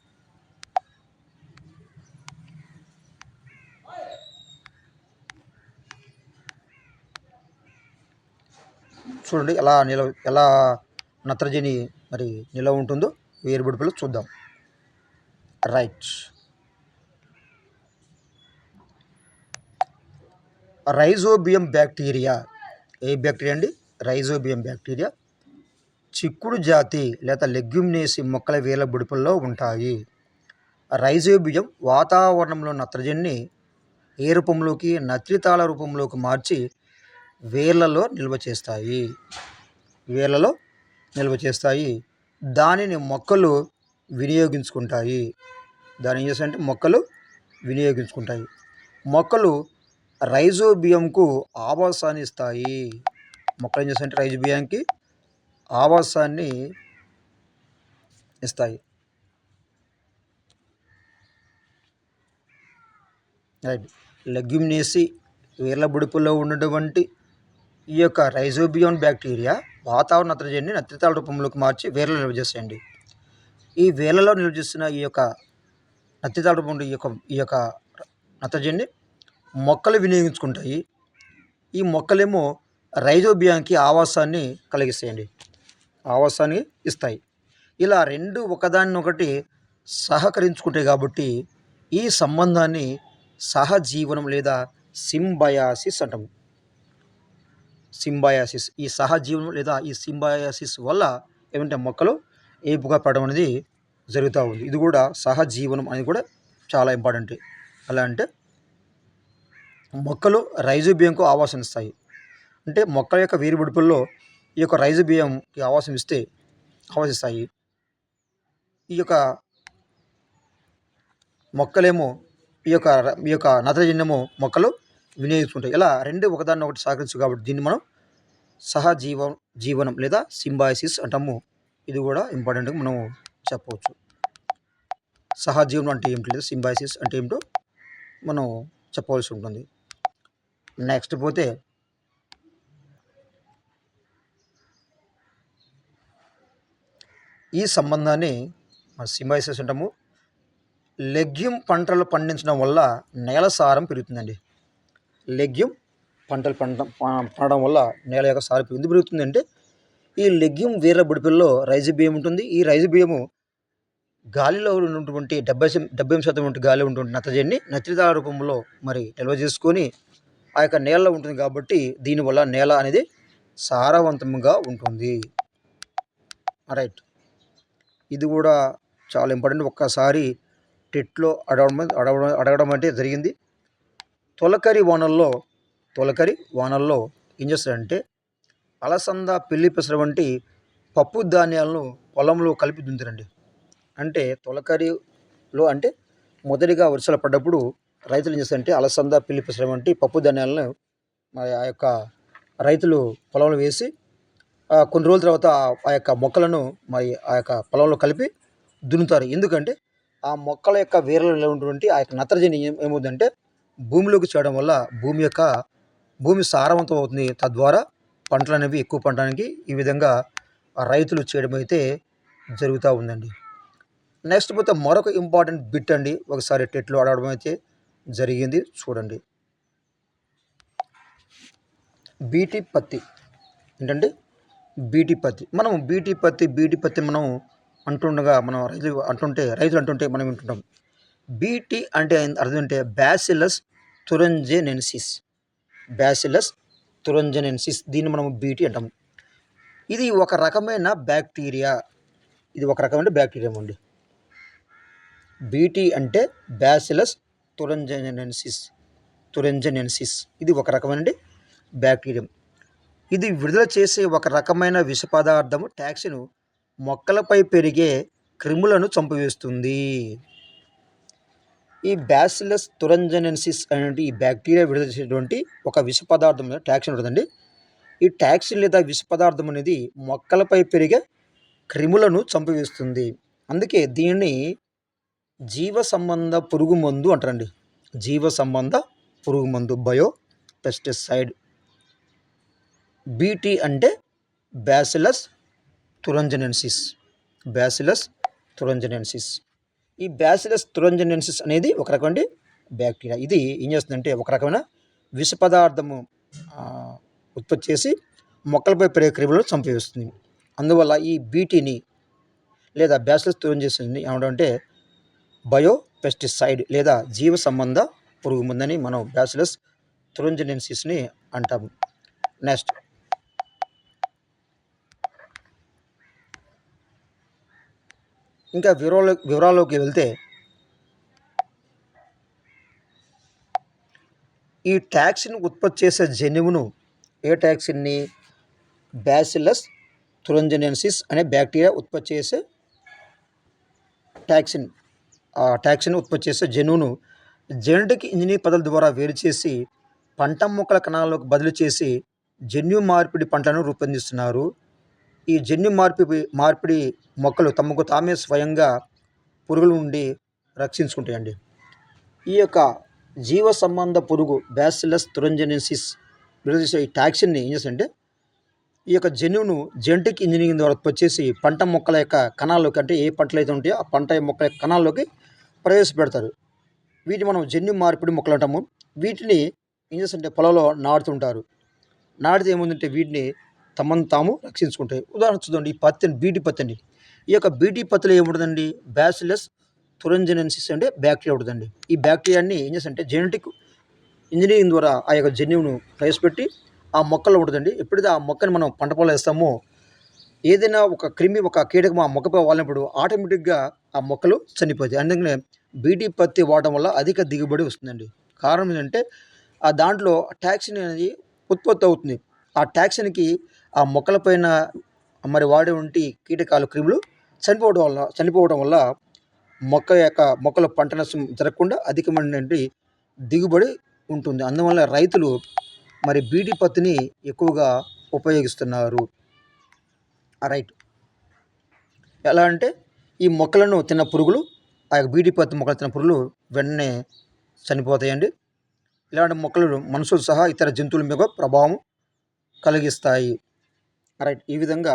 చూడండి ఎలా నత్రజని మరి నిల్వ ఉంటుందో వేరుబుడుపులో చూద్దాం. రైట్. Rhizobium bacteria. ఏ బ్యాక్టీరియా అండి? రైజోబియం బ్యాక్టీరియా చిక్కుడు జాతి లేదా లెగ్యూమినేసి మొక్కల వేర్ల బుడుపుల్లో ఉంటాయి. రైజోబియం వాతావరణంలో నత్రజనిని ఏ రూపంలోకి? నత్రితాల రూపంలోకి మార్చి వేర్లలో నిల్వ చేస్తాయి. దానిని మొక్కలు వినియోగించుకుంటాయి. దాని ఏం చేస్తాయంటే మొక్కలు వినియోగించుకుంటాయి. మొక్కలు రైజోబియంకు ఆవాసాన్ని ఇస్తాయి. మొక్కలు ఏం చేస్తాయంటే రైజోబియంకి ఆవాసాన్ని ఇస్తాయి. రైట్. లెగ్యూమినేసి వేర్ల బుడుపుల్లో ఉన్నటువంటి ఈ యొక్క రైజోబియం బ్యాక్టీరియా వాతావరణ నత్రజనిని నత్రితాల రూపంలోకి మార్చి వేర్లలో నిల్వ చేస్తాయండి. ఈ వేర్లలో నిల్వ చేస్తున్న ఈ యొక్క నత్రితాల రూపంలో ఈ యొక్క నత్రజనిని మొక్కలు వినియోగించుకుంటాయి. ఈ మొక్కలేమో రైజోబియానికి ఆవాసాన్ని ఇస్తాయి. ఇలా రెండు ఒకదానినొకటి సహకరించుకుంటాయి కాబట్టి ఈ సంబంధాన్ని సహజీవనం లేదా సింబయాసిస్ అంటాము. ఈ సహజీవనం లేదా ఈ సింబయాసిస్ వల్ల ఏమంటే మొక్కలు ఏపుగా పడడం అనేది జరుగుతూ ఉంది. ఇది కూడా సహజీవనం అనేది కూడా చాలా ఇంపార్టెంట్. ఎలా అంటే మొక్కలు రైజోబియంకు ఆవాసం ఇస్తాయి. అంటే మొక్కల యొక్క వేరుబుడుపుల్లో ఈ యొక్క రైజోబియంకి ఆవాసిస్తాయి. ఈ యొక్క మొక్కలేమో ఈ యొక్క నత్రజన్యము మొక్కలు వినియోగించుకుంటాయి. ఇలా రెండు ఒకదాన్ని ఒకటి సహకరించు కాబట్టి దీన్ని మనం జీవనం లేదా సింబయాసిస్ అంటాము. ఇది కూడా ఇంపార్టెంట్గా మనం చెప్పవచ్చు. సహజీవనం అంటే ఏమిటి లేదా సింబయాసిస్ అంటే ఏమిటో మనం చెప్పవలసి ఉంటుంది. నెక్స్ట్ పోతే ఈ సంబంధాన్ని సింబయాసిస్ అంటాము. లెగ్యూమ్ పంటలు పండించడం వల్ల నేల సారం పెరుగుతుందండి. లెగ్యూమ్ పంటలు పండడం వల్ల నేల యొక్క సారం ఎందుకు పెరుగుతుందంటే ఈ లెగ్యూమ్ వేర్ల బుడిపిల్లో రైజోబియం ఉంటుంది. ఈ రైజోబియము గాలిలో ఉన్నటువంటి 70% గాలిలో ఉన్నటువంటి నత్రజనిని నత్రితాల రూపంలో మరి నిల్వ చేసుకొని ఆ యొక్క నేలలో ఉంటుంది కాబట్టి దీనివల్ల నేల అనేది సారవంతంగా ఉంటుంది. రైట్. ఇది కూడా చాలా ఇంపార్టెంట్. ఒక్కసారి టెట్లో అడగడం అంటే జరిగింది. తొలకరి వానల్లో ఏం చేస్తారంటే అలసంద, పెళ్లి పెసర వంటి పప్పు ధాన్యాలను పొలంలో కలిపి దున్నుతారండి. అంటే తొలకరిలో అంటే మొదటిగా వర్షాలు పడ్డప్పుడు రైతులు ఏం చేస్తారంటే అలసంద, పెళ్లి పెసర వంటి పప్పు ధాన్యాలను మరి ఆ యొక్క రైతులు పొలంలో వేసి కొన్ని రోజుల తర్వాత ఆ యొక్క మొక్కలను మరి ఆ యొక్క పొలంలో కలిపి దున్నుతారు. ఎందుకంటే ఆ మొక్కల యొక్క వేర్లలో ఉన్నటువంటి ఆ యొక్క నత్రజని ఏమవుతుందంటే భూమిలోకి చేయడం వల్ల భూమి సారవంతం అవుతుంది. తద్వారా పంటలు అనేవి ఎక్కువ పండడానికి ఈ విధంగా రైతులు చేయడం అయితే జరుగుతూ ఉందండి. నెక్స్ట్ పోతే మరొక ఇంపార్టెంట్ బిట్ అండి. ఒకసారి టెట్లో అడగడం అయితే జరిగింది. చూడండి. బీటీ పత్తి ఏంటంటే బీటీ పత్తి. మనం బీటీ పత్తి మనం రైతులు అంటుంటే మనం వింటుంటాం. బీటీ అంటే అర్థం అంటే బ్యాసిల్లస్ తురంజనెన్సిస్. దీన్ని మనం బీటీ అంటాము. ఇది ఒక రకమైన బ్యాక్టీరియా. అండి. బీటీ అంటే బ్యాసిల్లస్ తురంజనెన్సిస్. ఇది ఒక రకమైన బ్యాక్టీరియం. ఇది విడుదల చేసే ఒక రకమైన విష పదార్థము టాక్సిన్ మొక్కలపై పెరిగే క్రిములను చంపివేస్తుంది. ఈ బ్యాసిల్లస్ తురంజనెన్సిస్ అనేది ఈ బ్యాక్టీరియా విడుదల చేసేటువంటి ఒక విష పదార్థం టాక్సిన్ ఉంటుందండి. ఈ టాక్సిన్ లేదా విష పదార్థం అనేది మొక్కలపై పెరిగే క్రిములను చంపివేస్తుంది. అందుకే దీనిని జీవ సంబంధ పురుగు మందు అంటారండి. జీవ సంబంధ పురుగు మందు, బయో పెస్టిసైడ్. బీటీ అంటే బ్యాసిలస్ తురంజనెన్సిస్. బ్యాసిలస్ తురంజనెన్సిస్. ఈ బ్యాసిలస్ తురంజనెన్సిస్ అనేది ఒక రకమైన బ్యాక్టీరియా. ఇది ఏం చేస్తుందంటే ఒక రకమైన విష పదార్థము ఉత్పత్తి చేసి మొక్కలపై పెరిగే క్రిములను చంపేస్తుంది. అందువల్ల ఈ బీటీని లేదా బ్యాసిలస్ తురంజనెన్సిస్ని ఏమంటే బయో పెస్టిసైడ్ లేదా జీవ సంబంధ పురుగు మందని మనం బ్యాసిలస్ తురంజనెన్సిస్ని అంటాము. నెక్స్ట్ ఇంకా వివరాల్లోకి వెళ్తే ఈ టాక్సిన్ ఉత్పత్తి చేసే జన్యువును, ఏ టాక్సిన్ని, బ్యాసిలస్ తురంజనెన్సిస్ అనే బ్యాక్టీరియా ఉత్పత్తి చేసే టాక్సిన్, ఆ టాక్సిన్ ఉత్పత్తి చేసే జన్యువును జెనెటిక్ ఇంజనీరింగ్ పద్ధతుల ద్వారా వేరు చేసి పంట మొక్కల కణాల్లోకి బదిలీ చేసి జన్యు మార్పిడి పంటలను రూపొందిస్తున్నారు. ఈ జన్యు మార్పిడి మొక్కలు తమకు తామే స్వయంగా పురుగుల నుండి రక్షించుకుంటాయండి. ఈ యొక్క జీవ సంబంధ పురుగు బ్యాసిలస్ తురంజనెన్సిస్ విడుదల చేసే ఈ టాక్సిన్ని ఏం చేస్తుందంటే ఈ యొక్క జన్యువును జెనెటిక్ ఇంజనీరింగ్ ద్వారా ఉత్పత్తి చేసి పంట మొక్కల యొక్క కణాల్లోకి, అంటే ఏ పంటలు అయితే ఉంటాయో ఆ పంట మొక్కల యొక్క కణాల్లోకి ప్రవేశపెడతారు. వీటిని మనం జన్యు మార్పిడి మొక్కలు అంటాము. వీటిని ఏం చేస్తుంటే పొలంలో నాటుతుంటారు. నాటితే ఏముందంటే వీటిని తమను తాము రక్షించుకుంటాయి. ఉదాహరణ చూడండి, ఈ పత్తి, బీటీ పత్తి అండి. ఈ యొక్క బీటీ పత్తిలో ఏముంటుందండి, బ్యాసిలస్ తురంజనెన్సిస్ అంటే బ్యాక్టీరియా ఉంటుందండి. ఈ బ్యాక్టీరియాని ఏం చేస్తుంటే జెనెటిక్ ఇంజనీరింగ్ ద్వారా ఆ యొక్క జన్యువును ప్రవేశపెట్టి ఆ మొక్కలో ఉంటుందండి. ఎప్పుడైతే ఆ మొక్కని మనం పంట పొలంలో వేస్తామో ఏదైనా ఒక క్రిమి, ఒక కీటకం ఆ మొక్కపై వాలినప్పుడు ఆటోమేటిక్గా ఆ మొక్కలు చనిపోతాయి. అందుకనే బీటీ పత్తి వాడటం వల్ల అధిక దిగుబడి వస్తుందండి. కారణం ఏంటంటే ఆ దాంట్లో టాక్సిన్ అనేది ఉత్పత్తి అవుతుంది. ఆ టాక్సిన్కి ఆ మొక్కలపైన మరి వాడే వంటి కీటకాలు, క్రిములు చనిపోవడం వల్ల మొక్కల పంట నష్టం జరగకుండా అధికమైన దిగుబడి ఉంటుంది. అందువల్ల రైతులు మరి బీటీ పత్తిని ఎక్కువగా ఉపయోగిస్తున్నారు. రైట్. ఎలా అంటే ఈ మొక్కలను తిన్న పురుగులు, ఆ యొక్క బీటీ పత్తి మొక్కలు తిన్న పురుగులు వెంటనే చనిపోతాయండి. ఇలాంటి మొక్కలు మనుషులు సహా ఇతర జంతువుల మీద ప్రభావం కలిగిస్తాయి. రైట్. ఈ విధంగా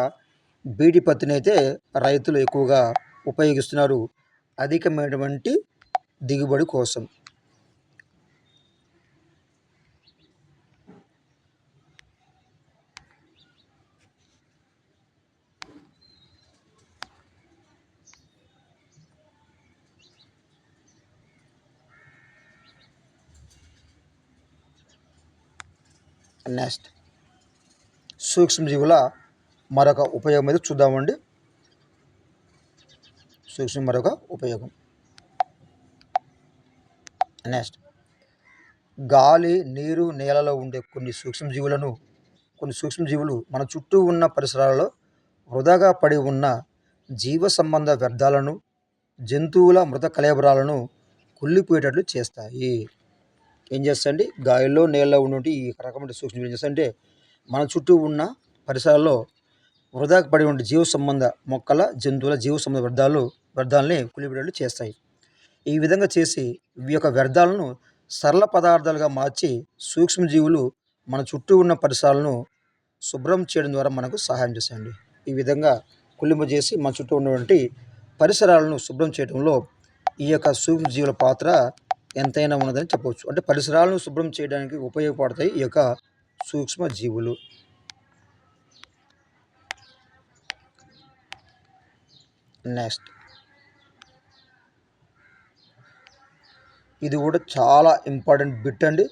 బీటీ పత్తిని అయితే రైతులు ఎక్కువగా ఉపయోగిస్తున్నారు అధికమైనటువంటి దిగుబడి కోసం. నెక్స్ట్ సూక్ష్మజీవుల మరొక ఉపయోగం అయితే చూద్దామండి. మరొక ఉపయోగం. నెక్స్ట్ గాలి, నీరు, నేలలో ఉండే కొన్ని సూక్ష్మజీవులు మన చుట్టూ ఉన్న పరిసరాలలో వృధాగా పడి ఉన్న జీవ సంబంధ వ్యర్థాలను, జంతువుల మృత కళేబరాలను కుళ్ళిపోయేటట్లు చేస్తాయి. ఏం చేస్తాయండి, గాలిలో, నీళ్ళలో ఉన్నటువంటి ఈ రకమైన సూక్ష్మజీవులు ఏం చేస్తాయంటే మన చుట్టూ ఉన్న పరిసరాల్లో వృధా పడి ఉండే జీవ సంబంధ మొక్కల, జంతువుల జీవ సంబంధ వ్యర్థాలని కుళ్ళిపోయేటట్లు చేస్తాయి. ఈ విధంగా చేసి ఈ యొక్క వ్యర్థాలను సరళ పదార్థాలుగా మార్చి సూక్ష్మజీవులు మన చుట్టూ ఉన్న పరిసరాలను శుభ్రం చేయడం ద్వారా మనకు సహాయం చేస్తాయండి. ఈ విధంగా కుళ్ళింపజేసి మన చుట్టూ ఉన్నటువంటి పరిసరాలను శుభ్రం చేయడంలో ఈ యొక్క సూక్ష్మజీవుల పాత్ర ఎంతైనా ఉన్నదని చెప్పవచ్చు. అంటే పరిసరాలను శుభ్రం చేయడానికి ఉపయోగపడతాయి ఈ యొక్క సూక్ష్మజీవులు. నెక్స్ట్ ఇది కూడా చాలా ఇంపార్టెంట్ బిట్ అండి.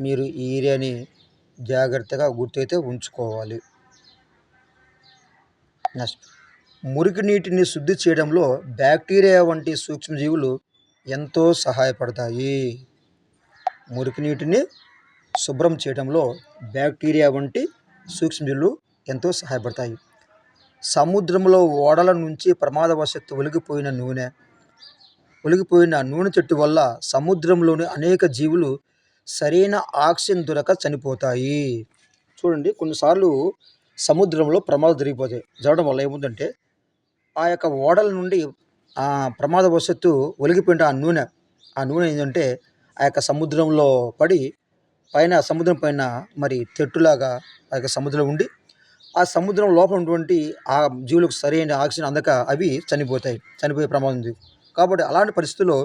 మీరు ఈ ఏరియాని జాగ్రత్తగా గుర్తైతే ఉంచుకోవాలి. నెక్స్ట్ మురికి నీటిని శుద్ధి చేయడంలో బ్యాక్టీరియా వంటి సూక్ష్మజీవులు ఎంతో సహాయపడతాయి. మురికి నీటిని శుభ్రం చేయడంలో బ్యాక్టీరియా వంటి సూక్ష్మజీవులు ఎంతో సహాయపడతాయి. సముద్రంలో ఓడల నుంచి ప్రమాదవశాత్తు ఒలిగిపోయిన నూనె చెట్టు వల్ల సముద్రంలోని అనేక జీవులు సరైన ఆక్సిజన్ దొరక చనిపోతాయి. చూడండి, కొన్నిసార్లు సముద్రంలో ప్రమాదం జరగడం వల్ల ఏముందంటే ఆ యొక్క ఓడల నుండి ప్రమాదవశాత్తు ఒలిగిపోయిన ఆ నూనె ఏంటంటే ఆ యొక్క సముద్రంలో పడి పైన సముద్రం పైన మరి తెట్టులాగా ఆ యొక్క సముద్రం ఉండి ఆ సముద్రం లోపల ఉన్నటువంటి ఆ జీవులకు సరైన ఆక్సిజన్ అందక అవి చనిపోయే ప్రమాదం ఉంది. కాబట్టి అలాంటి పరిస్థితుల్లో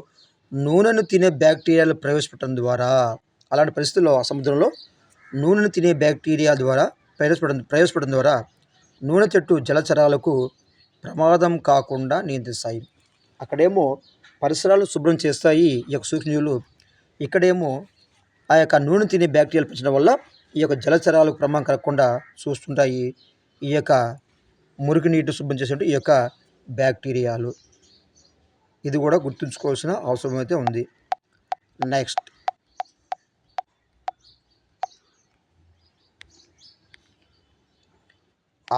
నూనెను తినే బ్యాక్టీరియాలు ప్రవేశపెట్టడం ద్వారా అలాంటి పరిస్థితుల్లో ఆ సముద్రంలో నూనెను తినే బ్యాక్టీరియా ద్వారా ప్రవేశపెట్టడం ద్వారా నూనె చెట్టు జలచరాలకు ప్రమాదం కాకుండా నియంత్రిస్తాయి. అక్కడేమో పరిసరాలు శుభ్రం చేస్తాయి ఈ యొక్క సూక్ష్మజీవులు. ఇక్కడేమో ఆ యొక్క నూనె తినే బ్యాక్టీరియాలు పెంచడం వల్ల ఈ యొక్క జలచరాలకు ప్రమాదం కలగకుండా చూస్తుంటాయి ఈ యొక్క మురికి నీటి శుభ్రం చేసేటువంటి ఈ యొక్క బ్యాక్టీరియాలు. ఇది కూడా గుర్తుంచుకోవాల్సిన అవసరం అయితే ఉంది. నెక్స్ట్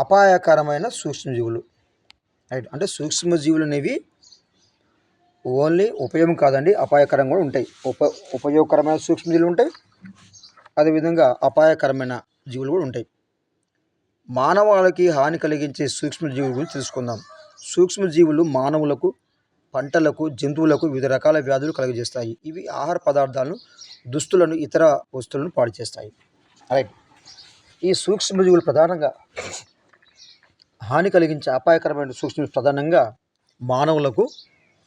అపాయకరమైన సూక్ష్మజీవులు. రైట్, అంటే సూక్ష్మజీవులు అనేవి ఓన్లీ ఉపయోగం కాదండి, అపాయకరంగా కూడా ఉంటాయి. ఉపయోగకరమైన సూక్ష్మజీవులు ఉంటాయి, అదేవిధంగా అపాయకరమైన జీవులు కూడా ఉంటాయి. మానవాళికి హాని కలిగించే సూక్ష్మజీవుల గురించి తెలుసుకుందాం. సూక్ష్మజీవులు మానవులకు, పంటలకు, జంతువులకు వివిధ రకాల వ్యాధులు కలుగజేస్తాయి. ఇవి ఆహార పదార్థాలను, దుస్తులను, ఇతర వస్తువులను పాడు చేస్తాయి. రైట్, ఈ సూక్ష్మజీవులు ప్రధానంగా హాని కలిగించే అపాయకరమైన సూక్ష్మజీవులు ప్రధానంగా మానవులకు,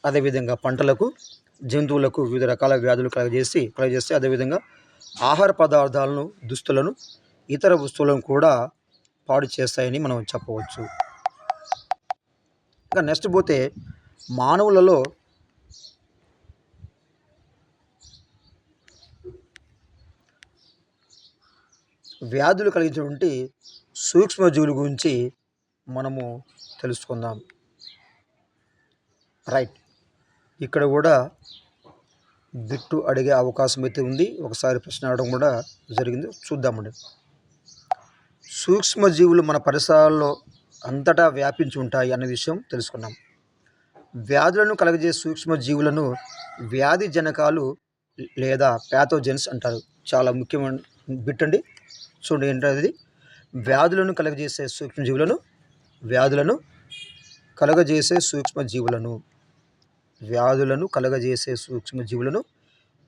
అదేవిధంగా పంటలకు, జంతువులకు వివిధ రకాల వ్యాధులు కలుగజేసి అదేవిధంగా ఆహార పదార్థాలను, దుస్తులను, ఇతర వస్తువులను కూడా పాడు చేస్తాయని మనం చెప్పవచ్చు. ఇంకా నెక్స్ట్ పోతే మానవులలో వ్యాధులు కలిగించేటువంటి సూక్ష్మజీవుల గురించి మనము తెలుసుకుందాం. రైట్, ఇక్కడ కూడా బిట్టు అడిగే అవకాశం అయితే ఉంది. ఒకసారి ప్రశ్న అడగడం కూడా జరిగింది, చూద్దామండి. సూక్ష్మజీవులు మన పరిసరాల్లో అంతటా వ్యాపించి ఉంటాయి అనే విషయం తెలుసుకున్నాం. వ్యాధులను కలగజేసే సూక్ష్మజీవులను వ్యాధి జనకాలు లేదా ప్యాథోజెన్స్ అంటారు. చాలా ముఖ్యమైన బిట్ అండి, చూడండి ఏంటది. వ్యాధులను కలగజేసే సూక్ష్మజీవులను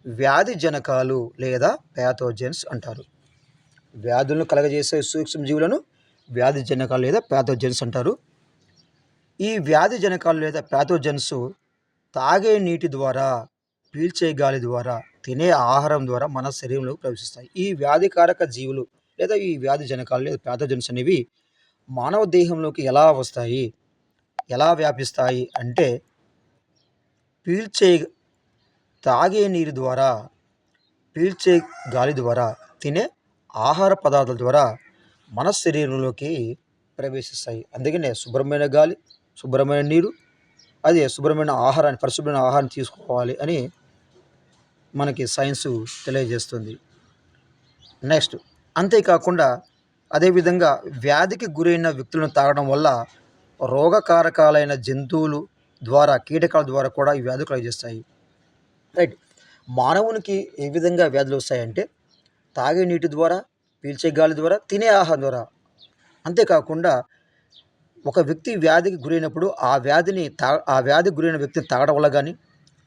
వ్యాధి జనకాలు లేదా ప్యాథోజెన్స్ అంటారు. వ్యాధులను కలగజేసే సూక్ష్మజీవులను వ్యాధి జనకాలు లేదా ప్యాథోజెన్స్ అంటారు. ఈ వ్యాధి జనకాలు లేదా ప్యాథోజెన్స్ తాగే నీటి ద్వారా, పీల్చే గాలి ద్వారా, తినే ఆహారం ద్వారా మన శరీరంలోకి ప్రవేశిస్తాయి. ఈ వ్యాధికారక జీవులు లేదా ఈ వ్యాధి జనకాలు లేదా ప్యాథోజెన్స్ అనేవి మానవ దేహంలోకి ఎలా వస్తాయి, ఎలా వ్యాపిస్తాయి అంటే తాగే నీరు ద్వారా, పీల్చే గాలి ద్వారా, తినే ఆహార పదార్థాల ద్వారా మన శరీరంలోకి ప్రవేశిస్తాయి. అందుకనే శుభ్రమైన గాలి, శుభ్రమైన నీరు, అదే శుభ్రమైన ఆహారాన్ని, పరిశుభ్రమైన ఆహారం తీసుకోవాలి అని మనకి సైన్స్ తెలియజేస్తుంది. నెక్స్ట్, అంతేకాకుండా అదేవిధంగా వ్యాధికి గురైన వ్యక్తులను తాగడం వల్ల రోగకారకాలైన జంతువులు ద్వారా, కీటకాల ద్వారా కూడా ఈ వ్యాధులు కలుగజేస్తాయి. రైట్, మానవునికి ఏ విధంగా వ్యాధులు వస్తాయంటే తాగే నీటి ద్వారా, పీల్చే గాలి ద్వారా, తినే ఆహారం ద్వారా. అంతేకాకుండా ఒక వ్యక్తి వ్యాధికి గురైనప్పుడు ఆ వ్యాధికి గురైన వ్యక్తిని తాగడం వల్ల కానీ,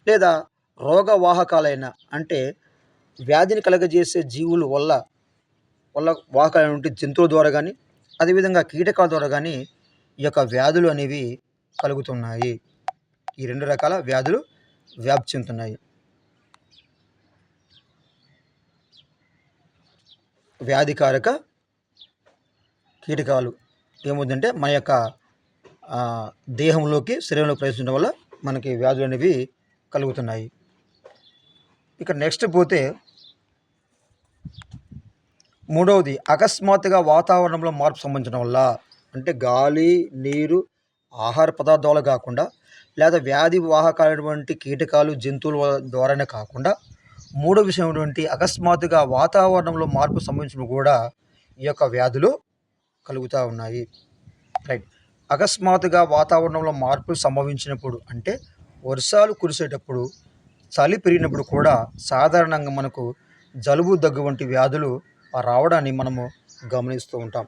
లేదా రోగవాహకాలైన అంటే వ్యాధిని కలగజేసే జీవుల వల్ల వాహకాలైన జంతువుల ద్వారా కానీ, అదేవిధంగా కీటకాల ద్వారా కానీ ఈ యొక్క వ్యాధులు అనేవి కలుగుతున్నాయి. ఈ 2 రకాల వ్యాధులు వ్యాప్తి చెందుతున్నాయి. వ్యాధికారక కీటకాలు ఏమవుతుందంటే మన యొక్క దేహంలోకి, శరీరంలోకి ప్రవేశించడం వల్ల మనకి వ్యాధులు అనేవి కలుగుతున్నాయి. ఇక నెక్స్ట్ పోతే మూడవది అకస్మాత్తుగా వాతావరణంలో మార్పు సంభవించడం వల్ల, అంటే గాలి, నీరు, ఆహార పదార్థాలు కాకుండా లేదా వ్యాధి వాహకాలైనటువంటి కీటకాలు, జంతువుల ద్వారానే కాకుండా మూడో విషయం ఏంటంటే అకస్మాత్తుగా వాతావరణంలో మార్పు సంభవించినప్పుడు కూడా ఈ యొక్క వ్యాధులు కలుగుతూ ఉన్నాయి. రైట్, అకస్మాత్తుగా వాతావరణంలో మార్పు సంభవించినప్పుడు అంటే వర్షాలు కురిసేటప్పుడు, చలి పెరిగినప్పుడు కూడా సాధారణంగా మనకు జలుబు, దగ్గు వంటి వ్యాధులు రావడాన్ని మనము గమనిస్తూ ఉంటాం.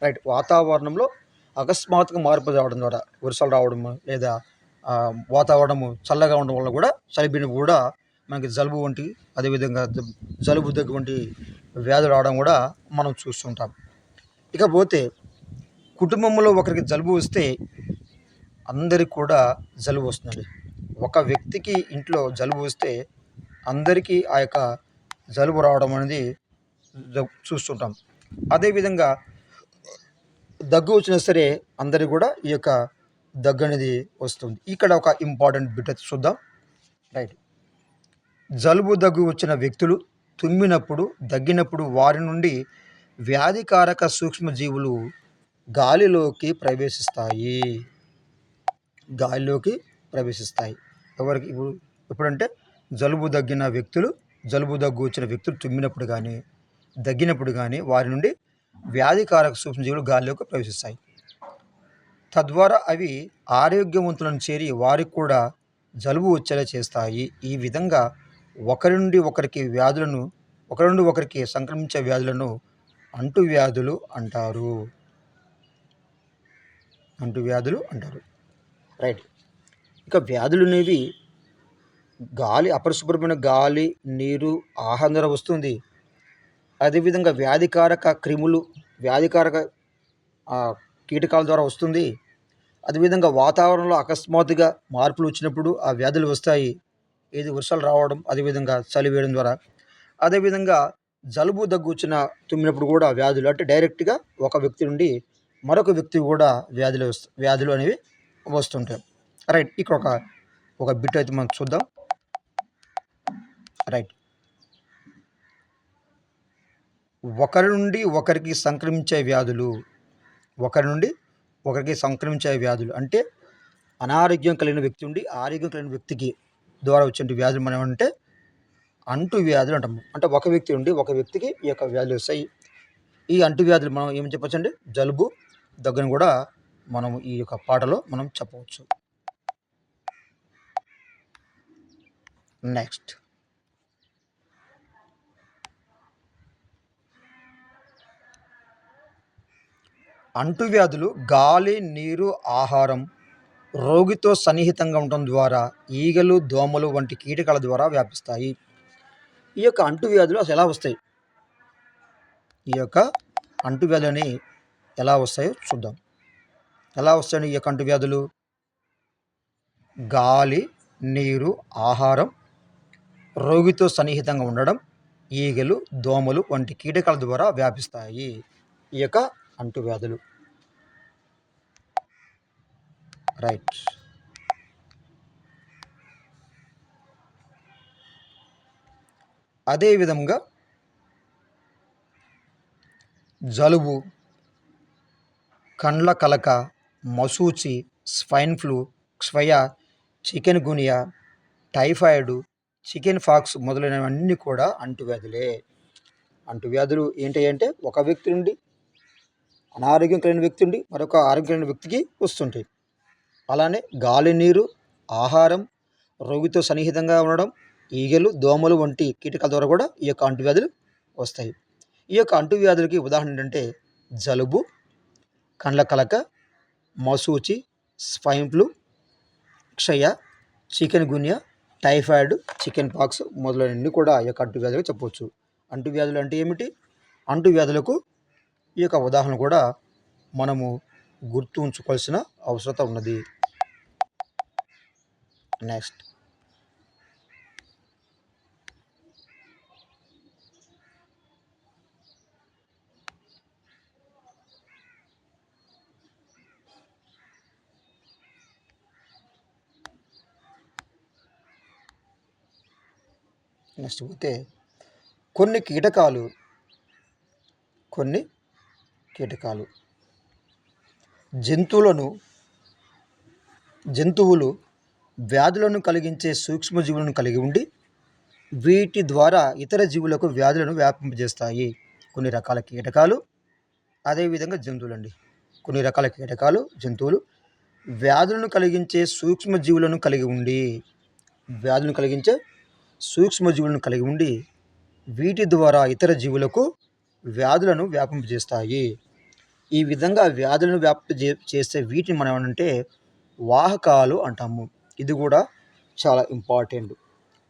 రైట్, వాతావరణంలో అకస్మాత్తుగా మార్పు రావడం ద్వారా, వర్షాలు రావడము లేదా వాతావరణము చల్లగా ఉండడం వల్ల కూడా, చలి పెరిగినప్పుడు కూడా మనకి జలుబు వంటి అదేవిధంగా జలుబు దగ్గు వంటి వ్యాధులు రావడం కూడా మనం చూస్తుంటాం. ఇకపోతే కుటుంబంలో ఒకరికి జలుబు వస్తే అందరికి కూడా జలుబు వస్తుందండి. ఒక వ్యక్తికి ఇంట్లో జలుబు వస్తే అందరికీ ఆ యొక్క జలుబు రావడం అనేది చూస్తుంటాం. అదేవిధంగా దగ్గు వచ్చినా సరే అందరికి కూడా ఈ యొక్క దగ్గు అనేది వస్తుంది. ఇక్కడ ఒక ఇంపార్టెంట్ బిట్ అయితే చూద్దాం. రైట్. జలుబు దగ్గు వచ్చిన వ్యక్తులు తుమ్మినప్పుడు దగ్గినప్పుడు వారి నుండి వ్యాధికారక సూక్ష్మజీవులు గాలిలోకి ప్రవేశిస్తాయి. ఎవరికి ఎప్పుడంటే జలుబు దగ్గు వచ్చిన వ్యక్తులు తుమ్మినప్పుడు కానీ దగ్గినప్పుడు కానీ వారి నుండి వ్యాధికారక సూక్ష్మజీవులు గాలిలోకి ప్రవేశిస్తాయి. తద్వారా అవి ఆరోగ్యవంతులను చేరి వారికి కూడా జలుబు వచ్చేలా చేస్తాయి. ఈ విధంగా ఒకరి నుండి ఒకరికి సంక్రమించే వ్యాధులను అంటువ్యాధులు అంటారు. రైట్. ఇక వ్యాధులు అనేవి అపరిశుభ్రమైన గాలి, నీరు, ఆహారం ద్వారా వస్తుంది. అదేవిధంగా వ్యాధికారక కీటకాల ద్వారా వస్తుంది. అదేవిధంగా వాతావరణంలో అకస్మాత్తుగా మార్పులు వచ్చినప్పుడు ఆ వ్యాధులు వస్తాయి. వర్షాలు రావడం, అదేవిధంగా చలి వేయడం ద్వారా. అదేవిధంగా జలుబు దగ్గు తుమ్మినప్పుడు కూడా వ్యాధులు అంటే డైరెక్ట్గా ఒక వ్యక్తి నుండి మరొక వ్యక్తి కూడా వ్యాధులు అనేవి వస్తుంటాయి. రైట్. ఇక్కడ ఒక బిట్ అయితే మనం చూద్దాం. రైట్. ఒకరి నుండి ఒకరికి సంక్రమించే వ్యాధులు అంటే అనారోగ్యం కలిగిన వ్యక్తి నుండి ఆరోగ్యం కలిగిన వ్యక్తికి ద్వారా వచ్చే వ్యాధులు మనం అంటే అంటు వ్యాధులు అంటాము. అంటే ఒక వ్యక్తి నుండి ఒక వ్యక్తికి ఈ యొక్క వ్యాధులు వస్తాయి. ఈ అంటు వ్యాధులు మనం ఏం చెప్పచ్చు అండి, జలుబు దగ్గును కూడా మనం ఈ యొక్క పాటలో మనం చెప్పవచ్చు. నెక్స్ట్, అంటువ్యాధులు గాలి, నీరు, ఆహారం, రోగితో సన్నిహితంగా ఉండటం ద్వారా ఈగలు, దోమలు వంటి కీటకాల ద్వారా వ్యాపిస్తాయి. ఈ యొక్క అంటువ్యాధులు అసలు ఎలా వస్తాయి? ఈ యొక్క అంటువ్యాధులని ఎలా వస్తాయో చూద్దాం. ఎలా వస్తాయి ఈ యొక్క అంటువ్యాధులు? గాలి, నీరు, ఆహారం, రోగితో సన్నిహితంగా ఉండడం, ఈగలు, దోమలు వంటి కీటకాల ద్వారా వ్యాపిస్తాయి ఈ యొక్క అంటువ్యాధులు. రైట్. అదేవిధంగా జలుబు, కండ్ల కలక, మశూచి, స్వైన్ ఫ్లూ, క్షయ, చికెన్ గునియా, టైఫాయిడ్, చికెన్ పాక్స్ మొదలైనవన్నీ కూడా అంటువ్యాధులే. అంటువ్యాధులు ఏంటి అంటే ఒక వ్యక్తి నుండి అనారోగ్యం కలిగిన వ్యక్తి నుండి మరొక ఆరోగ్యం కలిగిన వ్యక్తికి వస్తుంటాయి. అలానే గాలి, నీరు, ఆహారం, రోగితో సన్నిహితంగా ఉండడం, ఈగలు, దోమలు వంటి కీటకాల ద్వారా కూడా ఈ యొక్క అంటువ్యాధులు వస్తాయి. ఈ యొక్క అంటువ్యాధులకి ఉదాహరణ ఏంటంటే జలుబు, కండ్ల కలక, మశూచి, స్వైన్ ఫ్లూ, క్షయ, చికెన్ గున్యా, టైఫాయిడ్, చికెన్ పాక్స్ మొదలైనవన్నీ కూడా ఈ యొక్క అంటువ్యాధులు చెప్పవచ్చు. అంటువ్యాధులు అంటే ఏమిటి? అంటువ్యాధులకు ఈ యొక్క ఉదాహరణ కూడా మనము గుర్తు ఉంచుకోవాల్సిన అవసరం ఉన్నది. నెక్స్ట్, పోతే కొన్ని కీటకాలు జంతువులు వ్యాధులను కలిగించే సూక్ష్మజీవులను కలిగి ఉండి వీటి ద్వారా ఇతర జీవులకు వ్యాధులను వ్యాపింపజేస్తాయి. కొన్ని రకాల కీటకాలు, అదేవిధంగా జంతువులండి. కొన్ని రకాల కీటకాలు, జంతువులు వ్యాధులను కలిగించే సూక్ష్మజీవులను కలిగి ఉండి వీటి ద్వారా ఇతర జీవులకు వ్యాధులను వ్యాపింపజేస్తాయి. ఈ విధంగా వ్యాధులను చేసే వీటిని మనం అంటే వాహకాలు అంటాము. ఇది కూడా చాలా ఇంపార్టెంట్.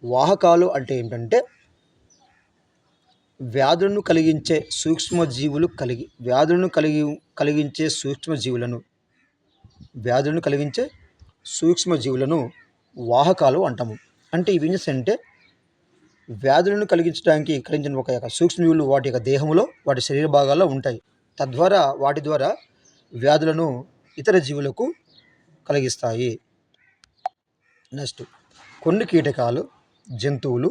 వాహకాలు అంటే ఏంటంటే వ్యాధులను కలిగించే సూక్ష్మజీవులు కలిగించే సూక్ష్మజీవులను వాహకాలు అంటాము. అంటే ఇవి అంటే వ్యాధులను కలిగించిన ఒక యొక్క సూక్ష్మజీవులు వాటి యొక్క దేహంలో, వాటి శరీర భాగాల్లో ఉంటాయి. తద్వారా వాటి ద్వారా వ్యాధులను ఇతర జీవులకు కలిగిస్తాయి. నెక్స్ట్, కొన్ని కీటకాలు, జంతువులు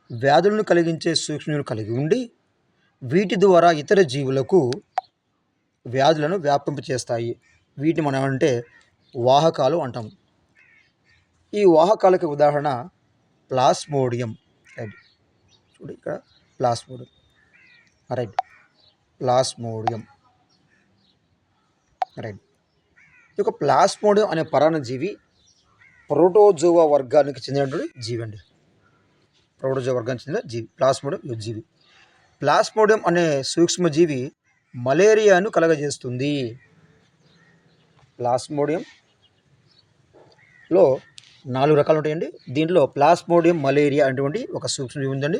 వ్యాధులను కలిగించే సూక్ష్మజీవులు కలిగి ఉండి వీటి ద్వారా ఇతర జీవులకు వ్యాధులను వ్యాపింపచేస్తాయి. వీటిని మనం అంటే వాహకాలు అంటాం. ఈ వాహకాలకు ఉదాహరణ ప్లాస్మోడియం. రైట్, చూడు ఇక్కడ ప్లాస్మోడియం. Right, plasmodium. రైట్, ఈ యొక్క ప్లాస్మోడియం అనే పరాన్నజీవి ప్రోటోజోవా వర్గానికి చెందినటువంటి జీవి అండి. ప్రోటోజోవా వర్గానికి చెందిన జీవి ప్లాస్మోడియం జీవి. ప్లాస్మోడియం అనే సూక్ష్మజీవి మలేరియాను కలగజేస్తుంది. ప్లాస్మోడియంలో 4 రకాలు ఉంటాయండి. దీంట్లో ప్లాస్మోడియం మలేరియా అనేటువంటి ఒక సూక్ష్మజీవి ఉందండి.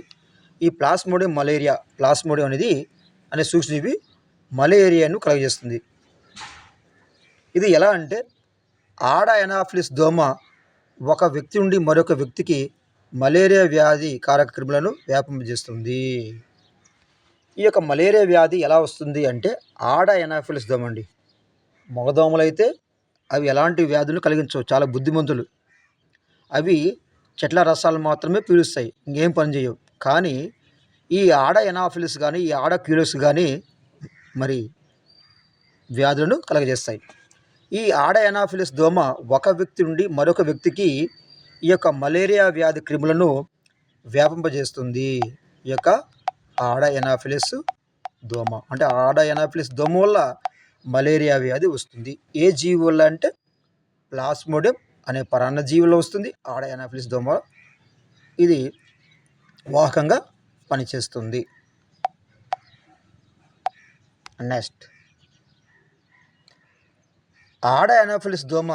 ఈ ప్లాస్మోడియం అనే సూక్ష్మజీవి మలేరియాను కలగజేస్తుంది. ఇది ఎలా అంటే ఆడ ఎనాఫిలిస్ దోమ ఒక వ్యక్తి నుండి మరొక వ్యక్తికి మలేరియా వ్యాధి కారక క్రిములను వ్యాపింపజేస్తుంది. ఈ యొక్క మలేరియా వ్యాధి ఎలా వస్తుంది అంటే ఆడ ఎనాఫిలిస్ దోమ అండి. మగదోమలైతే అవి ఎలాంటి వ్యాధులు కలిగించవు, చాలా బుద్ధిమంతులు. అవి చెట్ల రసాలు మాత్రమే పీలుస్తాయి, ఇంకేం పని చేయవు. కానీ ఈ ఆడ ఎనాఫిలిస్ కానీ ఈ ఆడ క్యూలస్ కానీ మరి వ్యాధులను కలగజేస్తాయి. ఈ ఆడ ఎనాఫిలిస్ దోమ ఒక వ్యక్తి నుండి మరొక వ్యక్తికి ఈ యొక్క మలేరియా వ్యాధి క్రిములను వ్యాపింపజేస్తుంది. ఈ యొక్క ఆడ ఎనాఫిలిస్ దోమ అంటే ఆడ ఎనాఫిలిస్ దోమ వల్ల మలేరియా వ్యాధి వస్తుంది. ఏ జీవి వల్ల అంటే ప్లాస్మోడియం అనే పరాన్నజీవిలో వస్తుంది. ఆడ ఎనాఫిలిస్ దోమ ఇది వాహకంగా పనిచేస్తుంది. నెక్స్ట్, ఆడ ఎనాఫిలిస్ దోమ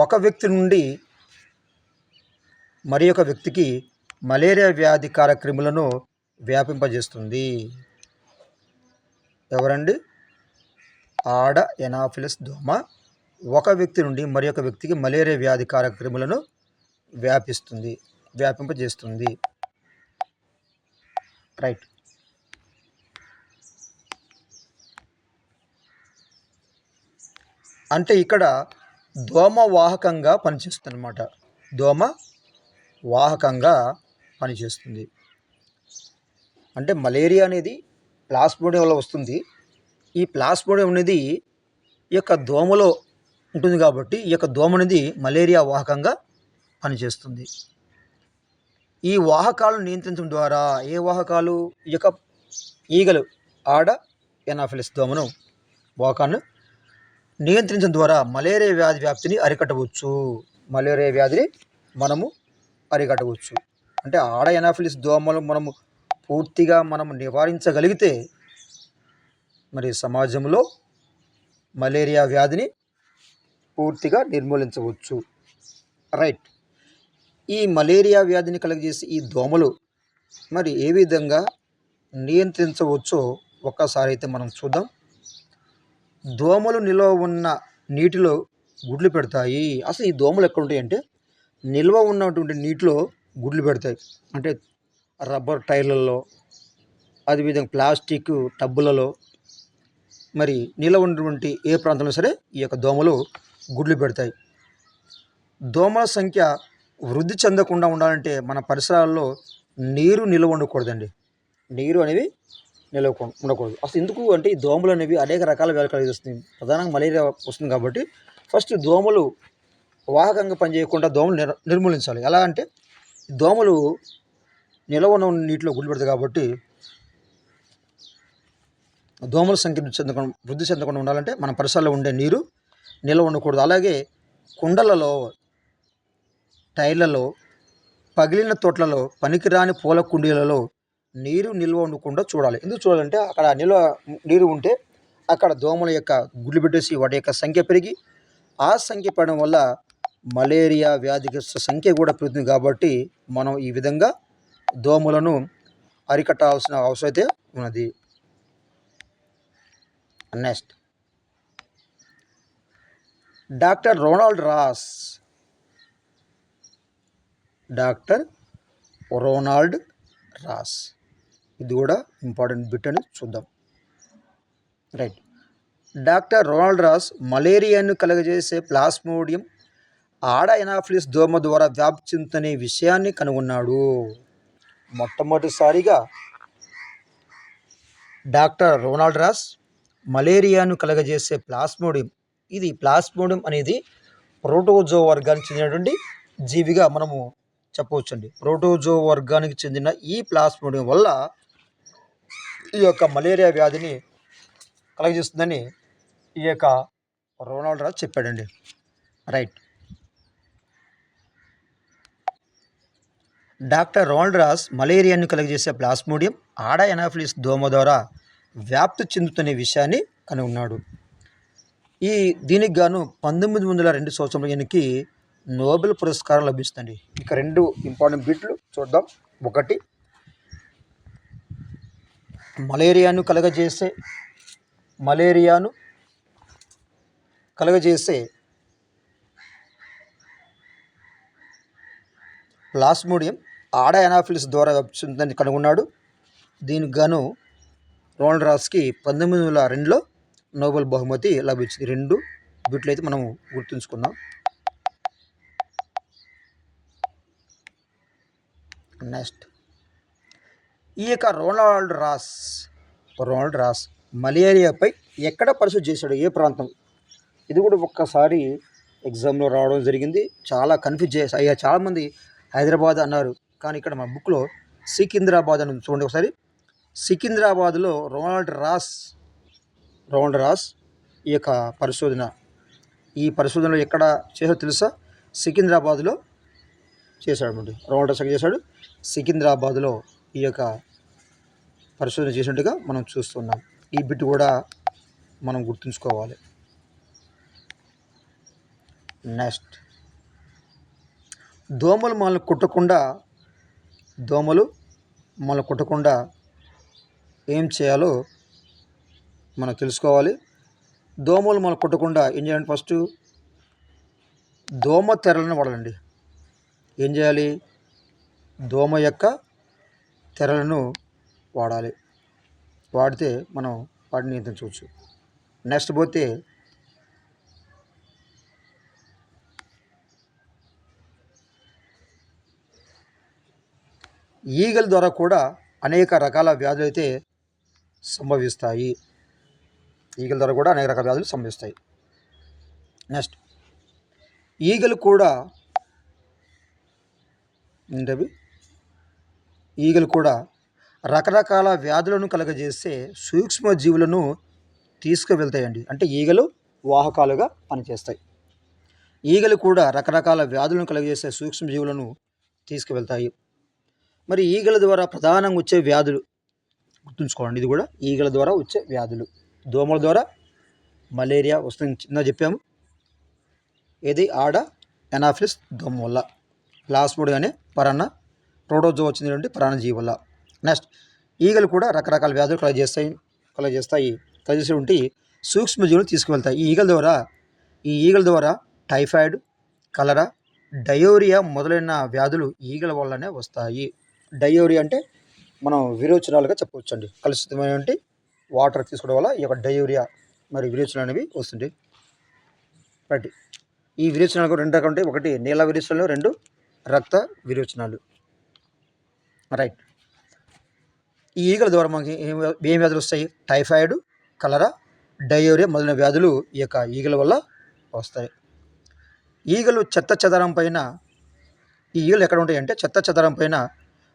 ఒక వ్యక్తి నుండి మరి ఒక వ్యక్తికి మలేరియా వ్యాధి కారక క్రిములను వ్యాపింపజేస్తుంది. ఎవరండి? ఆడ ఎనాఫిలిస్ దోమ ఒక వ్యక్తి నుండి మరి ఒక వ్యక్తికి మలేరియా వ్యాధి కారక క్రిములను వ్యాపింపజేస్తుంది. రైట్, అంటే ఇక్కడ దోమ వాహకంగా పనిచేస్తుంది అన్నమాట. దోమ వాహకంగా పనిచేస్తుంది. అంటే మలేరియా అనేది ప్లాస్మోడియం వల్ల వస్తుంది. ఈ ప్లాస్మోడియం అనేది ఈ యొక్క దోమలో ఉంటుంది కాబట్టి ఈ యొక్క దోమ అనేది మలేరియా వాహకంగా పనిచేస్తుంది. ఈ వాహకాలను నియంత్రించడం ద్వారా ఏ వాహకాలు? ఈ యొక్క ఈగలు ఆడ ఎనాఫిలిస్ దోమను వాహకాన్ని నియంత్రించడం ద్వారా మలేరియా వ్యాధి వ్యాప్తిని అరికట్టవచ్చు. అంటే ఆడ ఎనాఫిలిస్ దోమలు పూర్తిగా నివారించగలిగితే మరి సమాజంలో మలేరియా వ్యాధిని పూర్తిగా నిర్మూలించవచ్చు. రైట్, ఈ మలేరియా వ్యాధిని కలుగజేసి ఈ దోమలు మరి ఏ విధంగా నియంత్రించవచ్చో ఒక్కసారి అయితే మనం చూద్దాం. దోమలు నిల్వ ఉన్న నీటిలో గుడ్లు పెడతాయి. అసలు ఈ దోమలు ఎక్కడ ఉంటాయి అంటే నిల్వ ఉన్నటువంటి నీటిలో గుడ్లు పెడతాయి. అంటే రబ్బర్ టైర్లలో, అదేవిధంగా ప్లాస్టిక్ టబ్బులలో మరి నిల్వ ఉన్నటువంటి ఏ ప్రాంతంలో సరే ఈ యొక్క దోమలు గుడ్లు పెడతాయి. దోమల సంఖ్య వృద్ధి చెందకుండా ఉండాలంటే మన పరిసరాల్లో నీరు నిల్వ ఉండకూడదండి. నీరు అనేవి ఉండకూడదు. అసలు ఎందుకు అంటే ఈ దోమలు అనేవి అనేక రకాల వ్యాధులు కలిగిస్తుంది. ప్రధానంగా మలేరియా వస్తుంది కాబట్టి ఫస్ట్ దోమలు వాహకంగా పనిచేయకుండా దోమలు నిర్మూలించాలి. ఎలా అంటే దోమలు నిల్వ ఉన్న నీటిలో గుడ్లు పెడతాయి కాబట్టి దోమల సంఖ్య వృద్ధి చెందకుండా ఉండాలంటే మన పరిసరాల్లో ఉండే నీరు నిల్వ ఉండకూడదు. అలాగే కుండలలో, టైర్లలో, పగిలిన తోటలలో, పనికిరాని పూల కుండీలలో నీరు నిల్వ ఉండకుండా చూడాలి. ఎందుకు చూడాలంటే అక్కడ నీరు ఉంటే అక్కడ దోమల యొక్క గుడ్లు పెట్టేసి వాటి యొక్క సంఖ్య పెరిగి ఆ సంఖ్య పెరగడం వల్ల మలేరియా వ్యాధిగ్రస్తుల సంఖ్య కూడా పెరుగుతుంది. కాబట్టి మనం ఈ విధంగా దోమలను అరికట్టాల్సిన అవసరం అయితే ఉన్నది. Next, doctor Ronald Ross. Doctor Ronald Ross, ఇది కూడా ఇంపార్టెంట్ బిట్ అని చూద్దాం. రైట్. డాక్టర్ రొనాల్డ్ రాస్ మలేరియాను కలుగజేసే ప్లాస్మోడియం ఆడ ఎనాఫిలిస్ దోమ ద్వారా వ్యాప్తి చెందుతున్న విషయాన్ని కనుగొన్నాడు. మొట్టమొదటిసారిగా డాక్టర్ రొనాల్డ్ రాస్ మలేరియాను కలుగజేసే ప్లాస్మోడియం, ఇది ప్లాస్మోడియం అనేది ప్రోటోజో వర్గానికి చెందినటువంటి జీవిగా మనము చెప్పవచ్చండి. ప్రోటోజో వర్గానికి చెందిన ఈ ప్లాస్మోడియం వల్ల ఈ యొక్క మలేరియా వ్యాధిని కలుగజేస్తుందని ఈ యొక్క రొనాల్డ్ రాస్ చెప్పాడండి. రైట్. డాక్టర్ రొనాల్డ్ రాస్ మలేరియాను కలుగజేసే ప్లాస్మోడియం ఆడ ఎనాఫిలిస్ దోమ ద్వారా వ్యాప్తి చెందుతున్న విషయాన్ని కనుగొన్నాడు. దీనికి గాను 1902 సంవత్సరంలో ఈయనకి నోబెల్ పురస్కారం లభిస్తుంది. ఇక 2 ఇంపార్టెంట్ బిట్లు చూద్దాం. ఒకటి, మలేరియాను కలుగజేసే ప్లాస్మోడియం ఆడ ఎనాఫిలిస్ ద్వారా వ్యాప్తి చెందుతుందని కనుగొన్నాడు. దీనికి గాను రొనాల్డ్ రాస్కి 1902లో నోబెల్ బహుమతి లభించింది. 2 బిట్లు అయితే మనం గుర్తుంచుకుందాం. నెక్స్ట్, ఈ యొక్క రొనాల్డ్ రాస్ మలేరియాపై ఎక్కడ పరిశోధన చేశాడు, ఏ ప్రాంతం, ఇది కూడా ఒక్కసారి ఎగ్జామ్లో రావడం జరిగింది. చాలా కన్ఫ్యూజ్ అయ్యా, చాలామంది హైదరాబాద్ అన్నారు, కానీ ఇక్కడ మన బుక్లో సికింద్రాబాద్ అని చూడండి ఒకసారి. సికింద్రాబాద్లో రొనాల్డ్ రాస్ ఈ యొక్క పరిశోధనలో ఎక్కడ చేశాడో తెలుసా? సికింద్రాబాద్లో చేశాడు. రొనాల్డ్ రాస్ ఎక్కడ చేశాడు? సికింద్రాబాద్లో ఈ యొక్క పరిశోధన చేసినట్టుగా మనం చూస్తున్నాం. ఈ బిట్ కూడా మనం గుర్తుంచుకోవాలి. నెక్స్ట్, దోమలు మనల్ని కుట్టకుండా ఏం చేయాలో మనం తెలుసుకోవాలి. దోమలు మనల్ని కుట్టకుండా ఏం చేయాలంటే ఫస్ట్ దోమ తెరలను వాడాలండి. ఏం చేయాలి? దోమ యొక్క తెరలను వాడాలి. వాడితే మనం వాటిని నియంత్రించవచ్చు. నెక్స్ట్ పోతే ఈగల ద్వారా కూడా అనేక రకాల వ్యాధులు అయితే సంభవిస్తాయి. నెక్స్ట్, ఈగలు కూడా రకరకాల వ్యాధులను కలుగజేసే సూక్ష్మజీవులను తీసుకువెళ్తాయండి. అంటే ఈగలు వాహకాలుగా పనిచేస్తాయి. ఈగలు కూడా రకరకాల వ్యాధులను కలుగజేసే సూక్ష్మజీవులను తీసుకువెళ్తాయి. మరి ఈగల ద్వారా ప్రధానంగా వచ్చే వ్యాధులు గుర్తుంచుకోండి. ఇది కూడా ఈగల ద్వారా వచ్చే వ్యాధులు. దోమల ద్వారా మలేరియా వస్తుంది, చిన్న చెప్పాము. ఇది ఆడ ఎనాఫిలిస్ దోమ వల్ల, ప్లాస్మోడియం అనే ప్రోటోజో వచ్చినటువంటి పరాన్నజీవి వల్ల. నెక్స్ట్, ఈగలు కూడా రకరకాల వ్యాధులు కలుగజేసేటువంటి సూక్ష్మజీవులు తీసుకువెళ్తాయి. ఈ ఈగల ద్వారా టైఫాయిడ్, కలరా, డయోరియా మొదలైన వ్యాధులు ఈగల వల్లనే వస్తాయి. డయోరియా అంటే మనం విరోచనాలుగా చెప్పవచ్చండి. కలుషితమైనటువంటి వాటర్ తీసుకోవడం వల్ల ఈ యొక్క డయోరియా మరి విరోచనాలు అనేవి వస్తుంది. రైట్. ఈ విరోచనాలు 2 రకాలు ఉంటాయి. ఒకటి నీల విరోచనాలు, 2 రక్త విరోచనాలు. రైట్. ఈ ఈగల ద్వారా మనకి ఏం వ్యాధులు వస్తాయి? టైఫాయిడ్, కలరా, డయోరియా మొదలైన వ్యాధులు ఈ యొక్క ఈగల వల్ల వస్తాయి. ఈగలు ఎక్కడ ఉంటాయంటే చెత్తాచెదారం పైన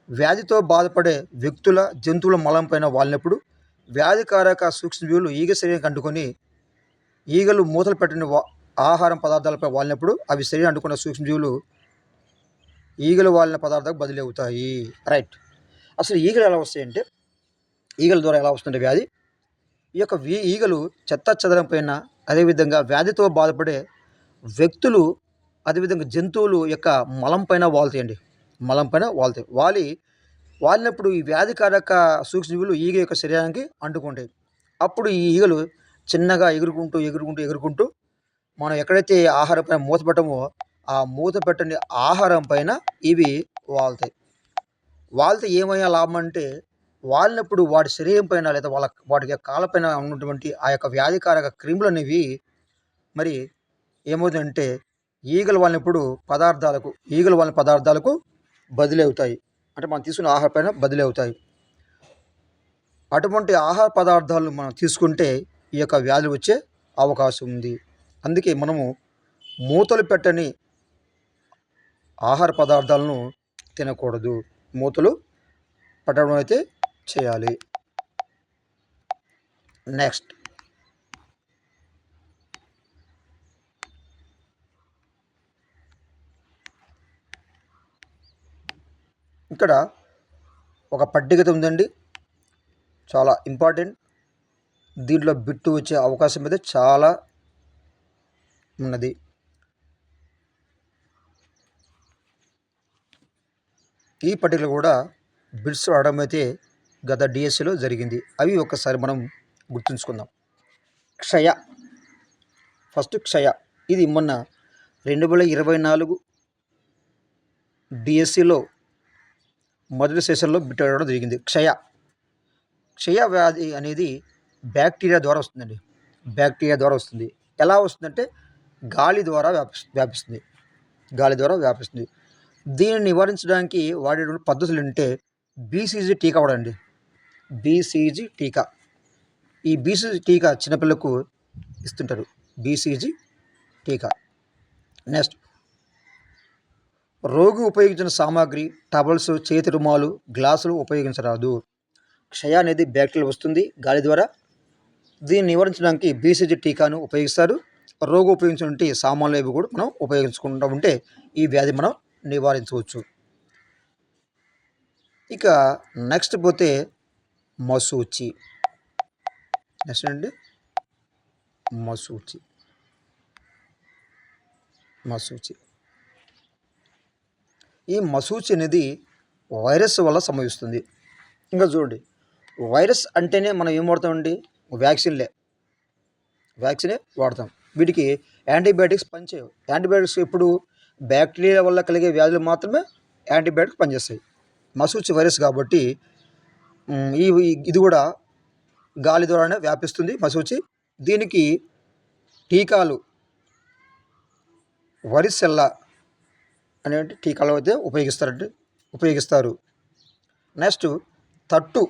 వ్యాధితో బాధపడే వ్యక్తుల, జంతువుల మలం పైన వాలినప్పుడు వ్యాధికారక సూక్ష్మజీవులు ఈగ శరీరానికి అంటుకొని ఈగలు మూతలు పెట్టిన ఆహారం పదార్థాలపై వాలినప్పుడు అవి శరీరం అంటుకున్న సూక్ష్మజీవులు ఈగలు వాలిన పదార్థాలకు బదిలీ అవుతాయి. రైట్. అసలు ఈగలు ఎలా వస్తాయంటే, ఈగల ద్వారా ఎలా వస్తుంటే వ్యాధి, ఈ యొక్క ఈగలు చెత్తాచెదారం పైన, అదేవిధంగా వ్యాధితో బాధపడే వ్యక్తులు అదేవిధంగా జంతువులు యొక్క మలం పైన వాలుతాయండి. మలం పైన వాలుతాయి. వాలినప్పుడు ఈ వ్యాధికారక సూక్ష్మజీవులు ఈగ యొక్క శరీరానికి అంటుకుంటాయి. అప్పుడు ఈ ఈగలు చిన్నగా ఎగురుకుంటూ మనం ఎక్కడైతే ఆహారం పైన మూత పెట్టమో ఆ మూత పెట్టని ఆహారం పైన ఇవి వాలుతాయి. వాలితే ఏమయ్యే లాభం అంటే వాలినప్పుడు వాటి శరీరం పైన లేదా వాటి యొక్క కాళ్ళపైన ఉన్నటువంటి ఆ యొక్క వ్యాధికారక క్రిములు అనేవి మరి ఏమవుతుందంటే ఈగలు వాలిన పదార్థాలకు బదిలీ అవుతాయి. అంటే మనం తీసుకున్న ఆహార పైన బదిలీ అవుతాయి. అటువంటి ఆహార పదార్థాలను మనం తీసుకుంటే ఈ యొక్క వ్యాధులు వచ్చే అవకాశం ఉంది. అందుకే మనము మూతలు పెట్టని ఆహార పదార్థాలను తినకూడదు. మూతలు పెట్టడం అయితే చేయాలి. నెక్స్ట్ ఇక్కడ ఒక పట్టిక ఉందండి, చాలా ఇంపార్టెంట్. దీంట్లో బిట్టు వచ్చే అవకాశం అయితే చాలా ఉన్నది. ఈ పట్టికలో కూడా బిట్స్ రావడం అయితే గత డిఎస్సిలో జరిగింది. అవి ఒక్కసారి మనం గుర్తుంచుకుందాం. క్షయ ఇది మొన్న 2024 డిఎస్సిలో మొదటి సెషన్లో బిట్ అడగడం జరిగింది. క్షయ వ్యాధి అనేది బ్యాక్టీరియా ద్వారా వస్తుంది. ఎలా వస్తుందంటే గాలి ద్వారా వ్యాపిస్తుంది. దీన్ని నివారించడానికి వాడేటువంటి పద్ధతులు అంటే బీసీజీ టీకా వాడండి. బీసీజీ టీకా, ఈ బీసీజీ టీకా చిన్నపిల్లలకు ఇస్తుంటారు. బీసీజీ టీకా. నెక్స్ట్, రోగి ఉపయోగించిన సామాగ్రి, టవల్స్, చేతి రుమాలు, గ్లాసులు ఉపయోగించరాదు. క్షయ అనేది బ్యాక్టీరియా వస్తుంది గాలి ద్వారా. దీన్ని నివారించడానికి బీసీజీ టీకాను ఉపయోగిస్తారు. రోగి ఉపయోగించినటువంటి సామాన్లు ఇవి కూడా మనం ఉపయోగించుకుంటూ ఉంటే ఈ వ్యాధి మనం నివారించవచ్చు. ఇక నెక్స్ట్ పోతే మశూచి. నెక్స్ట్ అండి మశూచి. ఈ మశూచి అనేది వైరస్ వల్ల సంభవిస్తుంది. ఇంకా చూడండి, వైరస్ అంటేనే మనం ఏం వాడతామండి? వ్యాక్సినే వాడతాం. వీటికి యాంటీబయాటిక్స్ పనిచేయవు. యాంటీబయాటిక్స్ ఎప్పుడు బ్యాక్టీరియా వల్ల కలిగే వ్యాధులు మాత్రమే యాంటీబయాటిక్స్ పనిచేస్తాయి. మశూచి వైరస్ కాబట్టి ఇది కూడా గాలి ద్వారానే వ్యాపిస్తుంది మశూచి. దీనికి టీకాలు వరిసెల్ల అనే టీకాలు అయితే ఉపయోగిస్తారు. నెక్స్ట్ తట్టు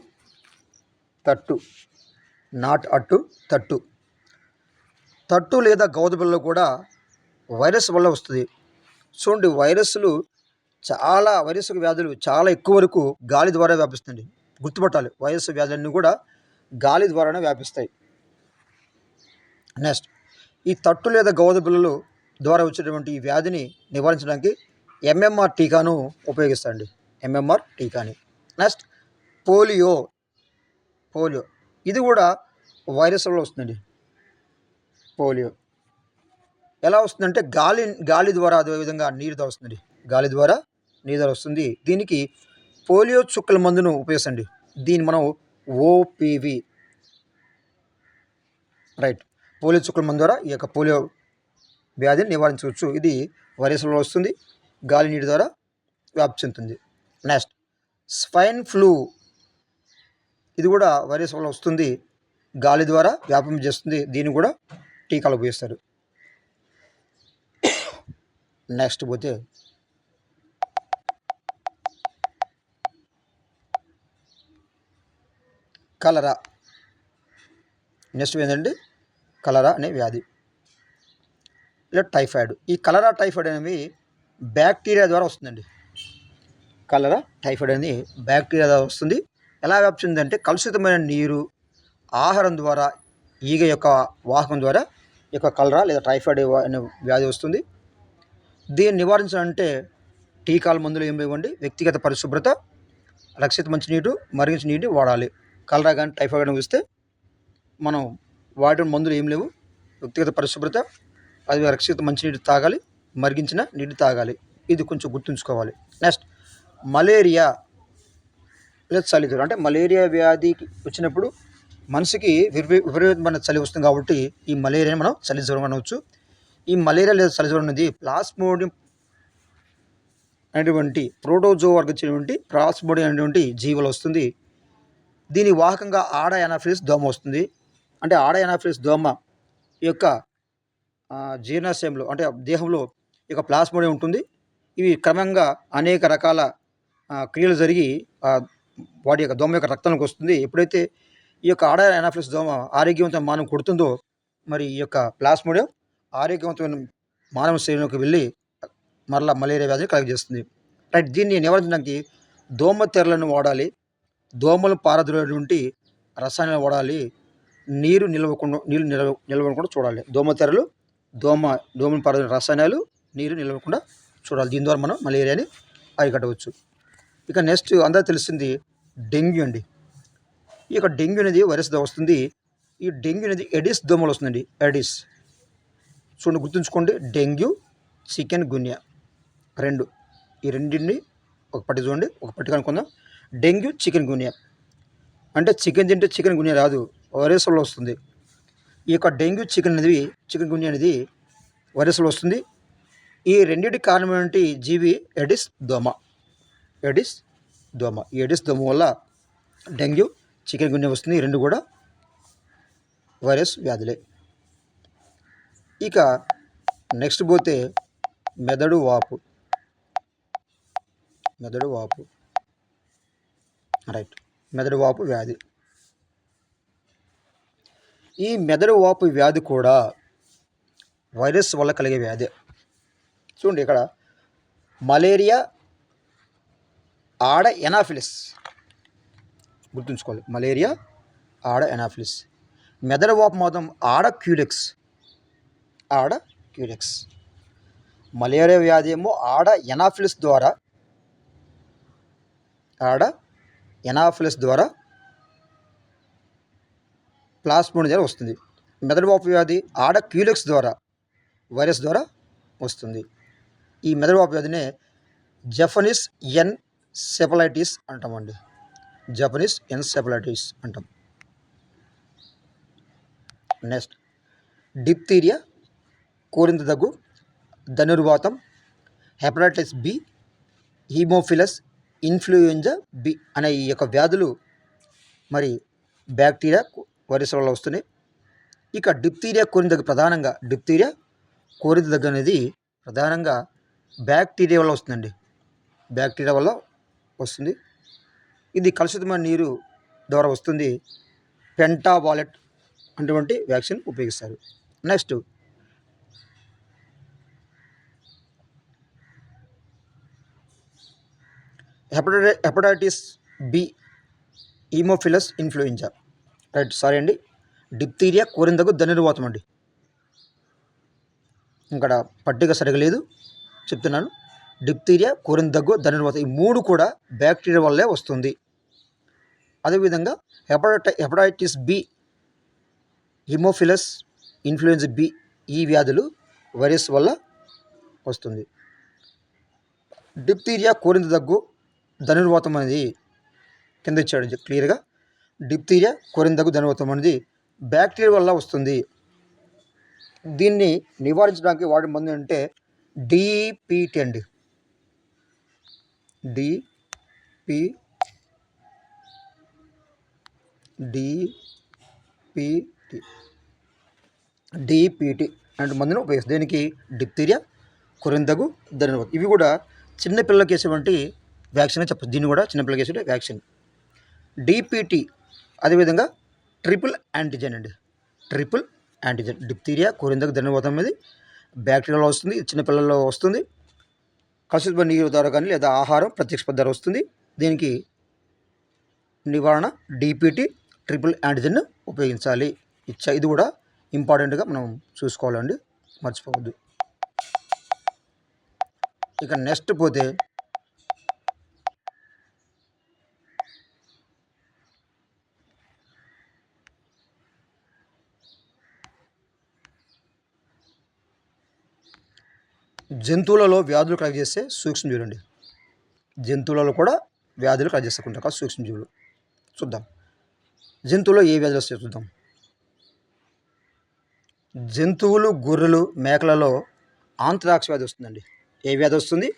నాట్ అట్టు, తట్టు లేదా గౌదబిళ్ళలో కూడా వైరస్ వల్ల వస్తుంది. చూడండి, వైరస్ వ్యాధులు చాలా ఎక్కువ వరకు గాలి ద్వారా వ్యాపిస్తుంది. గుర్తుపట్టాలి, వైరస్ వ్యాధులన్నీ కూడా గాలి ద్వారానే వ్యాపిస్తాయి. నెక్స్ట్, ఈ తట్టు లేదా గౌదబిళ్ళలు ద్వారా వచ్చేటువంటి ఈ వ్యాధిని నివారించడానికి ఎంఎంఆర్ టీకాను ఉపయోగిస్తాండి. ఎంఎంఆర్ టీకాని. నెక్స్ట్, పోలియో ఇది కూడా వైరస్ వల్ల వస్తుందండి. పోలియో ఎలా వస్తుందంటే గాలి ద్వారా, అదేవిధంగా నీరు ద్వారా వస్తుంది. దీనికి పోలియో చుక్కల మందును ఉపయోగిస్తుంది. దీన్ని మనం ఓపీవి పోలియో చుక్కల మందు ద్వారా ఈ యొక్క పోలియో వ్యాధిని నివారించవచ్చు. ఇది వైరస్ వల్ల వస్తుంది, గాలి నీటి ద్వారా వ్యాప్తి చెందుతుంది. నెక్స్ట్, స్వైన్ ఫ్లూ ఇది కూడా వైరస్ వల్ల వస్తుంది, గాలి ద్వారా వ్యాపం చేస్తుంది. దీన్ని కూడా టీకాలు ఉపయోగిస్తారు. నెక్స్ట్ పోతే కలరా. నెక్స్ట్ ఏంటంటే కలరా అనే వ్యాధి, ఇలా టైఫాయిడ్. ఈ కలరా టైఫాయిడ్ అనేవి బ్యాక్టీరియా ద్వారా వస్తుందండి. కలరా టైఫాయిడ్ అనేది బ్యాక్టీరియా ద్వారా వస్తుంది. ఎలా వ్యాప్తుందంటే కలుషితమైన నీరు, ఆహారం ద్వారా, ఈగ యొక్క వాహకం ద్వారా ఈ యొక్క కలరా లేదా టైఫాయిడ్ అనే వ్యాధి వస్తుంది. దీన్ని నివారించాలంటే టీకాల మందులు ఏం లేవండి. వ్యక్తిగత పరిశుభ్రత, రక్షిత మంచినీరు, మరిగించిన నీటి వాడాలి. కలరా కానీ టైఫాయిడ్ కానీ వస్తే మనం వాడిన మందులు ఏం లేవు. వ్యక్తిగత పరిశుభ్రత, అది రక్షిత మంచినీటి తాగాలి, మరిగించిన నీటి తాగాలి. ఇది కొంచెం గుర్తుంచుకోవాలి. నెక్స్ట్ మలేరియా లేదా చలి జ్వరం. అంటే మలేరియా వ్యాధికి వచ్చినప్పుడు మనిషికి విపరీతమైన చలి వస్తుంది కాబట్టి ఈ మలేరియాని మనం చలి జ్వరం అనవచ్చు. ఈ మలేరియా లేదా చలి జ్వరం అనేది ప్లాస్మోడియం అనేటువంటి ప్రోటోజో వర్గం చెందినటువంటి ప్లాస్మోడియం అనేటువంటి జీవులు వస్తుంది. దీని వాహకంగా ఆడ ఎనాఫిలిస్ దోమ వస్తుంది. అంటే ఆడ ఎనాఫిలిస్ దోమ ఈ యొక్క జీర్ణాశయంలో అంటే దేహంలో ఈ యొక్క ప్లాస్మోడియం ఉంటుంది. ఇవి క్రమంగా అనేక రకాల క్రియలు జరిగి వాటి యొక్క దోమ యొక్క రక్తంలోకి వస్తుంది. ఎప్పుడైతే ఈ యొక్క ఆడ ఎనాఫిలిస్ దోమ ఆరోగ్యవంతమైన మానవం కొడుతుందో మరి ఈ యొక్క ప్లాస్మోడియం ఆరోగ్యవంతమైన మానవ శరీరంలోకి వెళ్ళి మరలా మలేరియా వ్యాధిని కలుగజేస్తుంది. రైట్. దీన్ని నివారించడానికి దోమ తెరలను వాడాలి, దోమలు పారద్రోలేటువంటి రసాయనాలు వాడాలి, నీరు నిలవకుండా చూడాలి. దోమ తెరలు, దోమలు పారద్రోలే రసాయనాలు, నీరు నిలవకుండా చూడాలి. దీని ద్వారా మనం మలేరియాని అరికట్టవచ్చు. ఇక నెక్స్ట్ అందరూ తెలిసింది డెంగ్యూ అండి. ఈ యొక్క డెంగ్యూ అనేది వైరస్ తో వస్తుంది. ఈ డెంగ్యూ అనేది ఎడిస్ దోమలు వస్తుందండి. ఎడిస్ చూడండి, గుర్తుంచుకోండి. డెంగ్యూ, చికెన్ గున్యా రెండు, ఈ రెండింటిని ఒక పట్టి చూడండి, ఒక పట్టి కనుక్కుందాం. డెంగ్యూ, చికెన్ గున్యా అంటే చికెన్ తింటే చికెన్ గున్యా రాదు, వైరస్ వల్ల వస్తుంది. ఈ యొక్క డెంగ్యూ, చికెన్ గున్యా అనేది వైరస్ వల్ల వస్తుంది. ఈ రెండింటి కారణమైనటువంటి జీవి ఎడిస్ దోమ. ఈ ఎడిస్ దోమ వల్ల డెంగ్యూ, చికెన్ గున్యా వస్తుంది. ఈ రెండు కూడా వైరస్ వ్యాధులే. ఇక నెక్స్ట్ పోతే మెదడు వాపు. రైట్. మెదడు వాపు వ్యాధి. ఈ మెదడు వాపు వ్యాధి కూడా వైరస్ వల్ల కలిగే వ్యాధి. చూడండి ఇక్కడ మలేరియా, ఆడ ఎనాఫిలిస్ గుర్తుంచుకోవాలి. మలేరియా, ఆడ ఎనాఫిలిస్. మెదడు వాపు మాత్రం ఆడ క్యూలెక్స్. మలేరియా వ్యాధి ఏమో ఆడ ఎనాఫిలిస్ ద్వారా ప్లాస్మోడియం ద్వారా వస్తుంది. మెదడు వాపు వ్యాధి ఆడ క్యూలెక్స్ ద్వారా వైరస్ ద్వారా వస్తుంది. ఈ మెదడు వాపు వ్యాధినే జపనీస్ ఎన్సెఫలైటిస్ అంటామండి. నెక్స్ట్ డిప్తీరియా, కోరింత దగ్గు, ధనుర్వాతం, hepatitis B, haemophilus influenza B అనే ఈ యొక్క వ్యాధులు మరి బ్యాక్టీరియా, వైరస్ వల్ల వస్తున్నాయి. ఇక డిప్తీరియా, కోరింత దగ్గు అనేది ప్రధానంగా బ్యాక్టీరియా వల్ల వస్తుందండి. ఇది కలుషితమైన నీరు ద్వారా వస్తుంది. పెంటావాలెట్ అటువంటి వ్యాక్సిన్ ఉపయోగిస్తారు. Next hepatitis B, haemophilus influenza. Right. Sorry అండి. డిప్తీరియా, కోరింత దగ్గు, ధనుర్వాతం అండి. ఇక్కడ పట్టిక సరిగా లేదు, చెప్తున్నాను. డిప్తీరియా, కోరింత దగ్గు, ధనుర్వాతం ఈ మూడు కూడా బ్యాక్టీరియా వల్లే వస్తుంది. అదేవిధంగా hepatitis B, haemophilus influenza B ఈ వ్యాధులు వైరస్ వల్ల వస్తుంది. డిప్తీరియా, కోరింత దగ్గు, ధనుర్వాతం అనేది కింద ఇచ్చాడు క్లియర్గా. డిప్తీరియా, కోరింత దగ్గు, ధనుర్వాతం అనేది బ్యాక్టీరియా వల్ల వస్తుంది. దీన్ని నివారించడానికి వాడే మందు అంటే డిపిటి అండి. డిపిటి అంటే మందును ఉపయోగిస్తుంది. దీనికి డిప్తీరియా, కోరింత దగ్గు, ధనుర్వాతం ఇవి కూడా చిన్నపిల్లలకి వేసేటువంటి వ్యాక్సిన్ అని చెప్పచ్చు. దీన్ని కూడా చిన్నపిల్లలకి వేసే వ్యాక్సిన్ డిపిటి. అదేవిధంగా ట్రిపుల్ యాంటీజెన్ అండి. డిప్తీరియా, కోరింత దగ్గు, ధనుర్వాతం అనేది బ్యాక్టీరియాలో వస్తుంది, చిన్నపిల్లల్లో వస్తుంది. కలుషితమైన నీరు ద్వారా కానీ లేదా ఆహారం ప్రత్యక్ష ద్వారా వస్తుంది. దీనికి నివారణ డిపిటి, ట్రిపుల్ యాంటీజెన్ ఉపయోగించాలి. ఇది కూడా ఇంపార్టెంట్గా మనం చూసుకోవాలండి, మర్చిపోవద్దు. ఇక నెక్స్ట్ పోతే జంతువులలో వ్యాధులు కలుగజేసే సూక్ష్మజీవులు అండి. జంతువులలో కూడా వ్యాధులు కలుగజేసుకుంటారు సూక్ష్మజీవులు. చూద్దాం జంతువులో ఏ వ్యాధులు వస్తాయో చూద్దాం. జంతువులు, గొర్రెలు, మేకలలో ఆంత్రాక్స్ వ్యాధి వస్తుందండి. ఏ వ్యాధి వస్తుంది?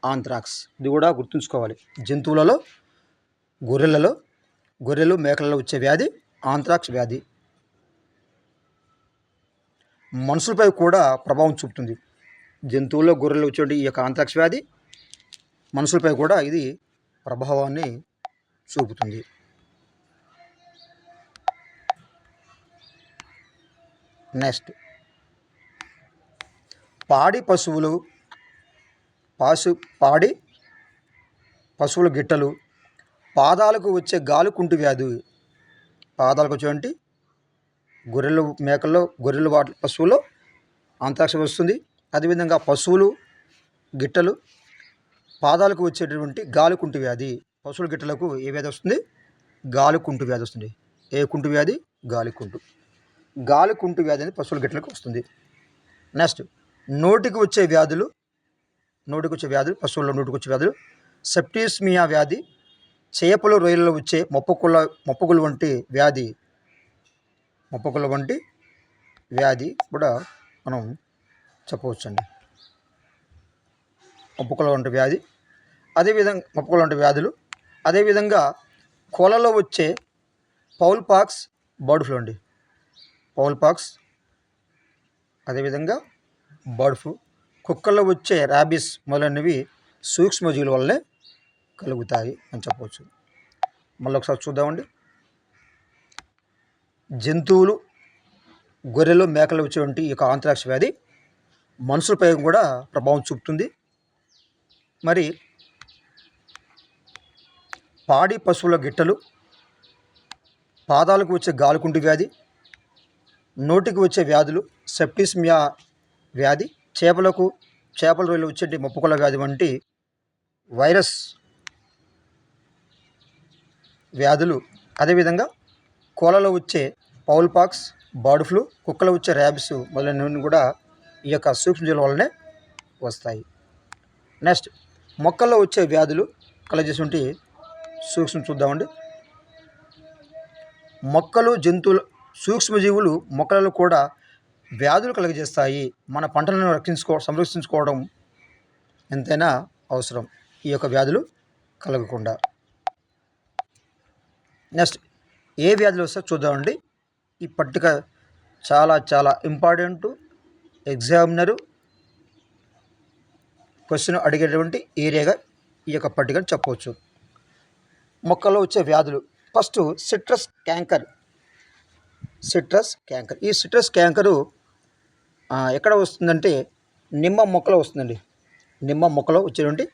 ఆంత్రాక్స్. ఇది కూడా గుర్తుంచుకోవాలి. జంతువులలో గొర్రెలు, మేకలలో వచ్చే వ్యాధి ఆంత్రాక్స్ వ్యాధి. మనుషులపై కూడా ప్రభావం చూపుతుంది. జంతువుల్లో, గొర్రెలు వచ్చే ఈ యొక్క ఆంత్రాక్స్ వ్యాధి మనుషులపై కూడా ఇది ప్రభావాన్ని చూపుతుంది. నెక్స్ట్, పాడి పశువుల గిట్టలు, పాదాలకు వచ్చే గాలికుంటు వ్యాధి. పాదాలకు వచ్చేటువంటి గొర్రెలు పశువుల్లో ఆంత్రాక్స్ వస్తుంది. అదేవిధంగా పశువులు గిట్టలు, పాదాలకు వచ్చేటటువంటి గాలికుంటు వ్యాధి. పశువుల గిట్టలకు ఏ వ్యాధి వస్తుంది? గాలికుంటు వ్యాధి వస్తుంది. ఏ కుంటు వ్యాధి? గాలికుంటు వ్యాధి అనేది పశువుల గిట్టలకు వస్తుంది. నెక్స్ట్, నోటికి వచ్చే వ్యాధులు. పశువుల్లో నోటికి వచ్చే వ్యాధులు సెప్టిసిమియా వ్యాధి, చేపలు, రొయ్యలలో వచ్చే మొప్పకుల వంటి వ్యాధి కూడా మనం చెప్పవచ్చండి. మొప్పకుల వంటి వ్యాధి, మొప్పకుల వంటి వ్యాధులు. అదేవిధంగా కోళ్ళలో వచ్చే పౌల్ పాక్స్, బర్డ్ ఫ్లూ అండి. పౌల్ పాక్స్, అదేవిధంగా బర్డ్ ఫ్లూ. కుక్కల్లో వచ్చే ర్యాబిస్ మొదలైనవి సూక్ష్మజీవుల వల్లనే కలుగుతాయి అని చెప్పవచ్చు. మళ్ళీ ఒకసారి చూద్దామండి. జంతువులు, గొర్రెలు, మేకలు వచ్చేటువంటి ఈ యొక్క ఆంత్రాక్స్ వ్యాధి మనుషులపై కూడా ప్రభావం చూపుతుంది. మరి పాడి పశువుల గిట్టలు, పాదాలకు వచ్చే గాలికుంటు వ్యాధి, నోటికి వచ్చే వ్యాధులు సెప్టిసిమియా వ్యాధి, చేపల రొయ్యలు వచ్చే మొప్పకుల వ్యాధి వంటి వైరస్ వ్యాధులు. అదేవిధంగా కోళ్ళలో వచ్చే పౌల్ పాక్స్, బర్డ్ ఫ్లూ, కుక్కలో వచ్చే ర్యాబిస్ మొదలైనవి కూడా ఈ యొక్క సూక్ష్మజీవుల వల్లనే వస్తాయి. నెక్స్ట్, మొక్కల్లో వచ్చే వ్యాధులు కలగజేసేటువంటి సూక్ష్మ చూద్దామండి. సూక్ష్మజీవులు మొక్కలలో కూడా వ్యాధులు కలుగజేస్తాయి. మన పంటలను సంరక్షించుకోవడం ఎంతైనా అవసరం ఈ యొక్క వ్యాధులు కలగకుండా. నెక్స్ట్, ఏ వ్యాధులు వస్తే చూద్దామండి. ఈ పట్టిక చాలా ఇంపార్టెంట్. ఎగ్జామినరు క్వశ్చన్ అడిగేటువంటి ఏరియాగా ఈ యొక్క పట్టికను చెప్పవచ్చు. మొక్కల్లో వచ్చే వ్యాధులు. First, citrus canker. ఈ సిట్రస్ క్యాంకరు ఎక్కడ వస్తుందంటే నిమ్మ మొక్కలో వస్తుందండి. నిమ్మ మొక్కలో వచ్చేటువంటి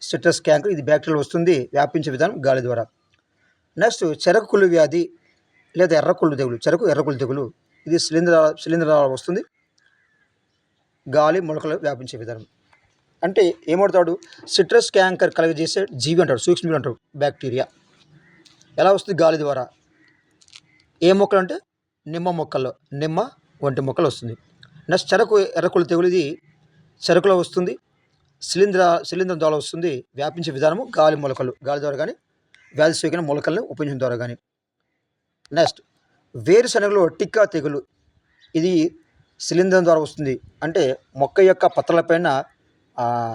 సిట్రస్ క్యాంకర్, ఇది బ్యాక్టీరియా వస్తుంది. వ్యాపించే విధానం గాలి ద్వారా. నెక్స్ట్, చెరకు కుళ్ళు వ్యాధి లేదా ఎర్రకుళ్ళు తెగులు. ఇది శిలీంధ్రాల వస్తుంది. గాలి మొలకలు వ్యాపించే విధానం. అంటే ఏమవుతాడు? సిట్రస్ క్యాంకర్ కలుగజేసే జీవి అంటాడు, సూక్ష్మజీవి అంటాడు, బ్యాక్టీరియా. ఎలా వస్తుంది? గాలి ద్వారా. ఏ మొక్కలు అంటే నిమ్మ వంటి మొక్కలు వస్తుంది. నెక్స్ట్, ఎర్రకుళ్ళు తెగులు. ఇది చెరకులో వస్తుంది. శిలీంధ్రం ద్వారా వస్తుంది. వ్యాపించే విధానము గాలి ద్వారా కానీ వ్యాధి సోకిన మొలకలను ఉపయోగించడం ద్వారా కానీ. నెక్స్ట్, వేరుశనగలో టిక్కా తెగులు. ఇది శిలీంధ్రం ద్వారా వస్తుంది. అంటే మొక్క యొక్క పత్రాలపైన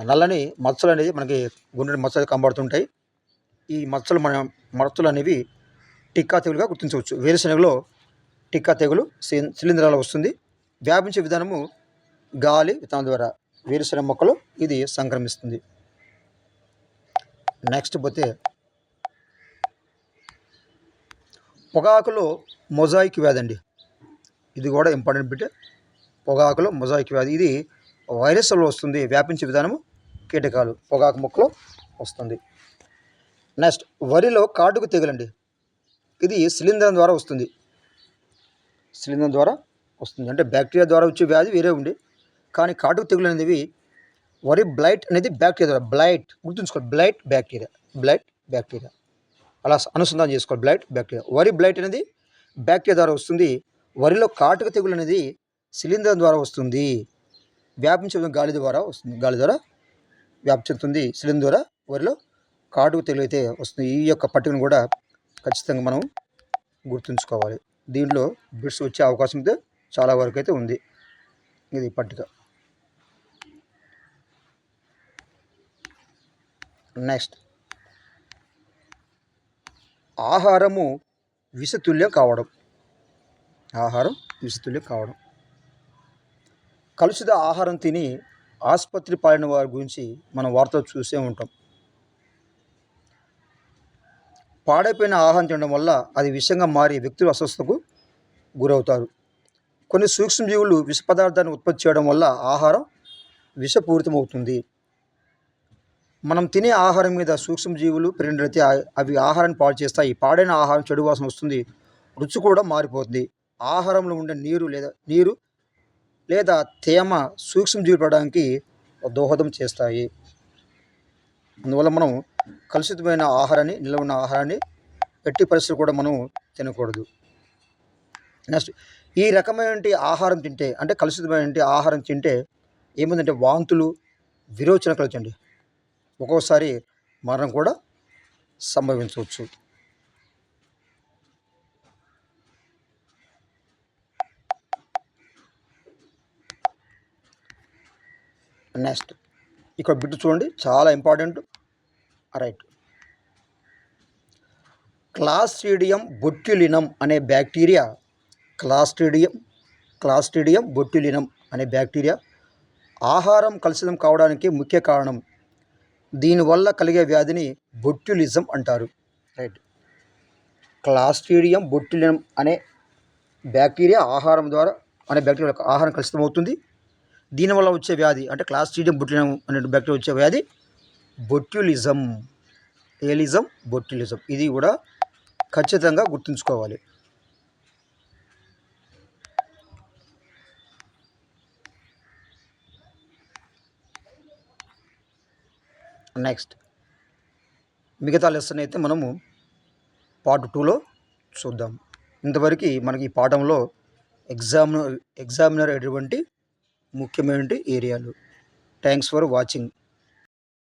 నల్లని మచ్చలు అనేది మనకి గుండె మచ్చలు కనబడుతుంటాయి. ఈ మచ్చలు అనేవి టిక్కా తెగులుగా గుర్తించవచ్చు. వేరుశనగలో టిక్కా తెగులు శిలీంధ్రాల వస్తుంది. వ్యాపించే విధానము గాలి విత్తనం ద్వారా వేరుశనగ మొక్కలు ఇది సంక్రమిస్తుంది. నెక్స్ట్ పోతే పొగాకులో మొజాయిక్ వ్యాధి అండి. ఇది కూడా ఇంపార్టెంట్ బిట్. పొగాకులో మొజాయిక్ వ్యాధి, ఇది వైరస్లో వస్తుంది. వ్యాపించే విధానము కీటకాలు పొగాకు మొక్కలో వస్తుంది. నెక్స్ట్, వరిలో కాటుకు తెగులండి. ఇది శిలీంధ్రం ద్వారా వస్తుంది. అంటే బ్యాక్టీరియా ద్వారా వచ్చే వ్యాధి వేరే ఉంది. కానీ కాటుకు తెగులు అనేది వరి బ్లైట్ అనేది బ్యాక్టీరియా ద్వారా. గుర్తుంచుకోండి, బ్లైట్ బ్యాక్టీరియా అలా అనుసంధానం చేసుకోవాలి. Blight bacteria. వరి బ్లైట్ అనేది బ్యాక్టీరియా ద్వారా వస్తుంది. వరిలో కాటుక తెగులు అనేది శిలీంధ్రం ద్వారా వస్తుంది. వ్యాపించే విధంగా గాలి ద్వారా వస్తుంది. గాలి ద్వారా వ్యాప్తి చెందుతుంది. శిలీంధ్రం ద్వారా వరిలో కాటుకు తెగులైతే వస్తుంది. ఈ యొక్క పట్టికను కూడా ఖచ్చితంగా మనం గుర్తుంచుకోవాలి. దీంట్లో బిట్స్ వచ్చే అవకాశం అయితే చాలా వరకు అయితే ఉంది. ఇది పట్టిక. నెక్స్ట్, ఆహారము విషతుల్యం కావడం. ఆహారం విషతుల్యం కావడం. కలుషిత ఆహారం తిని ఆసుపత్రి పాలైన వారి గురించి మనం వార్తలు చూసే ఉంటాం. పాడైపోయిన ఆహారం తినడం వల్ల అది విషంగా మారి వ్యక్తులు అస్వస్థతకు గురవుతారు. కొన్ని సూక్ష్మజీవులు విష పదార్థాన్ని ఉత్పత్తి చేయడం వల్ల ఆహారం విషపూరితమవుతుంది. మనం తినే ఆహారం మీద సూక్ష్మజీవులు పెరిగినట్లయితే అవి ఆహారాన్ని పాడు చేస్తాయి. పాడైన ఆహారం చెడు వాసన వస్తుంది. రుచి కూడా మారిపోతుంది. ఆహారంలో ఉండే నీరు లేదా తేమ సూక్ష్మజీవులు పడడానికి దోహదం చేస్తాయి. అందువల్ల మనం కలుషితమైన ఆహారాన్ని, నిల్వ ఉన్న ఆహారాన్ని ఎట్టి పరిస్థితులు కూడా మనం తినకూడదు. నెక్స్ట్, ఈ రకమైన ఆహారం తింటే, అంటే కలుషితమైన ఆహారం తింటే ఏముందంటే వాంతులు, విరోచన కలుగుతుంది. ఒక్కోసారి మరణం కూడా సంభవించవచ్చు. నెక్స్ట్, ఇక్కడ బిట్టు చూడండి, చాలా ఇంపార్టెంట్. రైట్. క్లాస్ట్రీడియం బొట్యులినం అనే బ్యాక్టీరియా క్లాస్ట్రీడియం బొట్యులినం అనే బ్యాక్టీరియా ఆహారం కలుషితం కావడానికి ముఖ్య కారణం. దీనివల్ల కలిగే వ్యాధిని బొట్యులిజం అంటారు. రైట్. క్లాస్ట్రీడియం బొట్యులినం అనే బ్యాక్టీరియా ఆహారం కలుషితం అవుతుంది. దీనివల్ల వచ్చే వ్యాధి అంటే క్లాస్ట్రీడియం బొట్యులినం అనే బ్యాక్టీరియా వచ్చే వ్యాధి బొట్యులిజం. బొట్యులిజం ఇది కూడా ఖచ్చితంగా గుర్తుంచుకోవాలి. నెక్స్ట్, మిగతా లెసన్ అయితే మనము పార్ట్ 2లో చూద్దాం. ఇంతవరకు మనకి ఈ పాఠంలో ఎగ్జామినర్ అటువంటి ముఖ్యమైన ఏరియాలు. Thanks for watching.